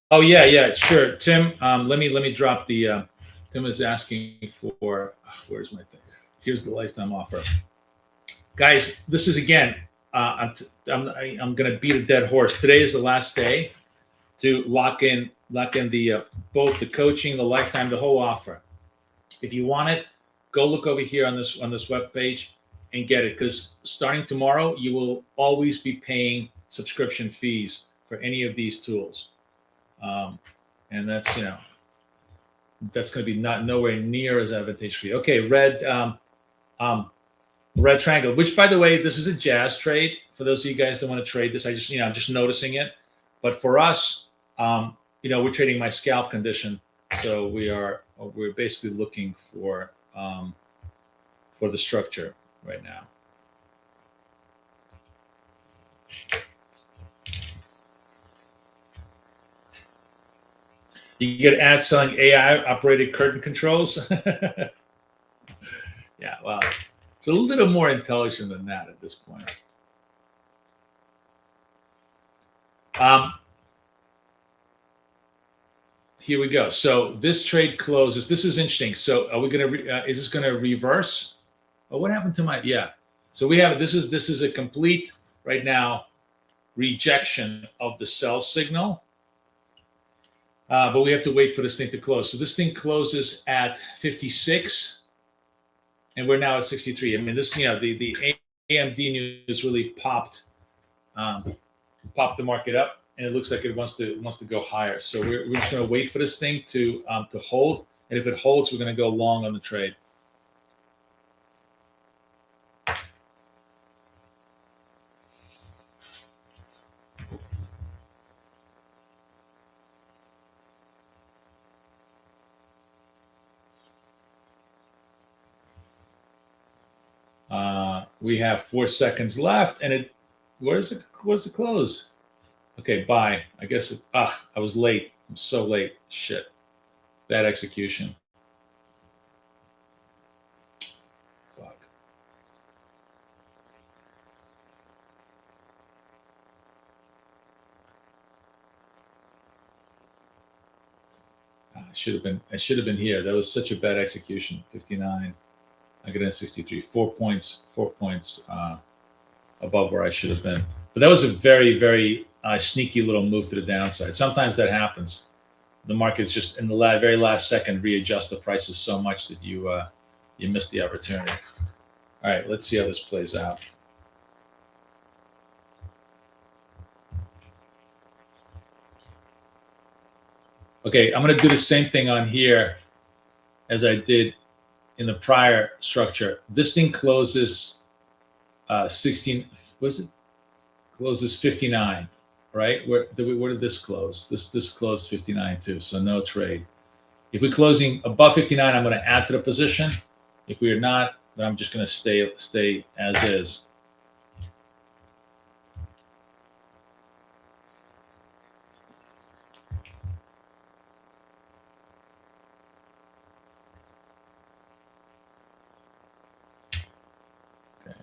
Oh yeah, sure. Tim, let me drop the. Tim is asking for. Where's my thing? Here's the lifetime offer, guys. This is again. I'm going to beat a dead horse. Today is the last day to lock in the both the coaching, the lifetime, the whole offer. If you want it, go look over here on this web page and get it, because starting tomorrow you will always be paying subscription fees for any of these tools. And that's that's going to be nowhere near as advantageous for you. Okay, red triangle, which, by the way, this is a jazz trade. For those of you guys that want to trade this, I'm just noticing it. But for us, we're trading my scalp condition, so we're basically looking for the structure right now. You get ads selling AI operated curtain controls. Yeah, well, it's a little more intelligent than that at this point. Here we go. So this trade closes. This is interesting. So are we going to? Is this going to reverse? Oh, what happened to my? Yeah. So we have this is a complete right now rejection of the sell signal. But we have to wait for this thing to close. So this thing closes at 56, and we're now at 63. I mean, this, the AMD news really popped the market up, and it looks like it wants to go higher. So we're just going to wait for this thing to hold, and if it holds, we're going to go long on the trade. We have 4 seconds left, and where's the close? Okay, buy. I guess I was late. I'm so late. Shit. Bad execution. Fuck. I should have been here. That was such a bad execution. 59. I got in 63. 4 points above where I should have been. But that was a very, very sneaky little move to the downside. Sometimes that happens. The market's just in the very last second readjust the prices so much that you miss the opportunity. All right, let's see how this plays out. Okay, I'm going to do the same thing on here as I did in the prior structure. This thing closes 16. What is it? Closes 59, right? Where did this close? This closed 59 too, so no trade. If we're closing above 59, I'm going to add to the position. If we are not, then I'm just going to stay as is. Okay.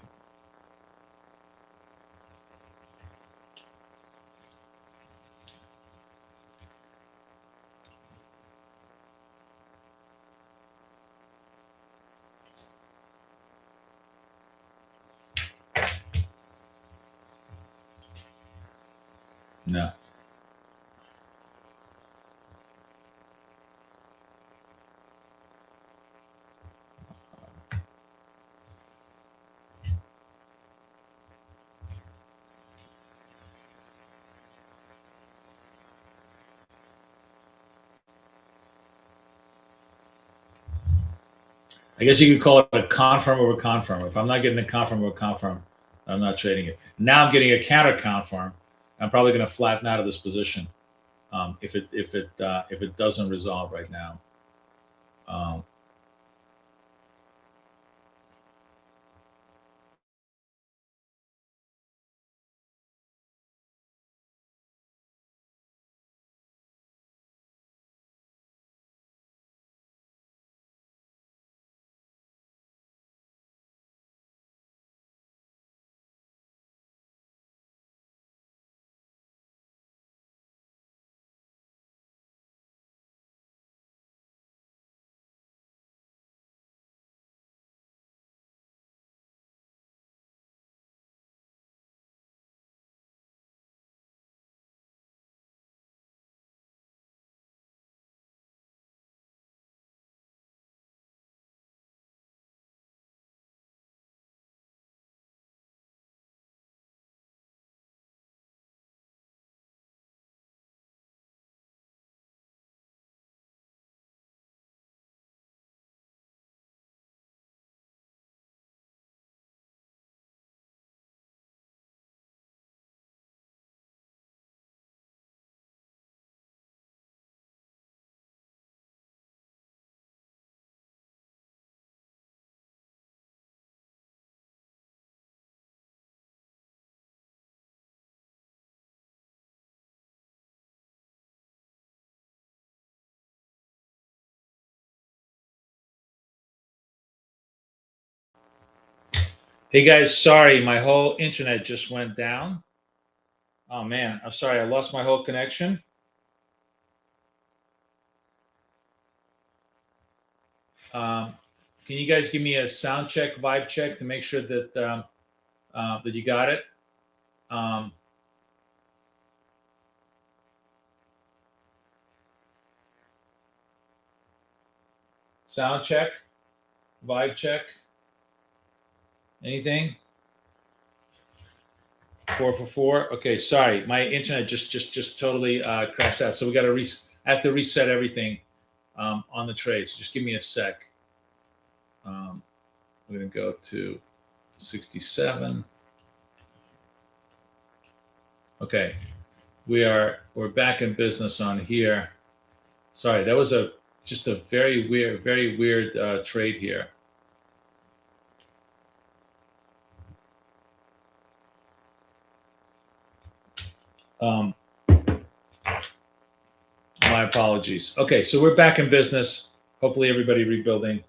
No. I guess you could call it a confirm over confirm. If I'm not getting a confirm over confirm, I'm not trading it. Now I'm getting a counter confirm. I'm probably going to flatten out of this position if it doesn't resolve right now. Hey guys, sorry, my whole internet just went down. Oh man, I'm sorry, I lost my whole connection. Can you guys give me a sound check, vibe check to make sure that that you got it? Sound check, vibe check. Anything? 4 for 4. Okay, sorry, my internet just totally crashed out. So we got to I have to reset everything on the trade. So just give me a sec. We're gonna go to 67. Okay, we're back in business on here. Sorry, that was just a very weird trade here. Um, my apologies. Okay, so we're back in business. Hopefully, everybody rebuilding.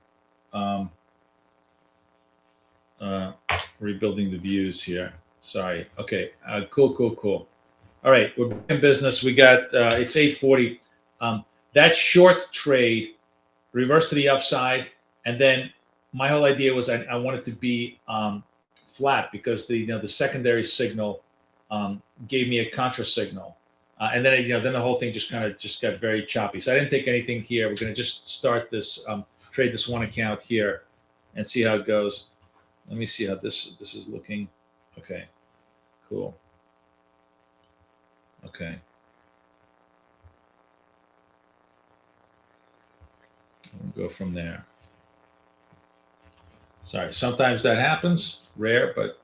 Rebuilding the views here. Sorry. Okay. Cool. All right, we're back in business. We got it's 8:40. That short trade reversed to the upside, and then my whole idea was I wanted to be flat because the secondary signal gave me a contra signal, and then then the whole thing just got very choppy. So I didn't take anything here. We're going to just start this trade this one account here, and see how it goes. Let me see how this is looking. Okay, cool. Okay. We'll go from there. Sorry, sometimes that happens. Rare, but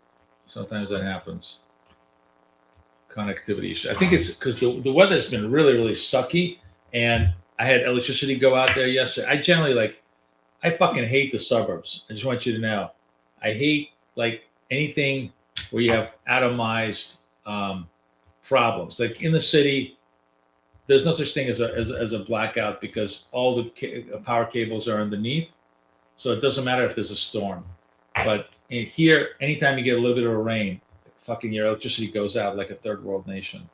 sometimes that happens. Connectivity issue. I think it's because the weather's been really, really sucky, and I had electricity go out there yesterday. I generally I fucking hate the suburbs. I just want you to know. I hate anything where you have atomized problems. Like in the city, there's no such thing as a blackout because all the power cables are underneath. So it doesn't matter if there's a storm. But here, anytime you get a little bit of rain, fucking your electricity goes out like a third world nation.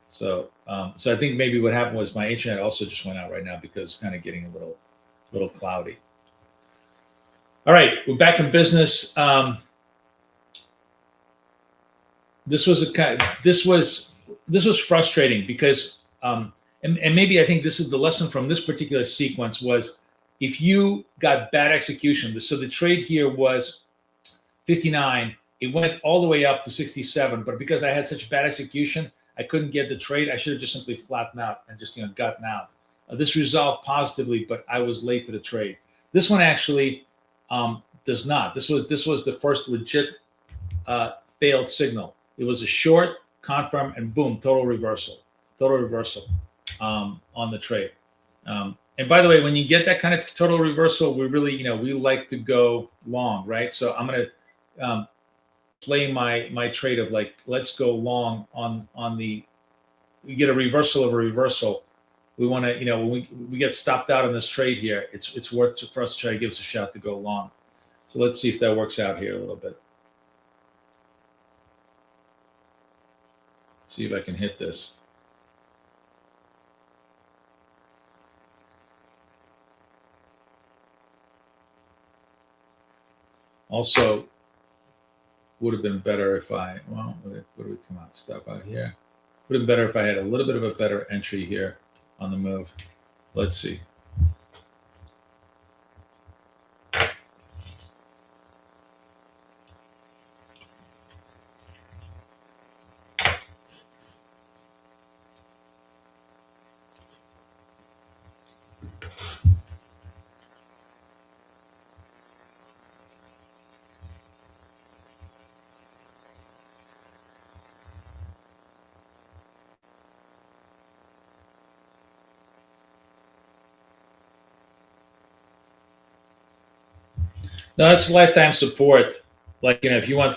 So I think maybe what happened was my internet also just went out right now because it's kind of getting a little cloudy. All right, we're back in business. This was frustrating because and maybe I think this is the lesson from this particular sequence was if you got bad execution. So the trade here was 59. It went all the way up to 67, but because I had such bad execution, I couldn't get the trade. I should have just simply flattened out and just gotten out. This resolved positively, but I was late to the trade. This one actually does not. This was the first legit failed signal. It was a short, confirm, and boom, total reversal on the trade. And by the way, when you get that kind of total reversal, we really, we like to go long, right? So I'm going to play my trade of let's go long on the, we get a reversal of a reversal. We want to, when we get stopped out on this trade here, it's worth for us to try to give us a shot to go long. So let's see if that works out here a little bit. See if I can hit this. Also, would have been better if what do we come out? Stop out here. Would have been better if I had a little bit of a better entry here on the move. Let's see. No, that's lifetime support. If you want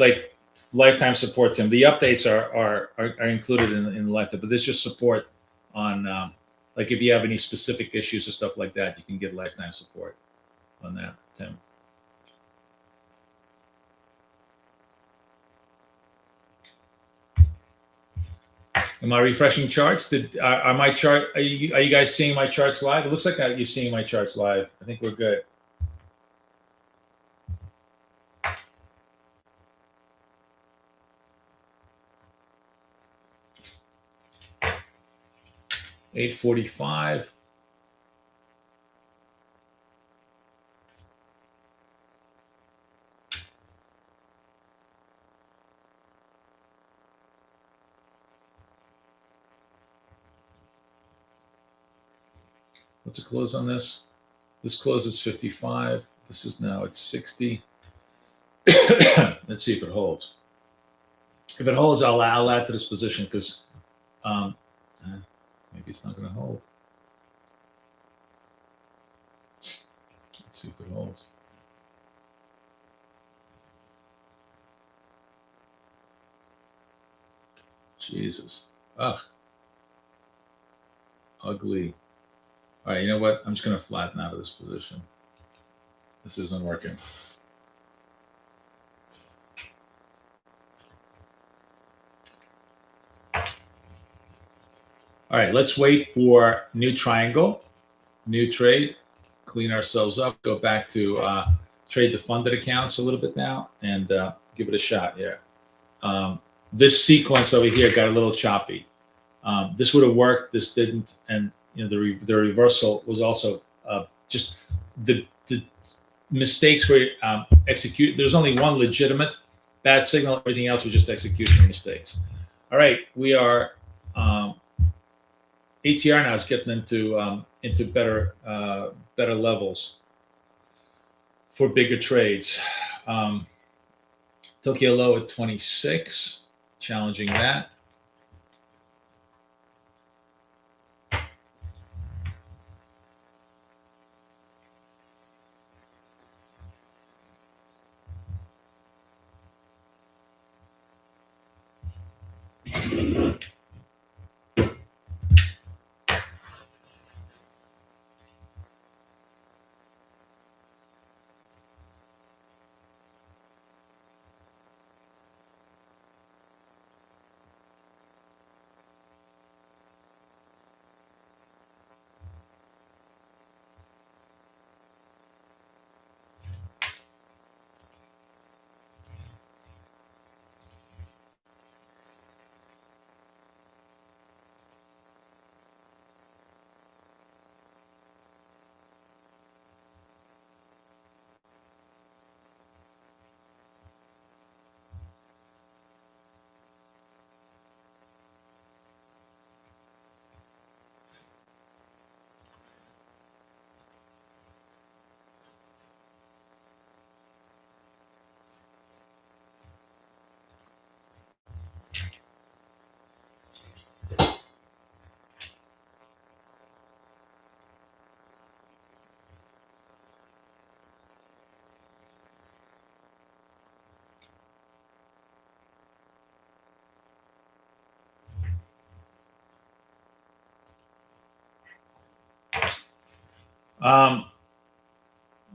lifetime support, Tim, the updates are included in the lifetime, but there's just support on if you have any specific issues or stuff like that, you can get lifetime support on that, Tim. Am I refreshing charts? Are my chart? Are you guys seeing my charts live? It looks like you're seeing my charts live. I think we're good. $8.45. What's the close on this? This closes 55. This is now at 60. Let's see if it holds. If it holds, I'll add to this position because maybe it's not going to hold. Let's see if it holds. Jesus. Ugh, ugly. All right, you know what? I'm just going to flatten out of this position. This isn't working. All right, let's wait for new triangle, new trade, clean ourselves up, go back to trade the funded accounts a little bit now, and give it a shot here. This sequence over here got a little choppy. This would have worked, this didn't, and the reversal was also just the mistakes were executed. There's only one legitimate bad signal. Everything else was just execution mistakes. All right, we are ATR now is getting into better levels for bigger trades. Tokyo low at 26, challenging that.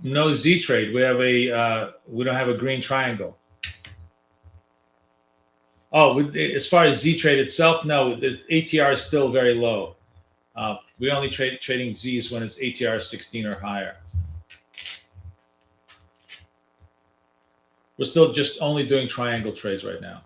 No Z trade. We have we don't have a green triangle. Oh, as far as Z trade itself, no. The ATR is still very low. We only trading Z's when it's ATR 16 or higher. We're still just only doing triangle trades right now.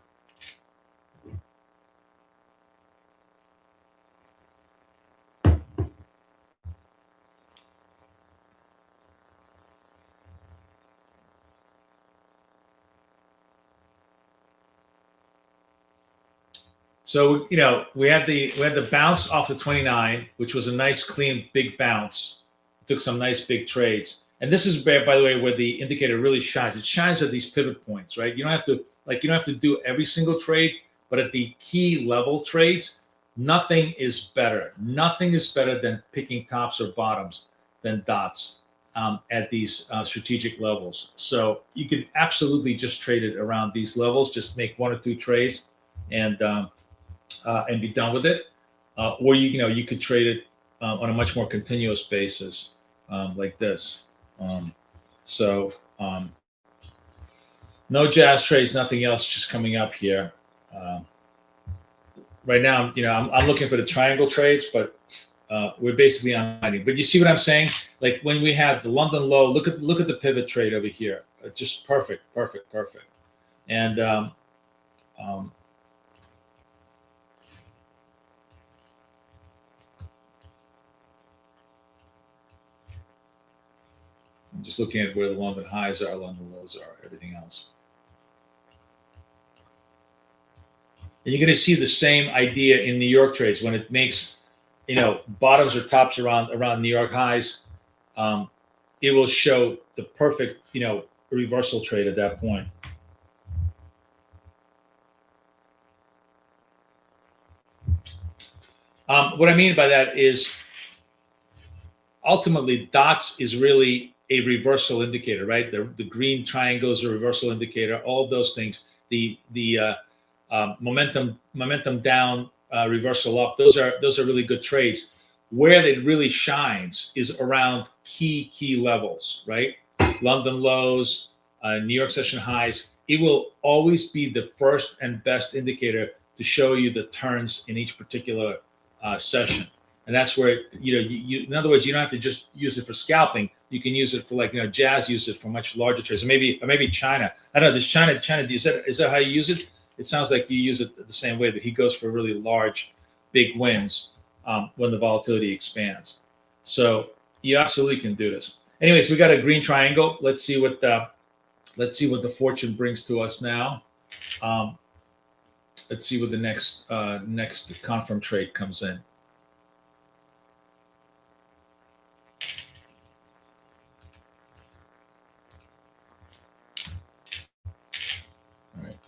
So we had the bounce off the 29, which was a nice clean big bounce. Took some nice big trades, and this is by the way where the indicator really shines. It shines at these pivot points, right? You don't have to do every single trade, but at the key level trades, nothing is better. Nothing is better than picking tops or bottoms than dots at these strategic levels. So you could absolutely just trade it around these levels. Just make one or two trades, and be done with it, or you could trade it on a much more continuous basis, like this. No jazz trades, nothing else, just coming up here. Right now, I'm looking for the triangle trades, but we're basically unwinding. But you see what I'm saying? Like when we had the London low, look at the pivot trade over here, just perfect, and I'm just looking at where the London highs are, London lows are, everything else. And you're going to see the same idea in New York trades when it makes, bottoms or tops around New York highs. It will show the perfect, reversal trade at that point. What I mean by that is ultimately dots is really a reversal indicator, right? The green triangle is a reversal indicator. All of those things, the momentum down reversal up. Those are really good trades. Where it really shines is around key levels, right? London lows, New York session highs. It will always be the first and best indicator to show you the turns in each particular session. And that's where, you in other words, you don't have to just use it for scalping. You can use it for, like, Jazz used it for much larger trades, or maybe China. I don't know. Does China, is that how you use it? It sounds like you use it the same way, that he goes for really large, big wins when the volatility expands. So you absolutely can do this. Anyways, we got a green triangle. Let's see what the fortune brings to us now. Let's see what the next confirm trade comes in. All right.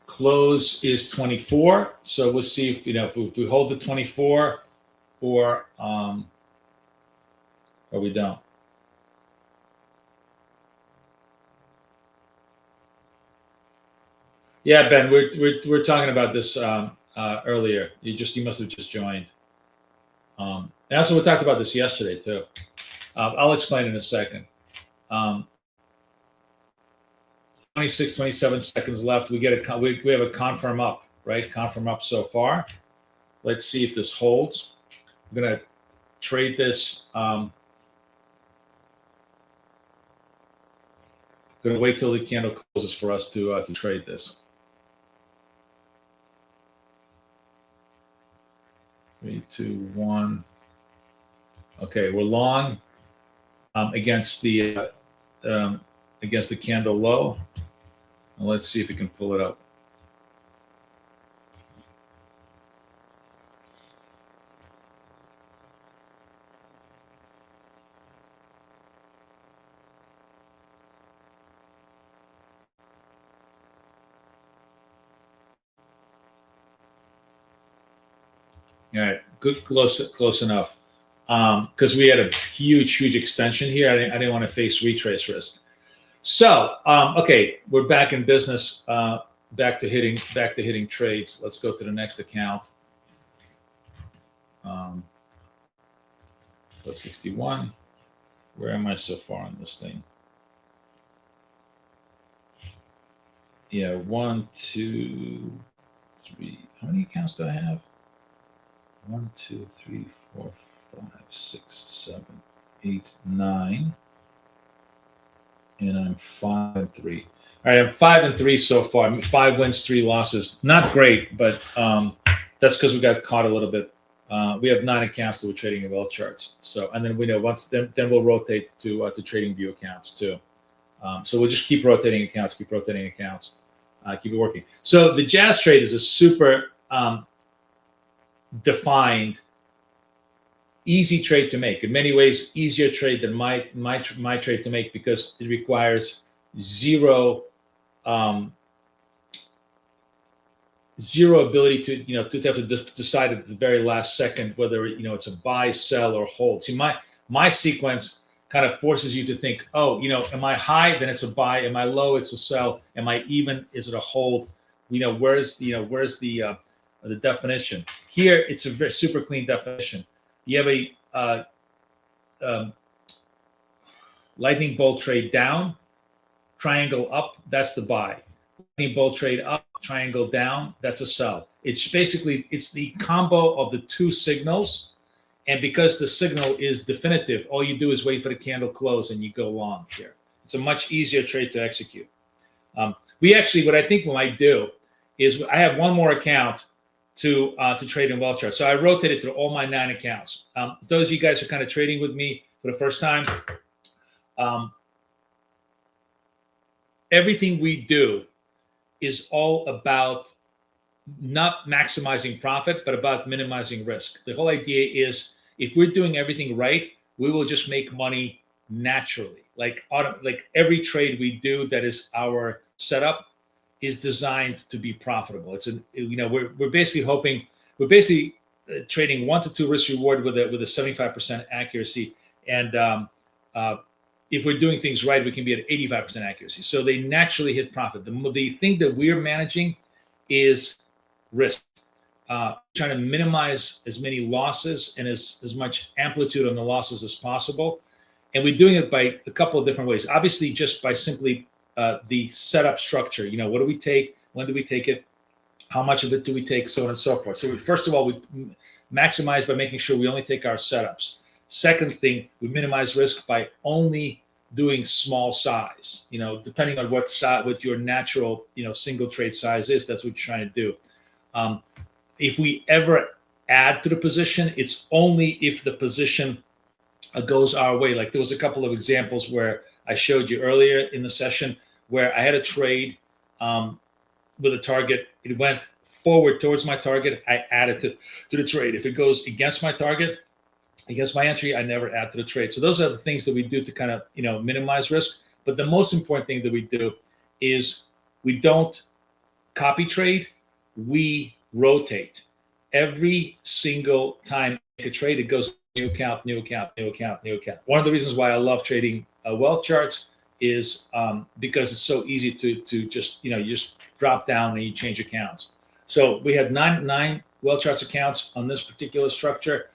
Close is 24. So we'll see if we hold the 24 or we don't. Yeah, Ben, we're talking about this earlier. You must have just joined. And also, we talked about this yesterday too. I'll explain in a second. 26, 27 seconds left. We have a confirm up, right? Confirm up so far. Let's see if this holds. I'm gonna trade this. Gonna wait till the candle closes for us to trade this. 3, 2, 1. Okay, we're long against the candle low. And let's see if we can pull it up. All right, good, close enough. Because we had a huge extension here. I didn't want to face retrace risk. So, okay, we're back in business. Back to hitting trades. Let's go to the next account. Plus 61. Where am I so far on this thing? Yeah, 1, 2, 3. How many accounts do I have? 1, 2, 3, 4, 5, 6, 7, 8, 9. And I'm 5 and 3. All right, I'm 5 and 3 so far. 5 wins, 3 losses. Not great, but that's because we got caught a little bit. We have 9 accounts that we're trading in well charts. So, and then we know then we'll rotate to trading view accounts too. So we'll just keep rotating accounts, keep it working. So the Jazz trade is a super defined, easy trade to make. In many ways, easier trade than my trade to make, because it requires zero ability to have to decide at the very last second whether it's a buy, sell, or hold. See, my sequence kind of forces you to think, oh, am I high? Then it's a buy. Am I low? It's a sell. Am I even? Is it a hold? Where's the definition? Here, it's a very super clean definition. You have a lightning bolt trade down, triangle up, that's the buy. Lightning bolt trade up, triangle down, that's a sell. It's the combo of the two signals. And because the signal is definitive, all you do is wait for the candle close and you go long here. It's a much easier trade to execute. What I think we might do is I have one more account to trade in well chart. So I rotated through all my 9 accounts. Those of you guys who are kind of trading with me for the first time, everything we do is all about not maximizing profit, but about minimizing risk. The whole idea is if we're doing everything right, we will just make money naturally. Like every trade we do that is our setup is designed to be profitable. We're basically trading 1 to 2 risk reward with a 75% accuracy, and if we're doing things right, we can be at 85% accuracy. So they naturally hit profit. The thing that we're managing is risk. Trying to minimize as many losses and as much amplitude on the losses as possible. And we're doing it by a couple of different ways. Obviously, just by simply the setup structure. What do we take? When do we take it? How much of it do we take? So on and so forth. So first of all, we maximize by making sure we only take our setups. Second thing, we minimize risk by only doing small size. Depending on what your natural single trade size is, that's what you're trying to do. If we ever add to the position, it's only if the position goes our way. Like there was a couple of examples where I showed you earlier in the session where I had a trade with a target. It went forward towards my target. I added to the trade. If it goes against my target, against my entry, I never add to the trade. So those are the things that we do to kind of minimize risk. But the most important thing that we do is we don't copy trade. We rotate. Every single time I make a trade, it goes new account, new account, new account, new account. One of the reasons why I love trading wealth charts is because it's so easy to just you just drop down and you change accounts. So we had nine wealth charts accounts on this particular structure.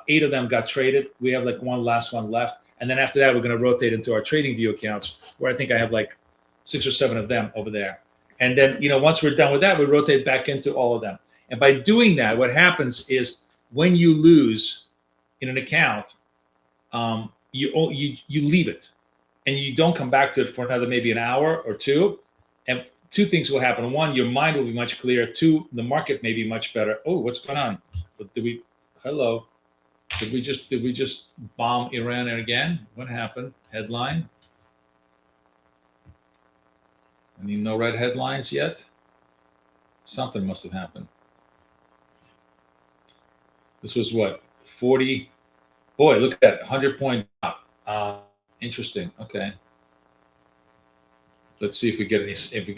8 of them got traded. We have like one last one left, and then after that, we're going to rotate into our trading view accounts, where I think I have like 6 or 7 of them over there. And then, once we're done with that, we rotate back into all of them. And by doing that, what happens is when you lose in an account, you leave it, and you don't come back to it for another maybe an hour or two. And 2 things will happen. 1, your mind will be much clearer. 2, the market may be much better. Oh, what's going on? Hello? Did we just bomb Iran again? What happened? Headline? No red headlines yet? Something must have happened. This was what? 40? Boy, look at that, 100-point drop. Interesting. Okay. Let's see if we get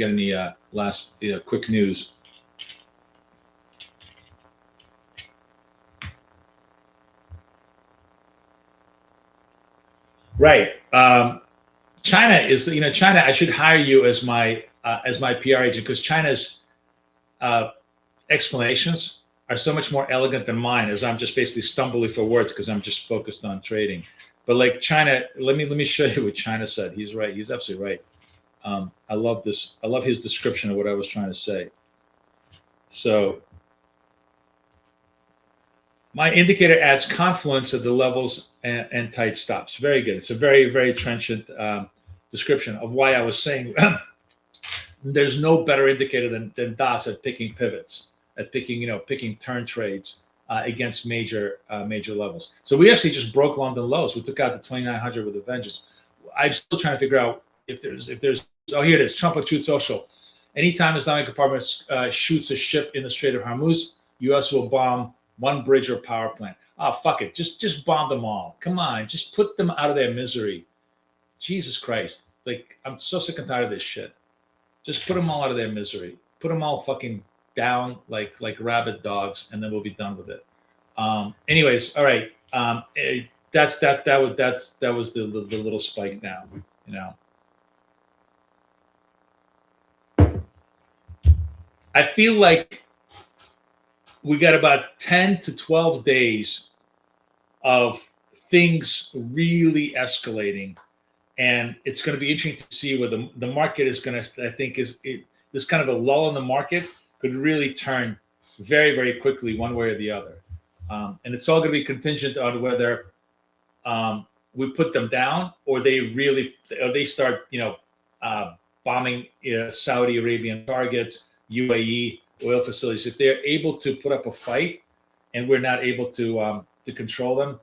any last quick news. Right. China is, China, I should hire you as my PR agent, because China's explanations are so much more elegant than mine, as I'm just basically stumbling for words because I'm just focused on trading. But like China, let me show you what China said. He's right. He's absolutely right. I love this. I love his description of what I was trying to say. So my indicator adds confluence at the levels and tight stops. Very good. It's a very, very trenchant description of why I was saying there's no better indicator than dots at picking pivots, at picking turn trades against major levels. So we actually just broke London lows. We took out the 2,900 with a vengeance. I'm still trying to figure out if there's. Oh, here it is. Trump of Truth Social. Anytime Islamic Department shoots a ship in the Strait of Hormuz, U.S. will bomb one bridge or power plant. Oh, fuck it. Just bomb them all. Come on. Just put them out of their misery. Jesus Christ. Like, I'm so sick and tired of this shit. Just put them all out of their misery. Put them all fucking down like rabid dogs, and then we'll be done with it. Anyways, all right. That was the little spike now, I feel like we got about 10 to 12 days of things really escalating. And it's going to be interesting to see where the market is going to, I think, this kind of a lull in the market could really turn very, very quickly one way or the other. And it's all going to be contingent on whether we put them down or they start, bombing Saudi Arabian targets, UAE oil facilities. If they're able to put up a fight and we're not able to control them,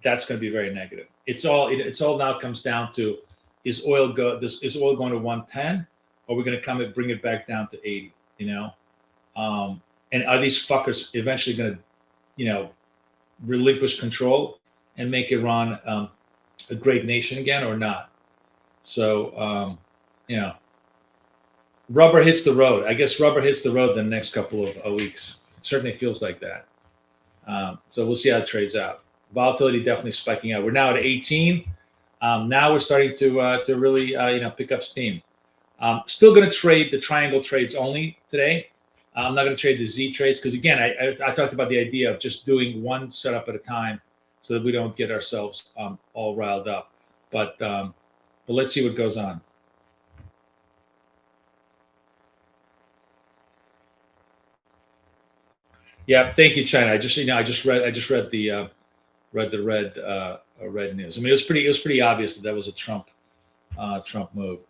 that's going to be very negative. It's all now comes down to, is oil going to 110, or we're going to bring it back down to 80, and are these fuckers eventually going to, relinquish control and make Iran a great nation again or not? So, rubber hits the road. I guess rubber hits the road the next couple of weeks. It certainly feels like that. So we'll see how it trades out. Volatility definitely spiking out. We're now at 18. Now we're starting to really pick up steam. Still going to trade the triangle trades only today. I'm not going to trade the Z trades because, again, I talked about the idea of just doing one setup at a time so that we don't get ourselves all riled up. But let's see what goes on. Yeah, thank you, China. I just read the red news. I mean, it was pretty obvious that was a Trump move.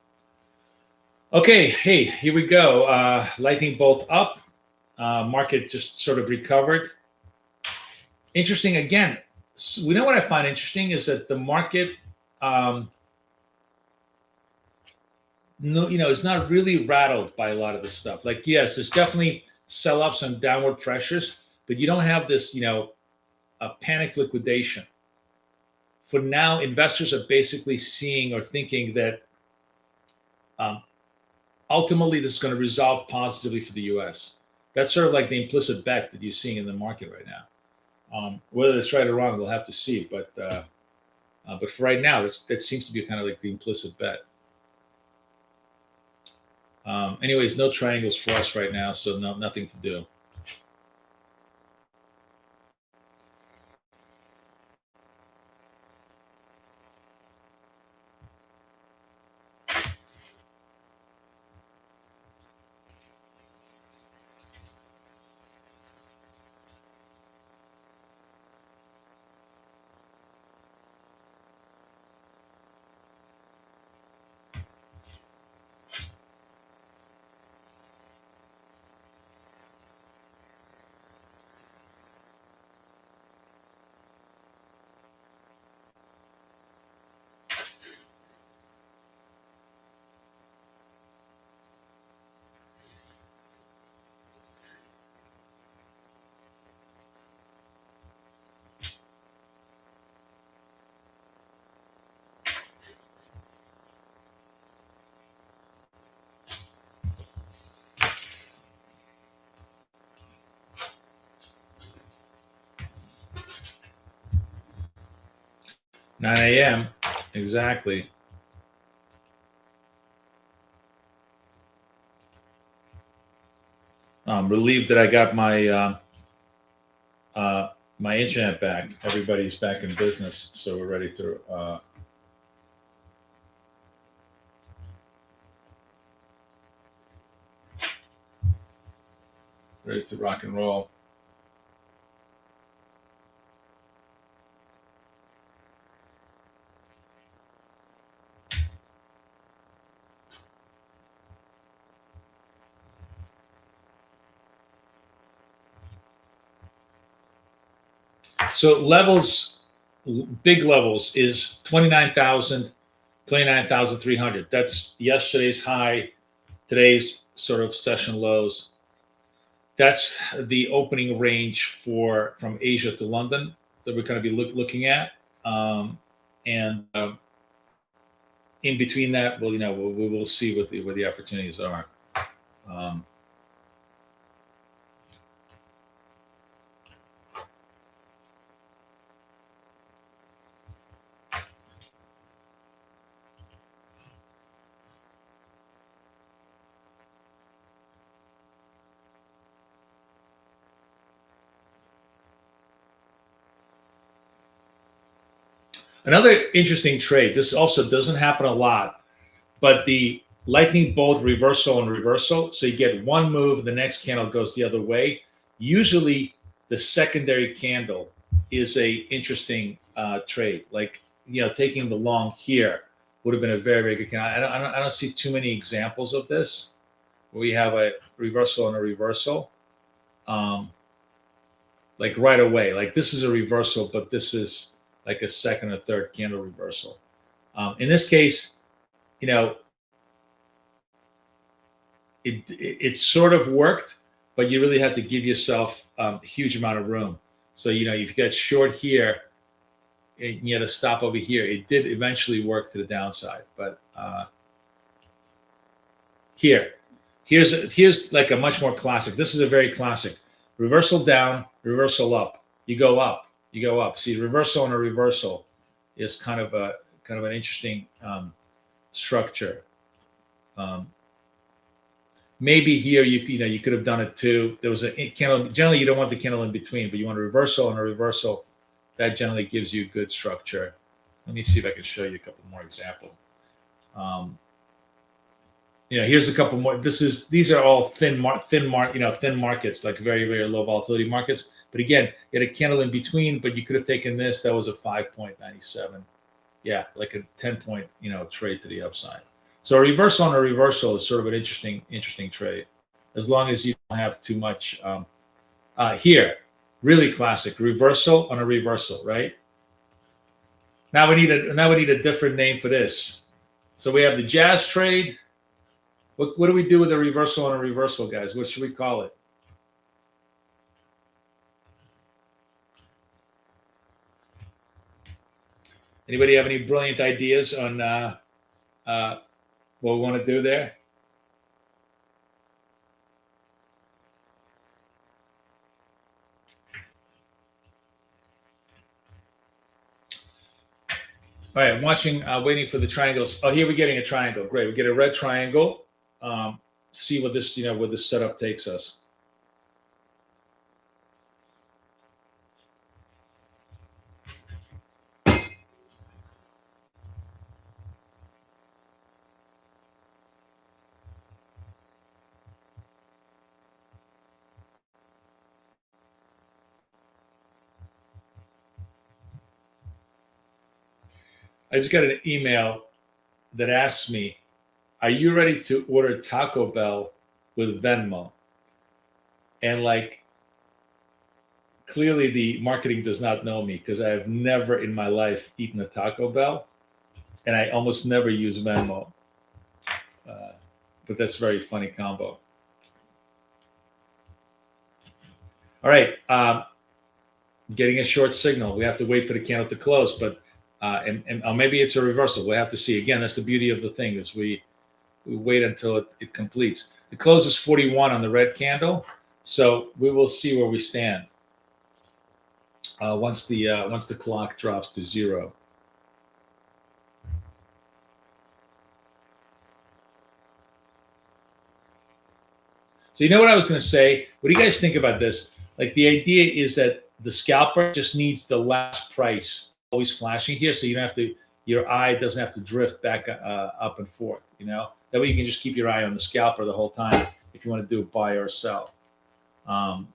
Okay, hey, here we go. Lightning bolt up. Market just sort of recovered. Interesting again. We know what I find interesting is that the market, is not really rattled by a lot of this stuff. Like, yes, there's definitely sell-offs and downward pressures, but you don't have this, a panic liquidation. For now, investors are basically seeing or thinking that ultimately this is going to resolve positively for the U.S. That's sort of like the implicit bet that you're seeing in the market right now. Whether it's right or wrong, we'll have to see. But for right now, that seems to be kind of like the implicit bet. Anyways, no triangles for us right now, so nothing to do. $9 a.m. exactly. I'm relieved that I got my my internet back. Everybody's back in business, so we're ready to rock and roll. So levels, big levels is 29,000, 29,300. That's yesterday's high, today's sort of session lows. That's the opening range from Asia to London that we're going to be looking at. And in between that, we will see what the opportunities are. Another interesting trade. This also doesn't happen a lot, but the lightning bolt reversal and reversal. So you get one move, the next candle goes the other way. Usually, the secondary candle is a interesting trade. Like, taking the long here would have been a very, very good candle. I don't see too many examples of this where we have a reversal and a reversal. Like right away. Like this is a reversal, but this is like a second or third candle reversal. In this case, it sort of worked, but you really had to give yourself a huge amount of room. So, if you got short here, and you had to stop over here. It did eventually work to the downside, but here's like a much more classic. This is a very classic reversal down, reversal up. You go up. See, reversal and a reversal is kind of kind of an interesting structure. Maybe here you could have done it too. There was a candle. Generally, you don't want the candle in between, but you want a reversal, and a reversal that generally gives you good structure. Let me see if I can show you a couple more examples. Here's a couple more. These are all thin markets, like very, very low volatility markets. But again, you had a candle in between, but you could have taken this. That was a 5.97. Yeah, like a 10-point, trade to the upside. So a reversal on a reversal is sort of an interesting trade, as long as you don't have too much. Here, really classic reversal on a reversal, right? Now we need a different name for this. So we have the jazz trade. What do we do with a reversal on a reversal, guys? What should we call it? Anybody have any brilliant ideas on what we want to do there? All right, I'm watching, waiting for the triangles. Oh, here we're getting a triangle. Great, we get a red triangle. See what this, where this setup takes us. I just got an email that asks me, are you ready to order Taco Bell with Venmo? And clearly the marketing does not know me, because I have never in my life eaten a Taco Bell, and I almost never use Venmo. But that's a very funny combo. All right, getting a short signal. We have to wait for the candle to close, but and maybe it's a reversal. We'll have to see. Again, that's the beauty of the thing, is we wait until it completes. The close is 41 on the red candle, so we will see where we stand once the clock drops to 0. So you know what I was going to say? What do you guys think about this? Like, the idea is that the scalper just needs the last price always flashing here, so you don't have to, your eye doesn't have to drift back up and forth. That way you can just keep your eye on the scalper the whole time if you want to do a buy or sell. All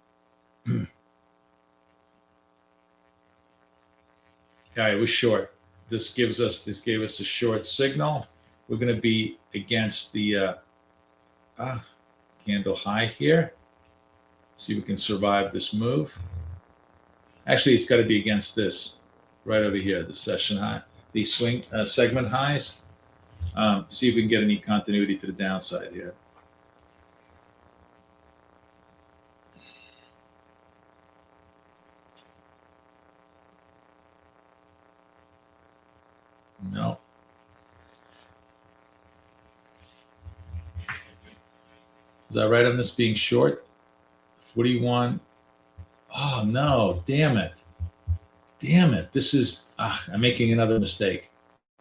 right, we're short. This gave us a short signal. We're going to be against the candle high here. See if we can survive this move. Actually, it's got to be against this right over here, the session high, these swing segment highs. See if we can get any continuity to the downside here. No. Is that right on this being short? 41. Oh, no. Damn it. Damn it. This is, I'm making another mistake.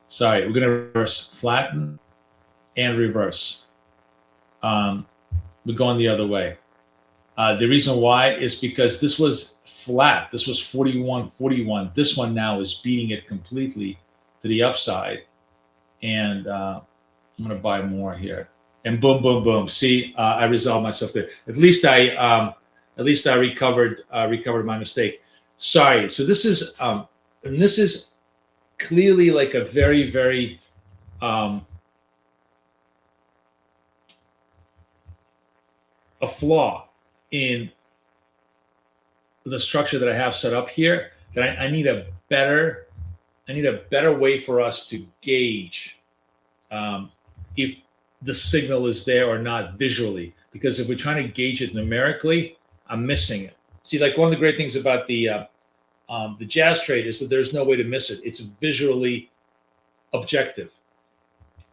Sorry. We're going to reverse, flatten, and reverse. We're going the other way. The reason why is because this was flat. This was 41, 41. This one now is beating it completely to the upside. And I'm going to buy more here. And boom, boom, boom. See, I resolved myself there. At least I recovered my mistake. Sorry. So this is and this is clearly like a very, very a flaw in the structure that I have set up here. That I need a better way for us to gauge if the signal is there or not visually. Because if we're trying to gauge it numerically, I'm missing it. See, like, one of the great things about the jazz trade is that there's no way to miss it. It's visually objective.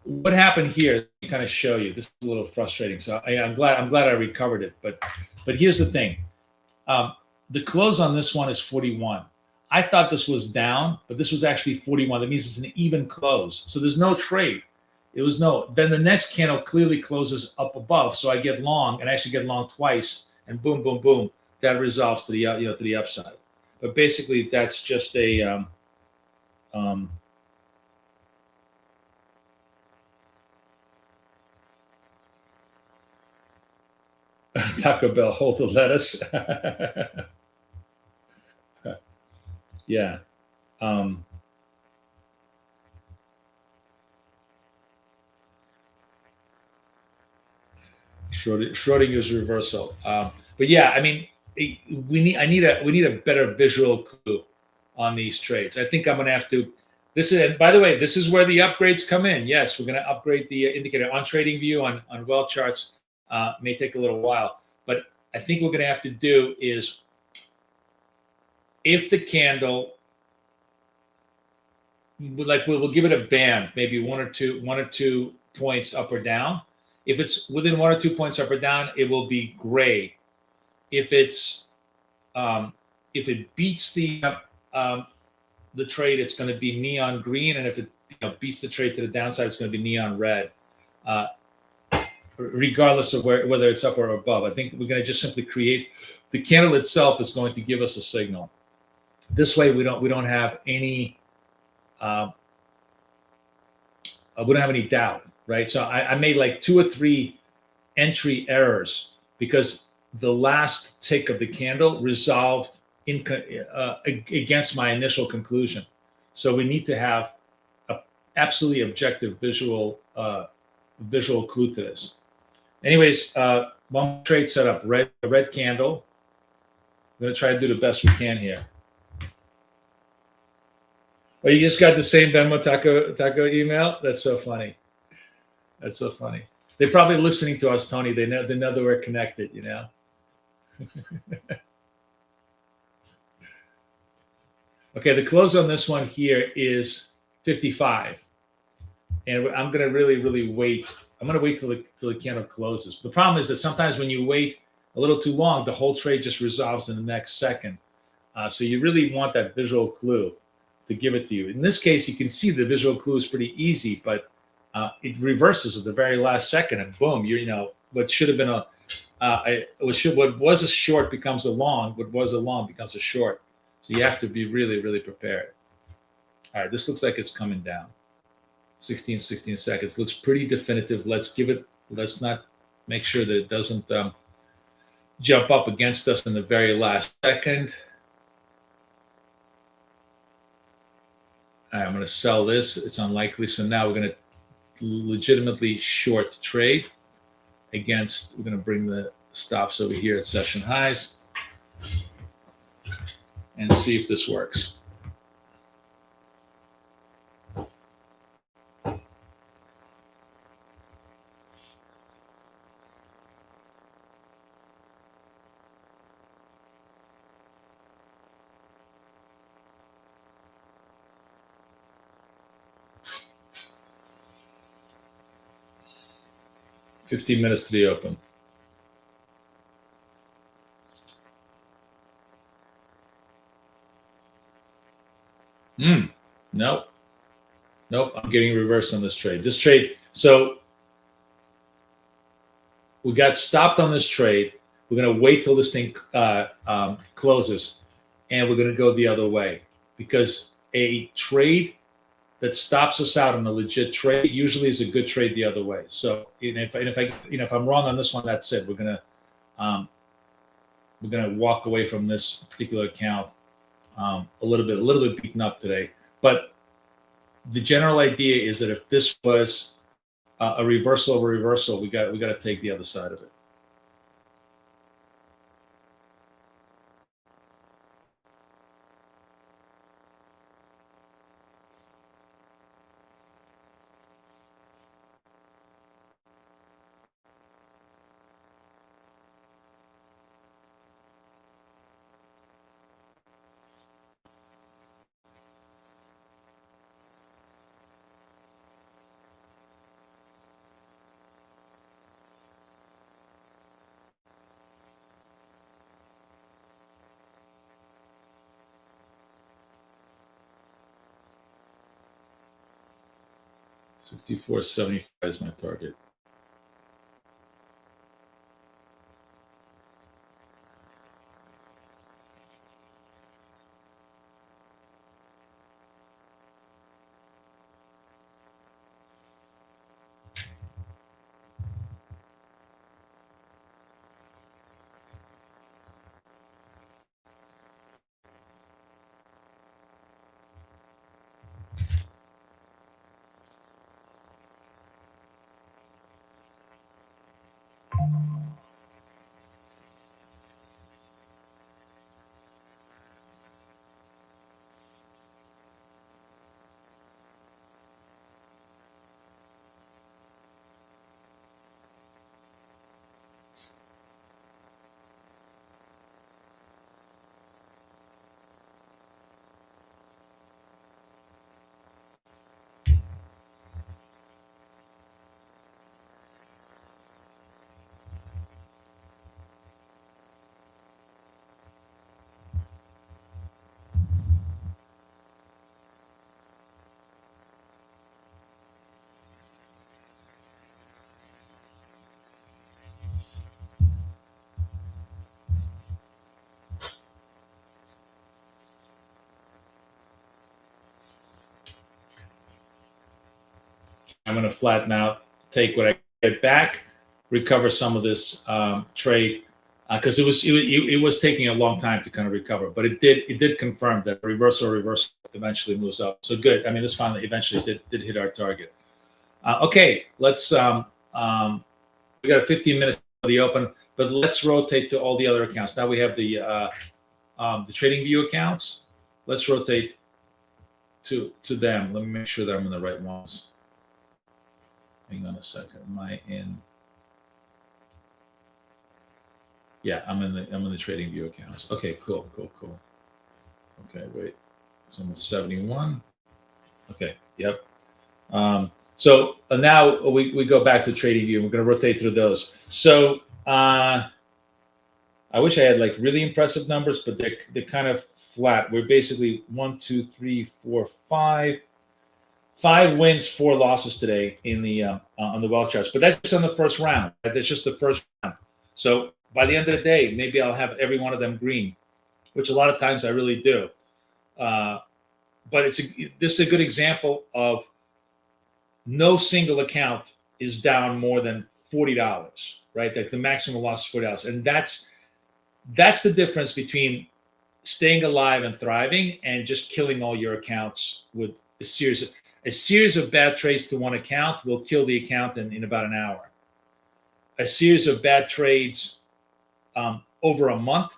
What happened here? To kind of show you. This is a little frustrating. So I'm glad I recovered it. But here's the thing. The close on this one is 41. I thought this was down, but this was actually 41. That means it's an even close. So there's no trade. It was no. Then the next candle clearly closes up above, so I get long, and I actually get long twice, and boom, boom, boom, that resolves to the to the upside. But basically, that's just a Taco Bell, hold the lettuce. Yeah. Schrodinger's reversal. But yeah, I mean, we need a better visual clue on these trades. I think I'm going to have to. This is, and by the way, this is where the upgrades come in. Yes, we're going to upgrade the indicator on TradingView on well charts. May take a little while, but I think what we're going to have to do is, if the candle, we'll give it a band, maybe one or two points up or down. If it's within 1 or 2 points up or down, it will be gray. If it's if it beats the trade, it's going to be neon green, and if it beats the trade to the downside, it's going to be neon red. Regardless of whether it's up or above, I think we're going to just simply create the candle itself is going to give us a signal. This way, we don't have any doubt. Right, so I made like 2 or 3 entry errors because the last tick of the candle resolved against my initial conclusion. So we need to have a absolutely objective visual clue to this. Anyways, one trade setup: red candle. I'm going to try to do the best we can here. Oh, you just got the same Venmo Taco email? That's so funny. That's so funny. They're probably listening to us, Tony. They know that we're connected, Okay, the close on this one here is 55. And I'm going to really wait. I'm going to wait till the candle closes. The problem is that sometimes when you wait a little too long, the whole trade just resolves in the next second. So you really want that visual clue to give it to you. In this case, you can see the visual clue is pretty easy, but it reverses at the very last second, and boom, what should have been what was a short becomes a long, what was a long becomes a short. So you have to be really prepared. All right, this looks like it's coming down. 16 seconds looks pretty definitive. Let's not make sure that it doesn't jump up against us in the very last second. All right, I'm going to sell this. It's unlikely, so now we're going to legitimately short trade against. We're going to bring the stops over here at session highs and see if this works. $15 minutes to the open. Nope. I'm getting reversed on this trade. So we got stopped on this trade. We're going to wait till this thing closes, and we're going to go the other way, because a trade that stops us out on a legit trade usually is a good trade the other way. So if I'm wrong on this one, that's it. We're gonna walk away from this particular account a little bit beaten up today. But the general idea is that if this was a reversal over reversal, we got to take the other side of it. 64.75 is my target. I'm going to flatten out, take what I get back, recover some of this trade because it was taking a long time to kind of recover, but it did confirm that reversal eventually moves up. So good. I mean, this finally eventually did hit our target. Okay, let's we got 15 minutes for the open, but let's rotate to all the other accounts. Now we have the trading view accounts. Let's rotate to them. Let me make sure that I'm in the right ones. Hang on a second. Am I in? Yeah, I'm in the trading view accounts. Okay, cool. Okay, wait. So I'm at 71. Okay, yep. So now we go back to trading view. We're going to rotate through those. So I wish I had like really impressive numbers, but they're kind of flat. We're basically 1, 2, 3, 4, 5. 5 wins, 4 losses today in the on the wealth charts, but that's just on the first round. That's just the first round. So by the end of the day, maybe I'll have every one of them green, which a lot of times I really do. But this is a good example of no single account is down more than $40, right? Like the maximum loss is $40, and that's the difference between staying alive and thriving and just killing all your accounts with a series of bad trades to one account will kill the account in about an hour. A series of bad trades over a month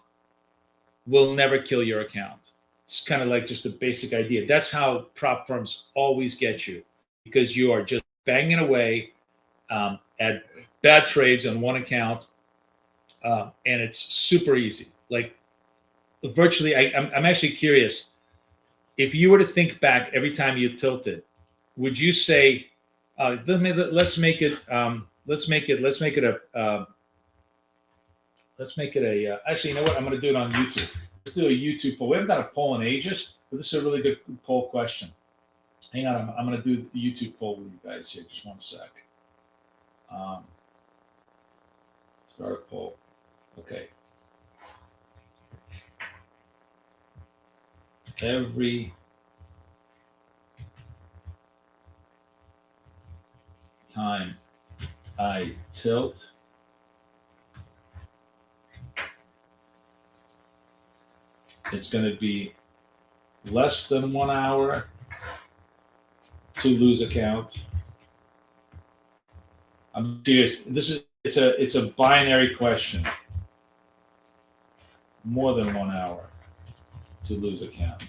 will never kill your account. It's kind of like just a basic idea. That's how prop firms always get you, because you are just banging away at bad trades on one account, and it's super easy. Like virtually, I'm actually curious. If you were to think back every time you tilted, would you say, let's make it a actually, you know what? I'm going to do it on YouTube. Let's do a YouTube poll. We haven't done a poll in ages, but this is a really good poll question. Hang on, I'm going to do the YouTube poll with you guys here. Just one sec. Start a poll. Okay. Every time I tilt, it's going to be less than 1 hour to lose account. I'm serious. It's a binary question. More than 1 hour to lose account.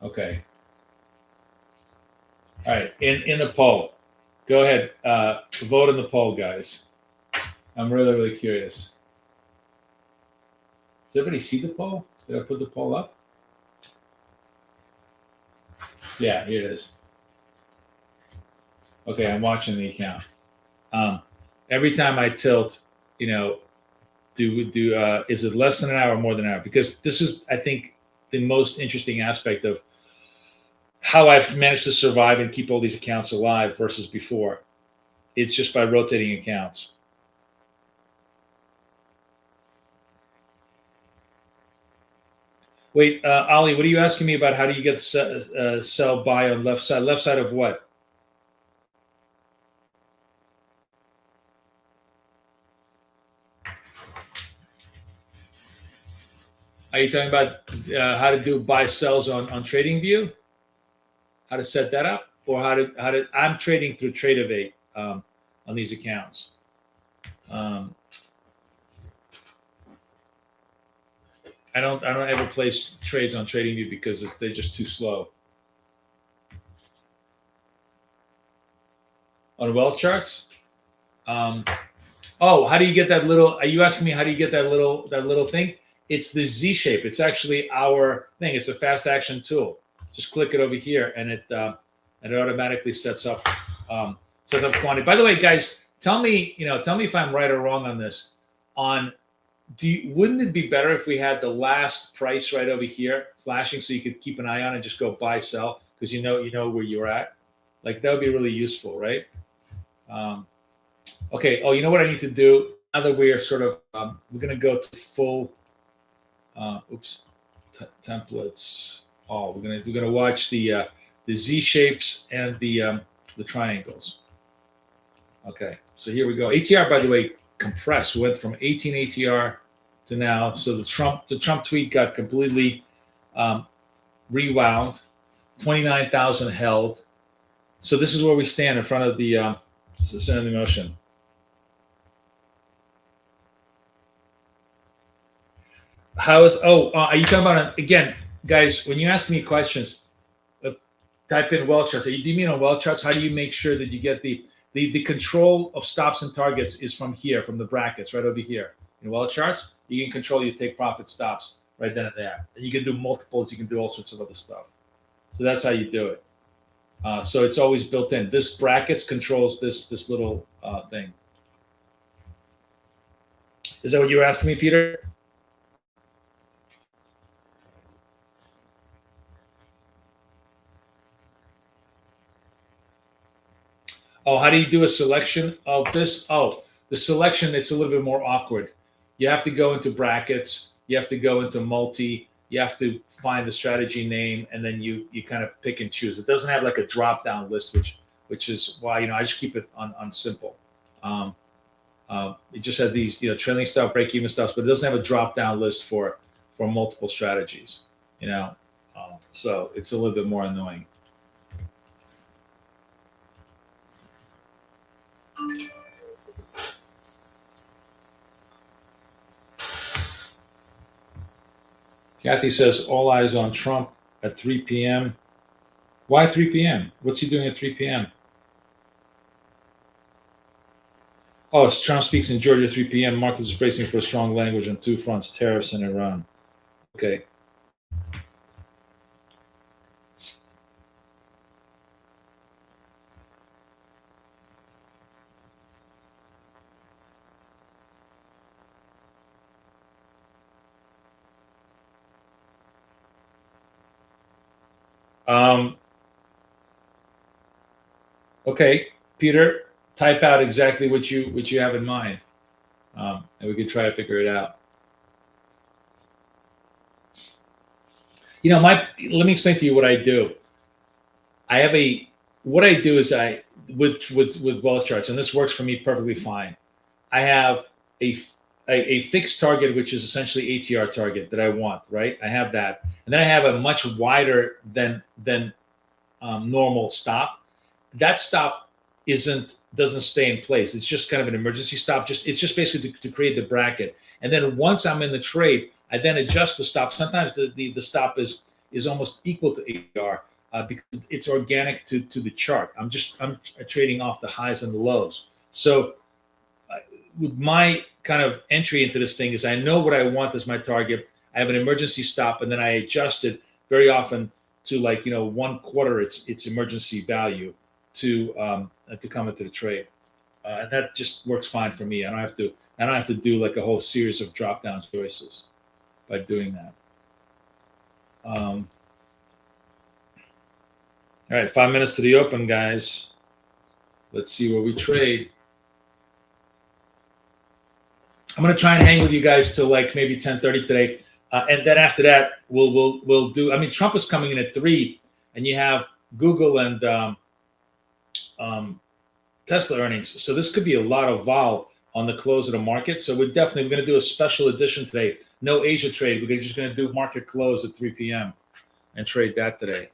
Okay. All right. In the poll, go ahead. Vote in the poll, guys. I'm really curious. Does everybody see the poll? Did I put the poll up? Yeah, here it is. Okay, I'm watching the account. Every time I tilt, is it less than an hour or more than an hour? Because this is, I think, the most interesting aspect of how I've managed to survive and keep all these accounts alive versus before. It's just by rotating accounts. Wait, Ali, what are you asking me about? How do you get sell buy on left side? Left side of what? Are you talking about how to do buy sells on TradingView? How to set that up, or how to? I'm trading through Tradeovate on these accounts. I don't ever place trades on TradingView because they're just too slow. On well charts. Oh, how do you get that little? Are you asking me how do you get that little thing? It's the Z shape. It's actually our thing. It's a fast action tool. Just click it over here, and it automatically sets up quantity. By the way, guys, tell me if I'm right or wrong on this. Wouldn't it be better if we had the last price right over here flashing so you could keep an eye on it and just go buy sell because you know where you're at? Like that would be really useful, right? Okay. Oh, you know what I need to do now that we are sort of we're going to go to full. Templates. Oh, we're gonna watch the Z shapes and the triangles. Okay, so here we go. ATR, by the way, compressed. We went from 18 ATR to now. So the Trump tweet got completely rewound. 29,000 held. So this is where we stand in front of the standing motion. Are you talking about again, guys? When you ask me questions, type in well charts. Do you mean on well charts? How do you make sure that you get the control of stops and targets is from here, from the brackets right over here in well charts? You can control your take profit stops right then and there, and you can do multiples. You can do all sorts of other stuff. So that's how you do it. So it's always built in. This brackets controls this little thing. Is that what you were asking me, Peter? Oh, how do you do a selection of this? Oh, the selection, it's a little bit more awkward. You have to go into brackets. You have to go into multi. You have to find the strategy name, and then you kind of pick and choose. It doesn't have like a drop-down list, which is why I just keep it on simple. It just has these trailing stop, break-even stops, but it doesn't have a drop-down list for multiple strategies. So it's a little bit more annoying. Kathy says, all eyes on Trump at 3 p.m. Why 3 p.m.? What's he doing at 3 p.m.? Oh, it's Trump speaks in Georgia at 3 p.m. Markets is bracing for strong language on two fronts, tariffs and Iran. Okay. Okay, Peter, type out exactly what you have in mind, and we can try to figure it out. Let me explain to you what I do. What I do is with wealth charts, and this works for me perfectly fine. I have a fixed target, which is essentially ATR target that I want, right? I have that, and then I have a much wider than normal stop. That stop doesn't stay in place. It's just kind of an emergency stop. It's just basically to create the bracket. And then once I'm in the trade, I then adjust the stop. Sometimes the stop is almost equal to ATR because it's organic to the chart. I'm trading off the highs and the lows. So with my kind of entry into this thing is I know what I want as my target. I have an emergency stop, and then I adjust it very often to 1/4 its emergency value to come into the trade, and that just works fine for me. I don't have to do like a whole series of drop down choices by doing that. All right, 5 minutes to the open, guys. Let's see where we trade. I'm gonna try and hang with you guys till like maybe 10:30 today, and then after that we'll do. I mean, Trump is coming in at 3, and you have Google and Tesla earnings, so this could be a lot of vol on the close of the market. So we're going to do a special edition today. No Asia trade. We're just going to do market close at 3 p.m. and trade that today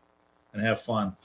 and have fun.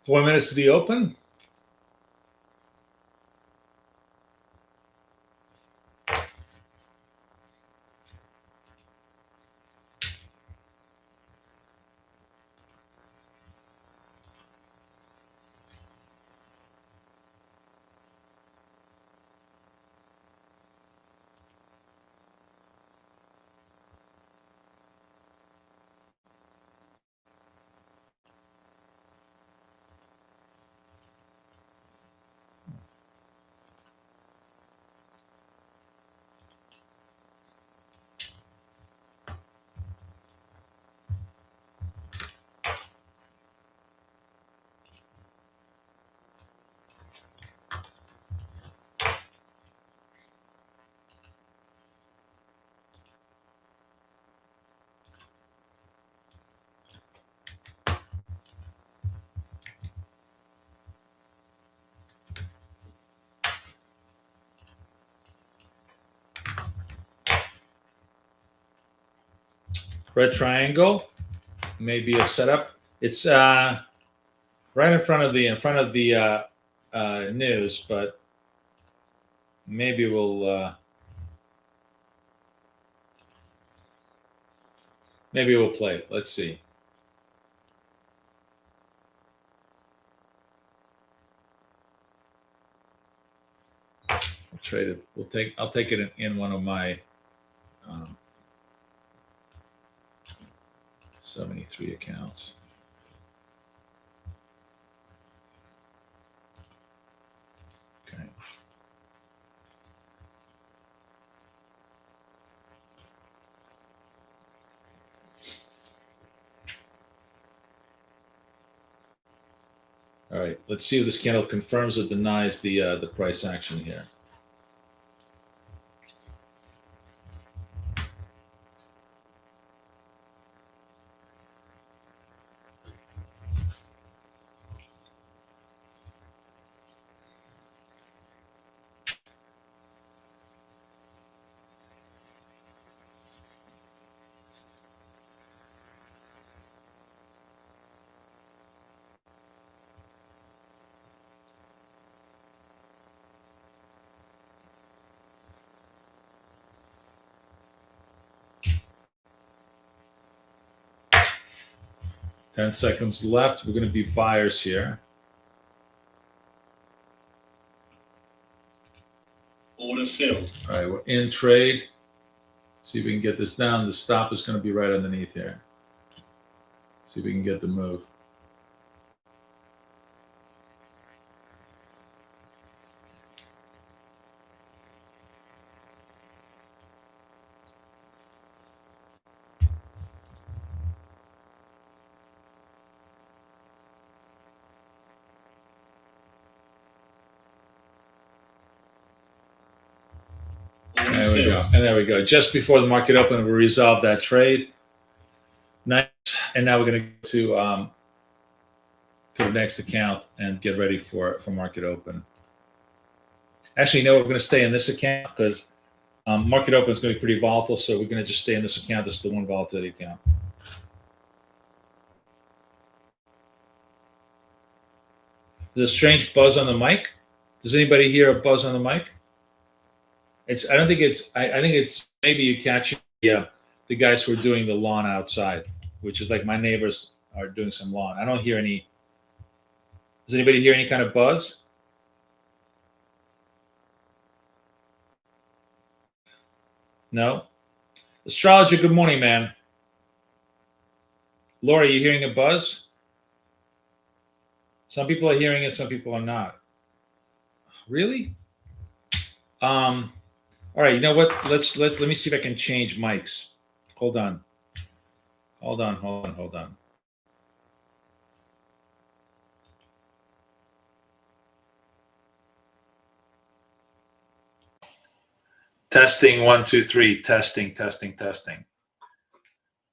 Four minutes to the open. Red triangle, maybe a setup. It's right in front of the news, but maybe we'll play it. Let's see. We'll trade it. I'll take it in one of my 73 accounts. Okay. All right, let's see if this candle confirms or denies the price action here. Ten seconds left. We're going to be buyers here. Order filled. All right, we're in trade. See if we can get this down. The stop is going to be right underneath here. See if we can get the move. There we go. And there we go. Just before the market opened, we resolved that trade. Nice. And now we're going to go to the next account and get ready for market open. Actually, no, we're going to stay in this account because market open is going to be pretty volatile. So we're going to just stay in this account. This is the one volatility account. There's a strange buzz on the mic. Does anybody hear a buzz on the mic? It's. I don't think it's. I think it's maybe you catch the guys who are doing the lawn outside, which is like my neighbors are doing some lawn. I don't hear any. Does anybody hear any kind of buzz? No. Astrologer, good morning, man. Laura, you hearing a buzz? Some people are hearing it, some people are not. Really? All right, you know what? Let me see if I can change mics. Hold on. Hold on. Testing 1 2 3. Testing.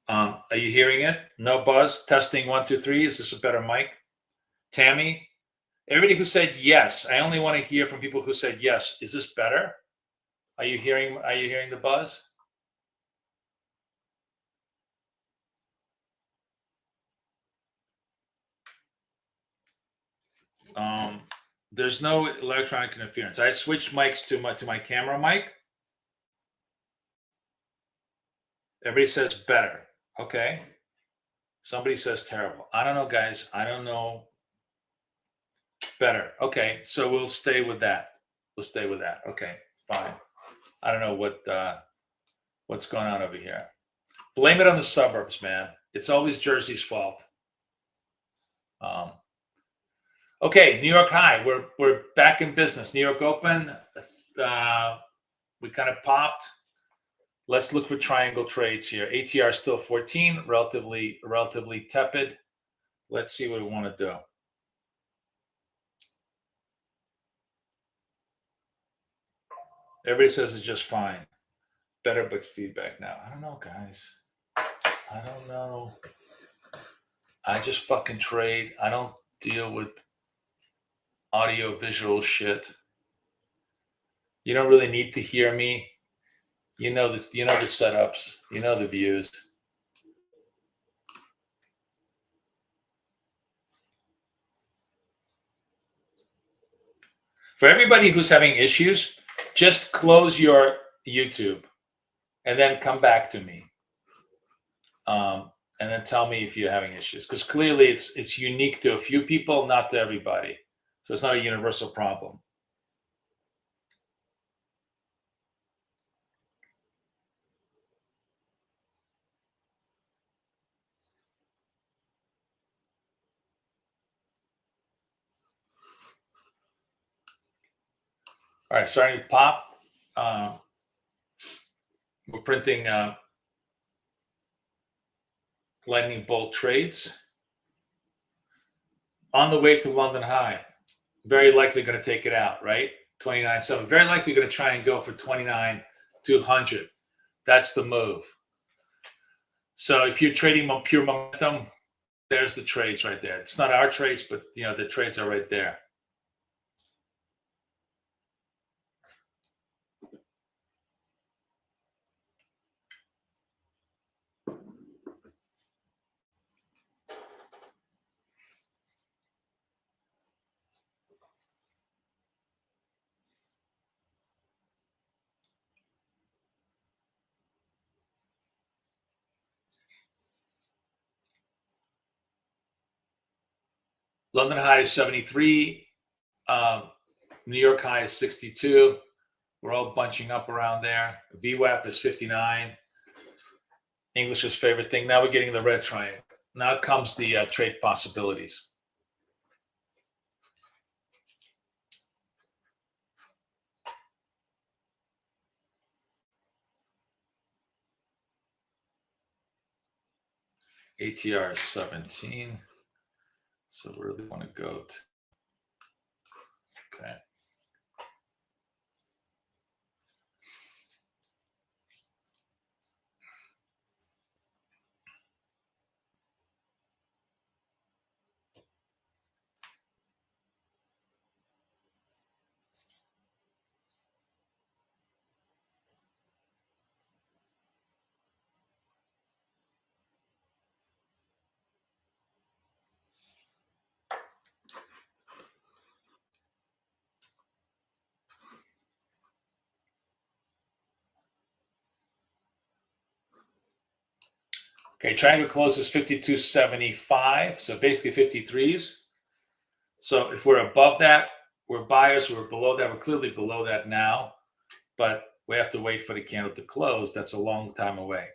Are you hearing it? No buzz. Testing 1 2 3. Is this a better mic? Tammy, everybody who said yes. I only want to hear from people who said yes. Is this better? Are you hearing the buzz? There's no electronic interference. I switched mics to my camera mic. Everybody says better. Okay. Somebody says terrible. I don't know, guys. I don't know. Better. Okay. So we'll stay with that. Okay. Fine. I don't know what's going on over here. Blame it on the suburbs, man. It's always Jersey's fault. Okay, New York high. We're back in business. New York open. We kind of popped. Let's look for triangle trades here. ATR still 14, relatively tepid. Let's see what we want to do. Everybody says it's just fine. Better, but feedback now. I don't know, guys. I don't know. I just fucking trade. I don't deal with audio visual shit. You don't really need to hear me. You know the setups. You know the views. For everybody who's having issues, just close your YouTube and then come back to me. And then tell me if you're having issues. Because clearly it's unique to a few people, not to everybody. So it's not a universal problem. All right, starting to pop. We're printing lightning bolt trades. On the way to London high. Very likely going to take it out, right? 29.7. Very likely going to try and go for 29,200. That's the move. So if you're trading pure momentum, there's the trades right there. It's not our trades, but the trades are right there. London high is 73. New York high is 62. We're all bunching up around there. VWAP is 59. English's favorite thing. Now we're getting the red triangle. Now comes the trade possibilities. ATR is 17. So we really want to go to, okay. Okay, triangle closes 52.75, so basically 53s. So if we're above that, we're buyers. We're below that, we're clearly below that now, but we have to wait for the candle to close. That's a long time away.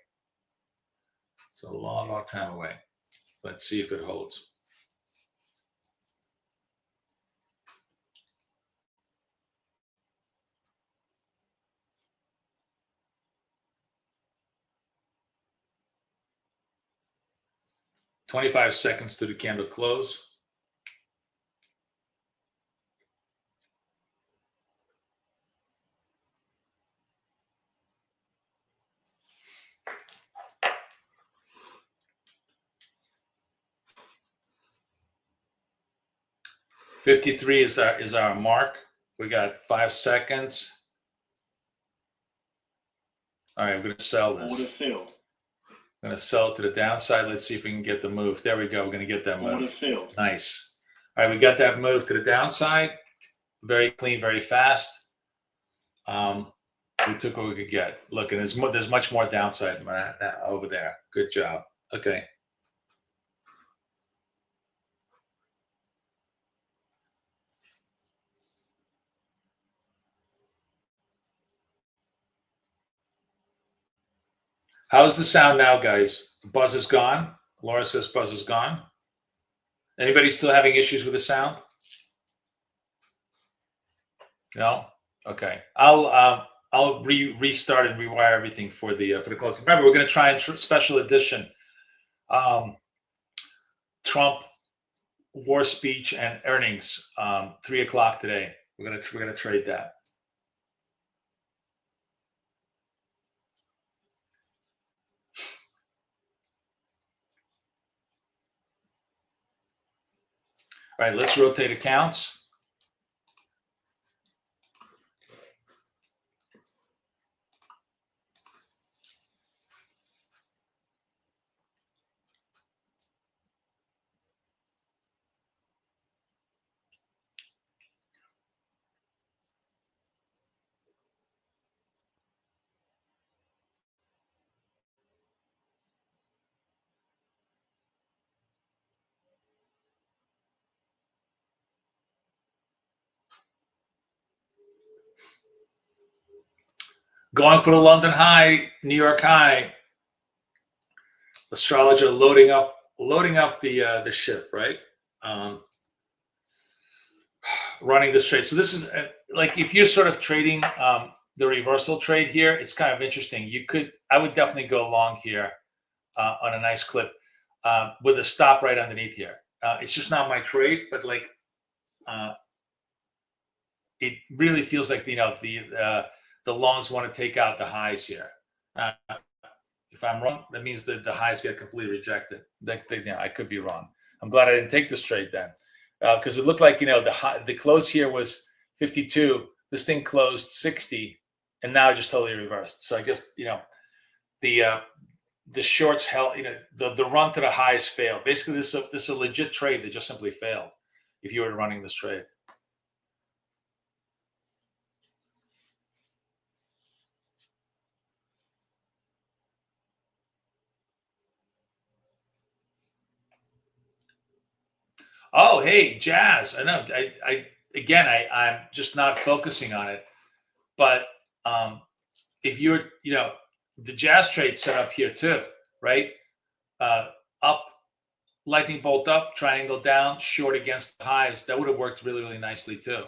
It's a long, long time away. Let's see if it holds. "25 seconds to the candle close." "53 is our mark. We got 5 seconds. All right, we're going to sell this. Order filled. I'm going to sell it to the downside. Let's see if we can get the move. There we go. We're going to get that move. Order filled. Nice. All right, we got that move to the downside. Very clean, very fast. We took what we could get. Look, and there's much more downside over there. Good job. Okay. How's the sound now, guys? Buzz is gone. Laura says buzz is gone. Anybody still having issues with the sound? No? Okay. I'll restart and rewire everything for the close. Remember, we're going to try and special edition Trump war speech and earnings 3 o'clock today. We're gonna trade that. All right, let's rotate accounts. Going for the London high, New York high. Astrologer loading up the ship, right? Running this trade. So this is like if you're sort of trading the reversal trade here, it's kind of interesting. I would definitely go long here on a nice clip with a stop right underneath here. It's just not my trade, but like it really feels like the longs want to take out the highs here. If I'm wrong, that means that the highs get completely rejected. I could be wrong. I'm glad I didn't take this trade then, because it looked like the close here was 52. This thing closed 60, and now it just totally reversed. So I guess the shorts held. The run to the highs failed. Basically, this is a legit trade that just simply failed. If you were running this trade. Oh, hey, Jazz. I know. I'm just not focusing on it. But if you're, the Jazz trade set up here too, right? Up, lightning bolt up, triangle down, short against the highs. That would have worked really, really nicely too.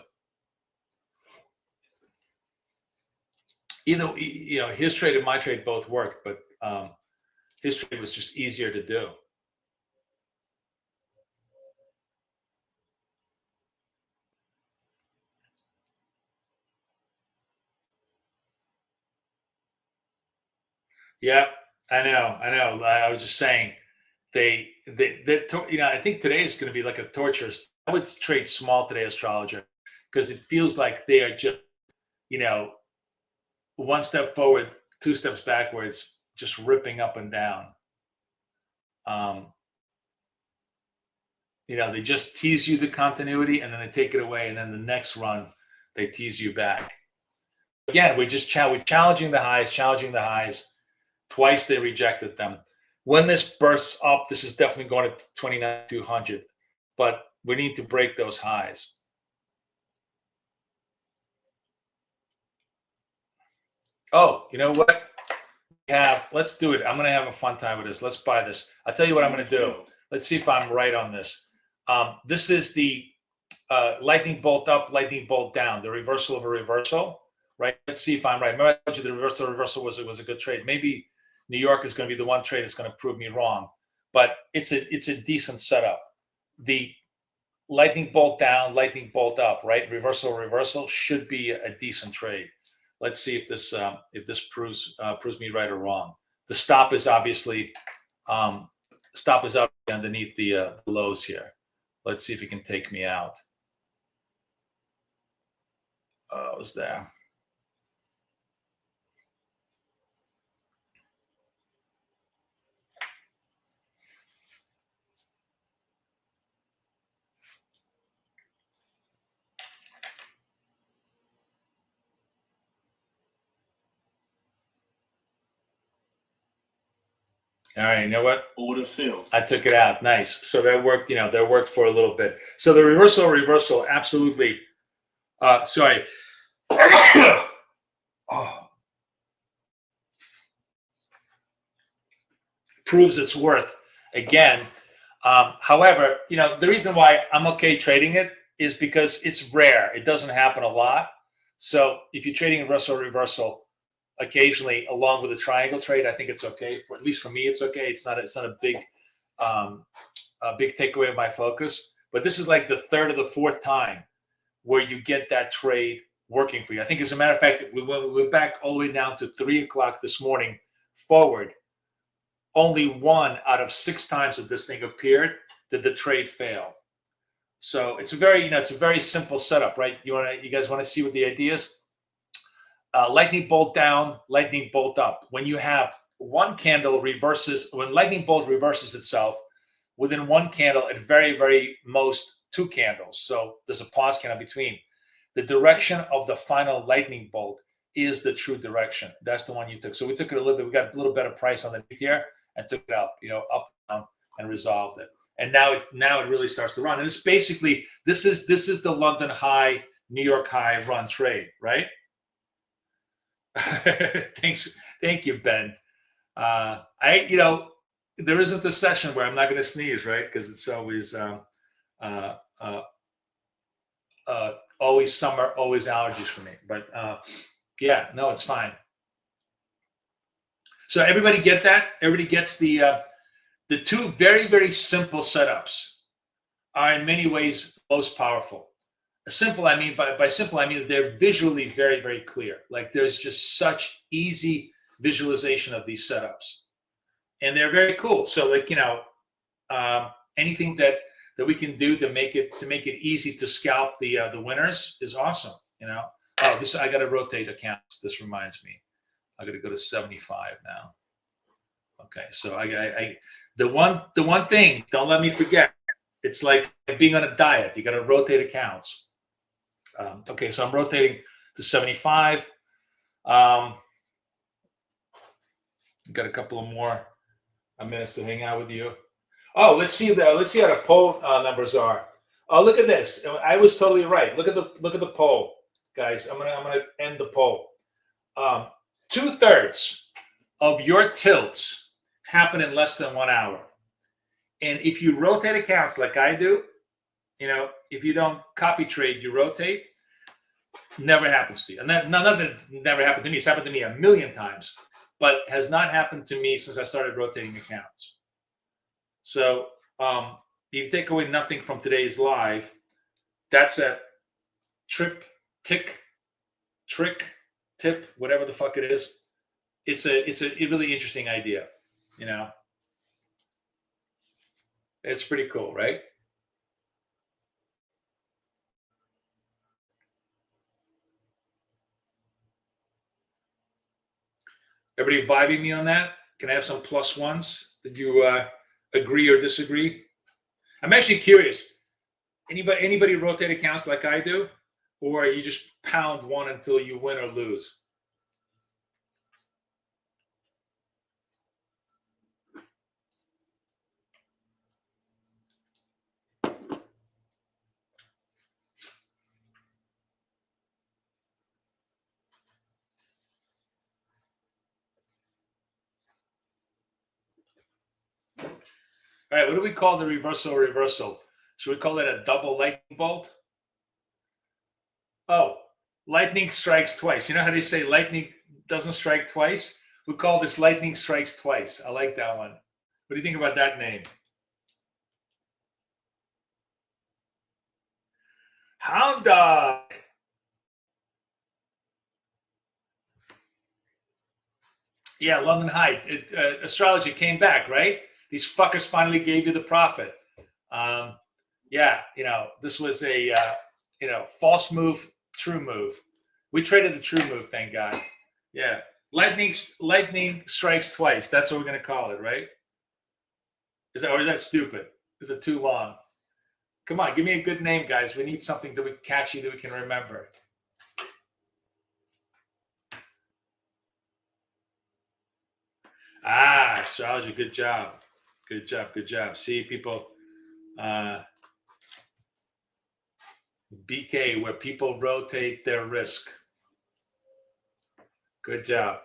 Either, his trade and my trade both worked, but his trade was just easier to do. Yeah, I know. I was just saying, I think today is going to be like a torturous. I would trade small today, astrologer, because it feels like they are just, one step forward, 2 steps backwards, just ripping up and down. They just tease you the continuity, and then they take it away, and then the next run they tease you back. Again, we're challenging the highs. Twice they rejected them. When this bursts up, this is definitely going to 29,200, but we need to break those highs. Oh, you know what? Let's do it. I'm going to have a fun time with this. Let's buy this. I'll tell you what I'm going to do. Let's see if I'm right on this. This is the lightning bolt up, lightning bolt down, the reversal of a reversal, right? Let's see if I'm right. Remember I told you the reversal was a good trade. Maybe New York is going to be the one trade that's going to prove me wrong, but it's a decent setup. The lightning bolt down, lightning bolt up, right? Reversal should be a decent trade. Let's see if this proves me right or wrong. The stop is obviously underneath the lows here. Let's see if it can take me out. It was there. All right, you know what? Order filled. I took it out. Nice. So that worked, that worked for a little bit. So the reversal, absolutely. Sorry. Oh. Proves its worth again. However, the reason why I'm okay trading it is because it's rare. It doesn't happen a lot. So if you're trading reversal occasionally along with a triangle trade, I think it's okay. At least for me, it's okay. It's not a big takeaway of my focus. But this is like the third or the fourth time where you get that trade working for you. I think, as a matter of fact, we're back all the way down to 3:00 this morning forward. Only 1 out of 6 times that this thing appeared did the trade fail. So it's a very simple setup, right? You guys want to see what the idea is? Lightning bolt down, lightning bolt up. When you have one candle when lightning bolt reverses itself within one candle, at very, very most 2 candles. So there's a pause candle between. The direction of the final lightning bolt is the true direction. That's the one you took. So we took it a little bit. We got a little better price underneath here and took it up, up down, and resolved it. And now it really starts to run. And it's basically this is the London high, New York high run trade, right? Thank you, Ben. There isn't a session where I'm not going to sneeze, right? Because it's always always summer, always allergies for me. But yeah, no, it's fine. So everybody get that? Everybody gets the 2 very, very simple setups are in many ways most powerful. Simple, I mean, by simple, I mean they're visually very, very clear. Like there's just such easy visualization of these setups, and they're very cool. So anything that we can do to make it easy to scalp the winners is awesome. Oh, I got to rotate accounts. This reminds me, I got to go to 75 now. Okay, so the one thing, don't let me forget. It's like being on a diet. You got to rotate accounts. Okay, so I'm rotating to 75. Got a couple of more minutes to hang out with you. Oh, let's see how the poll numbers are. Oh, look at this. I was totally right. Look at the poll, guys. I'm gonna end the poll. 2/3 of your tilts happen in less than 1 hour, and if you rotate accounts like I do, if you don't copy trade, you rotate. Never happens to you, and none of it never happened to me. It's happened to me a million times, but has not happened to me since I started rotating accounts. So if you take away nothing from today's live, that's a trick, tip, whatever the fuck it is. It's a really interesting idea. It's pretty cool, right? Everybody vibing me on that? Can I have some +1s? Did you agree or disagree? I'm actually curious. Anybody rotate accounts like I do, or you just pound one until you win or lose? All right, what do we call the reversal? Should we call it a double lightning bolt? Oh, lightning strikes twice. You know how they say lightning doesn't strike twice? We call this lightning strikes twice. I like that one. What do you think about that name? Hound dog. Yeah, London High. Astrology came back, right? These fuckers finally gave you the profit. Yeah, this was a false move, true move. We traded the true move, thank God. Yeah, lightning strikes twice. That's what we're gonna call it, right? Is that stupid? Is it too long? Come on, give me a good name, guys. We need something that we catchy that we can remember. Astrology, good job. Good job. See, people, BK, where people rotate their risk. Good job.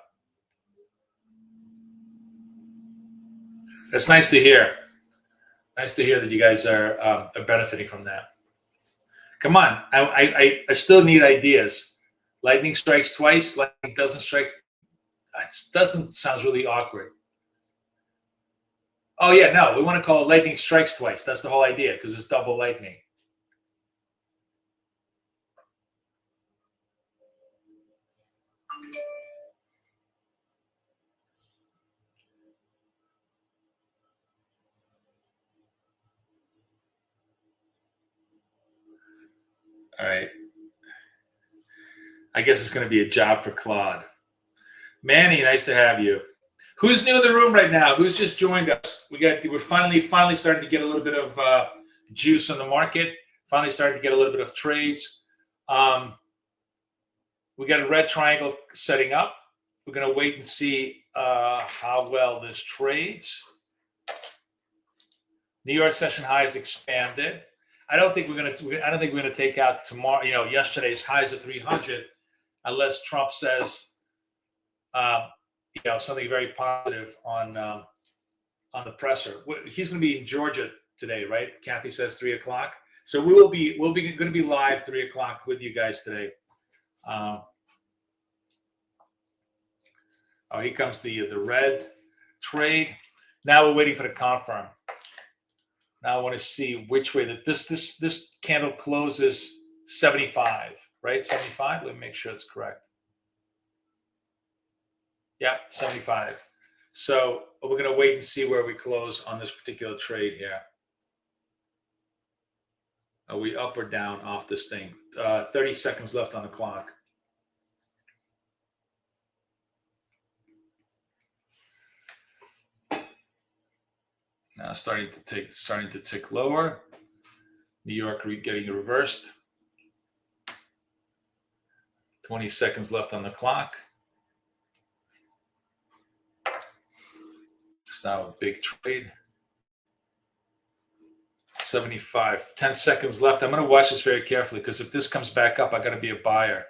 That's nice to hear. Nice to hear that you guys are benefiting from that. Come on, I still need ideas. Lightning strikes twice. Lightning doesn't strike. It doesn't sound really awkward. Oh yeah, no, we want to call it lightning strikes twice. That's the whole idea because it's double lightning. All right. I guess it's going to be a job for Claude. Manny, nice to have you. Who's new in the room right now? Who's just joined us? We're finally starting to get a little bit of juice on the market. Finally starting to get a little bit of trades. We got a red triangle setting up. We're going to wait and see how well this trades. New York session highs expanded. I don't think we're going to take out tomorrow. Yesterday's highs at 300, unless Trump says, something very positive on the presser. He's going to be in Georgia today, right? Kathy says 3:00. So we'll be going to be live 3:00 with you guys today. Here comes the red trade. Now we're waiting for the confirm. Now I want to see which way that this candle closes 75, right? 75. Let me make sure it's correct. Yeah, 75. So we're going to wait and see where we close on this particular trade here. Are we up or down off this thing? 30 seconds left on the clock. Now starting to tick lower. New York getting reversed. 20 seconds left on the clock. It's now a big trade. 75. 10 seconds left. I'm going to watch this very carefully because if this comes back up, I got to be a buyer.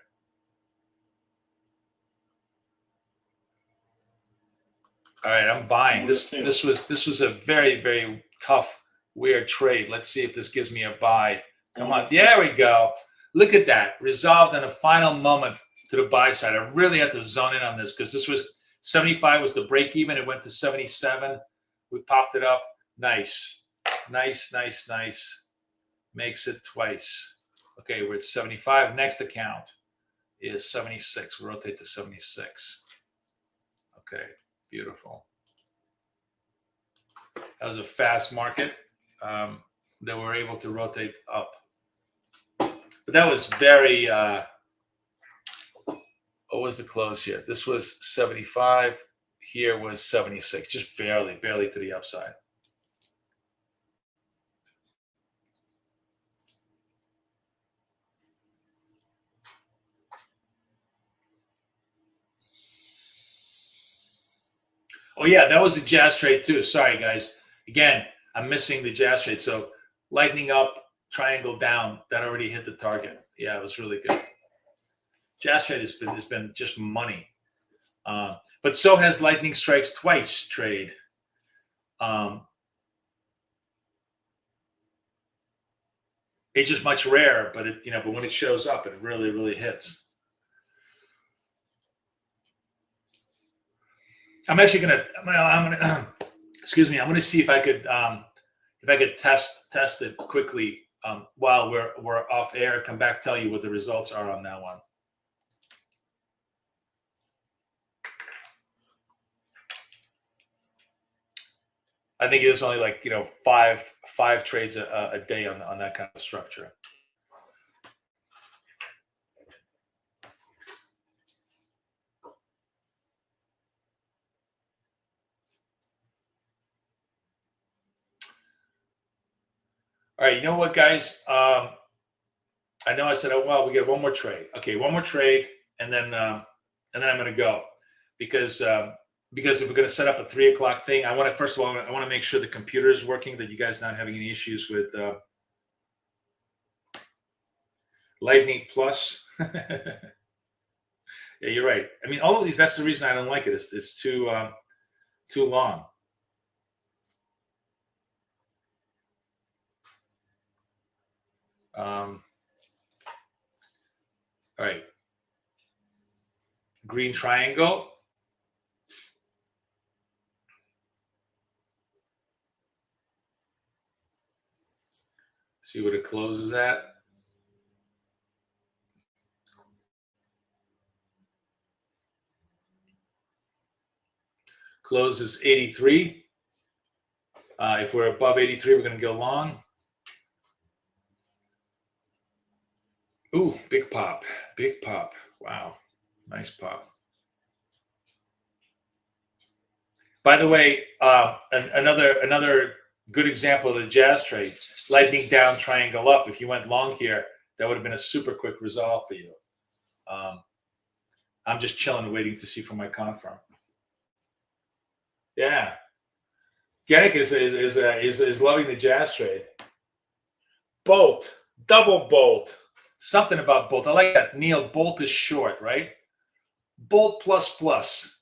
All right, I'm buying. This was a very, very tough, weird trade. Let's see if this gives me a buy. Come on. There we go. Look at that. Resolved in a final moment to the buy side. I really had to zone in on this because this was 75 was the break even. It went to 77. We popped it up. Nice. Makes it twice. Okay, we're at 75. Next account is 76. We'll rotate to 76. Okay. Beautiful. That was a fast market that we're able to rotate up. But that was very, what was the close here? This was 75. Here was 76, just barely to the upside. Oh, yeah, that was a jazz trade too. Sorry, guys. Again, I'm missing the jazz trade. So lightning up, triangle down. That already hit the target. Yeah, it was really good. Jazz trade has been just money. But so has lightning strikes twice trade. It's just much rarer, but but when it shows up, it really, really hits. I'm actually gonna, excuse me. I'm gonna see if I could test it quickly while we're off air. Come back, tell you what the results are on that one. I think it's only like five trades a day on that kind of structure. All right, you know what, guys? I know I said, oh well, we get one more trade. Okay, one more trade, and then I'm going to go because if we're going to set up a 3 o'clock thing, I want to first of all I want to make sure the computer is working, that you guys not having any issues with Lightning Plus. Yeah, you're right. I mean, all of these. That's the reason I don't like it. It's too long. All right. Green triangle. See what it closes at. Closes 83. If we're above 83, we're going to go long. Ooh, big pop. Big pop. Wow. Nice pop. By the way, another good example of the jazz trade, lightning down, triangle up. If you went long here, that would have been a super quick resolve for you. I'm just chilling, waiting to see from my confirm. Yeah, Yannick is loving the jazz trade. Bolt, double bolt, something about bolt. I like that. Neil, bolt is short, right? Bolt plus plus.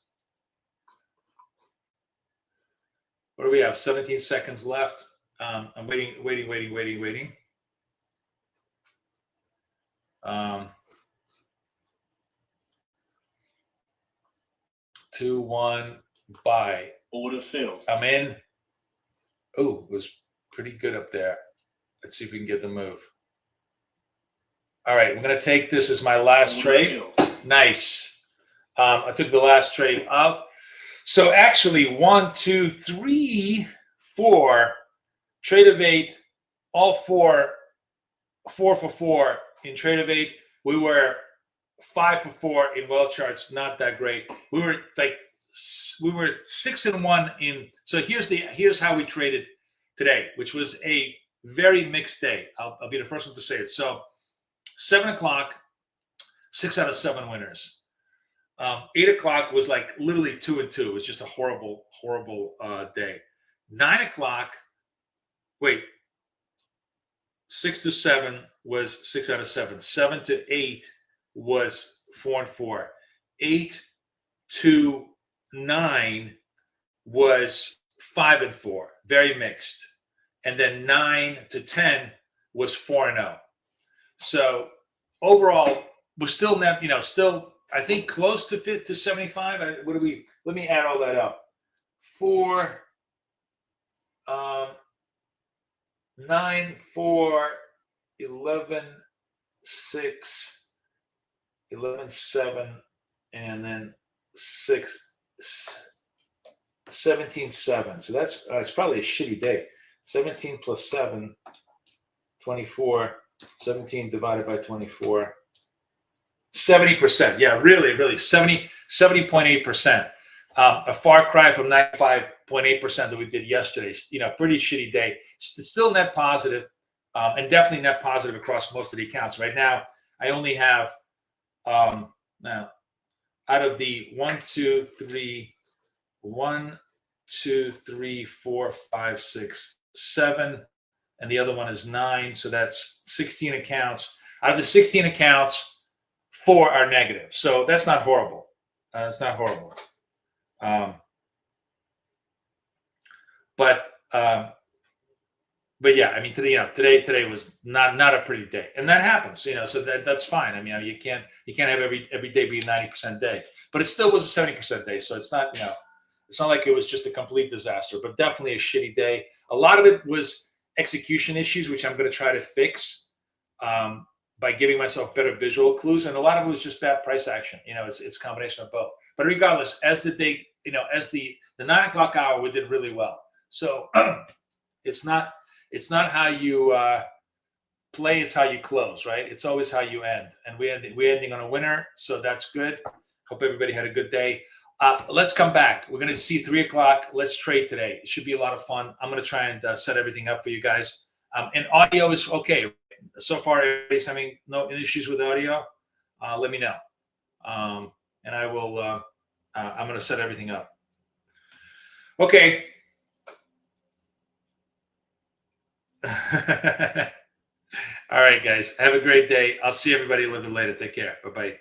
What do we have? 17 seconds left. I'm waiting. 2, 1, buy. Order filled. I'm in. Oh, it was pretty good up there. Let's see if we can get the move. All right, I'm going to take this as my last trade. Nice. I took the last trade out. So actually, 1, 2, 3, 4, trade of 8, all 4 for 4 in trade of 8. We were 5 for 4 in well charts, not that great. We were 6 and 1 in. So here's how we traded today, which was a very mixed day. I'll be the first one to say it. So 7 o'clock, 6 out of 7 winners. 8 o'clock was like literally 2 and 2. It was just a horrible day. 9 o'clock, 6 to 7 was 6 out of 7. 7 to 8 was 4 and 4. 8 to 9 was 5 and 4. Very mixed. And then 9 to 10 was 4 and 0. So overall, we're still not, still I think close to fit to 75. Let me add all that up. 4, 9, 4, 11, 6, 11, 7, and then 6, 17, 7. So that's it's probably a shitty day. 17 plus 7, 24. 17 divided by 24. 70%. Yeah, really, 70.8%. A far cry from 95.8% that we did yesterday. Pretty shitty day. Still net positive, and definitely net positive across most of the accounts. Right now, I only have now out of the 1, 2, 3, 4, 5, 6, 7, and the other one is 9. So that's 16 accounts. Out of the 16 accounts, 4 are negative. So that's not horrible. It's not horrible. But but yeah, I mean, today was not a pretty day, and that happens, so that's fine. I mean, you can't have every day be a 90% day, but it still was a 70% day, so it's not it's not like it was just a complete disaster, but definitely a shitty day. A lot of it was execution issues, which I'm going to try to fix by giving myself better visual clues, and a lot of it was just bad price action. It's a combination of both. But regardless, as the day, as the 9 o'clock hour, we did really well. So it's not how you play, it's how you close, right? It's always how you end, and we're ending on a winner, so that's good. Hope everybody had a good day. Let's come back. We're going to see 3 o'clock. Let's trade today. It should be a lot of fun. I'm going to try and set everything up for you guys. And audio is okay. So far, everybody's having no issues with audio. Let me know. And I will, I'm going to set everything up. Okay. All right, guys. Have a great day. I'll see everybody a little bit later. Take care. Bye-bye.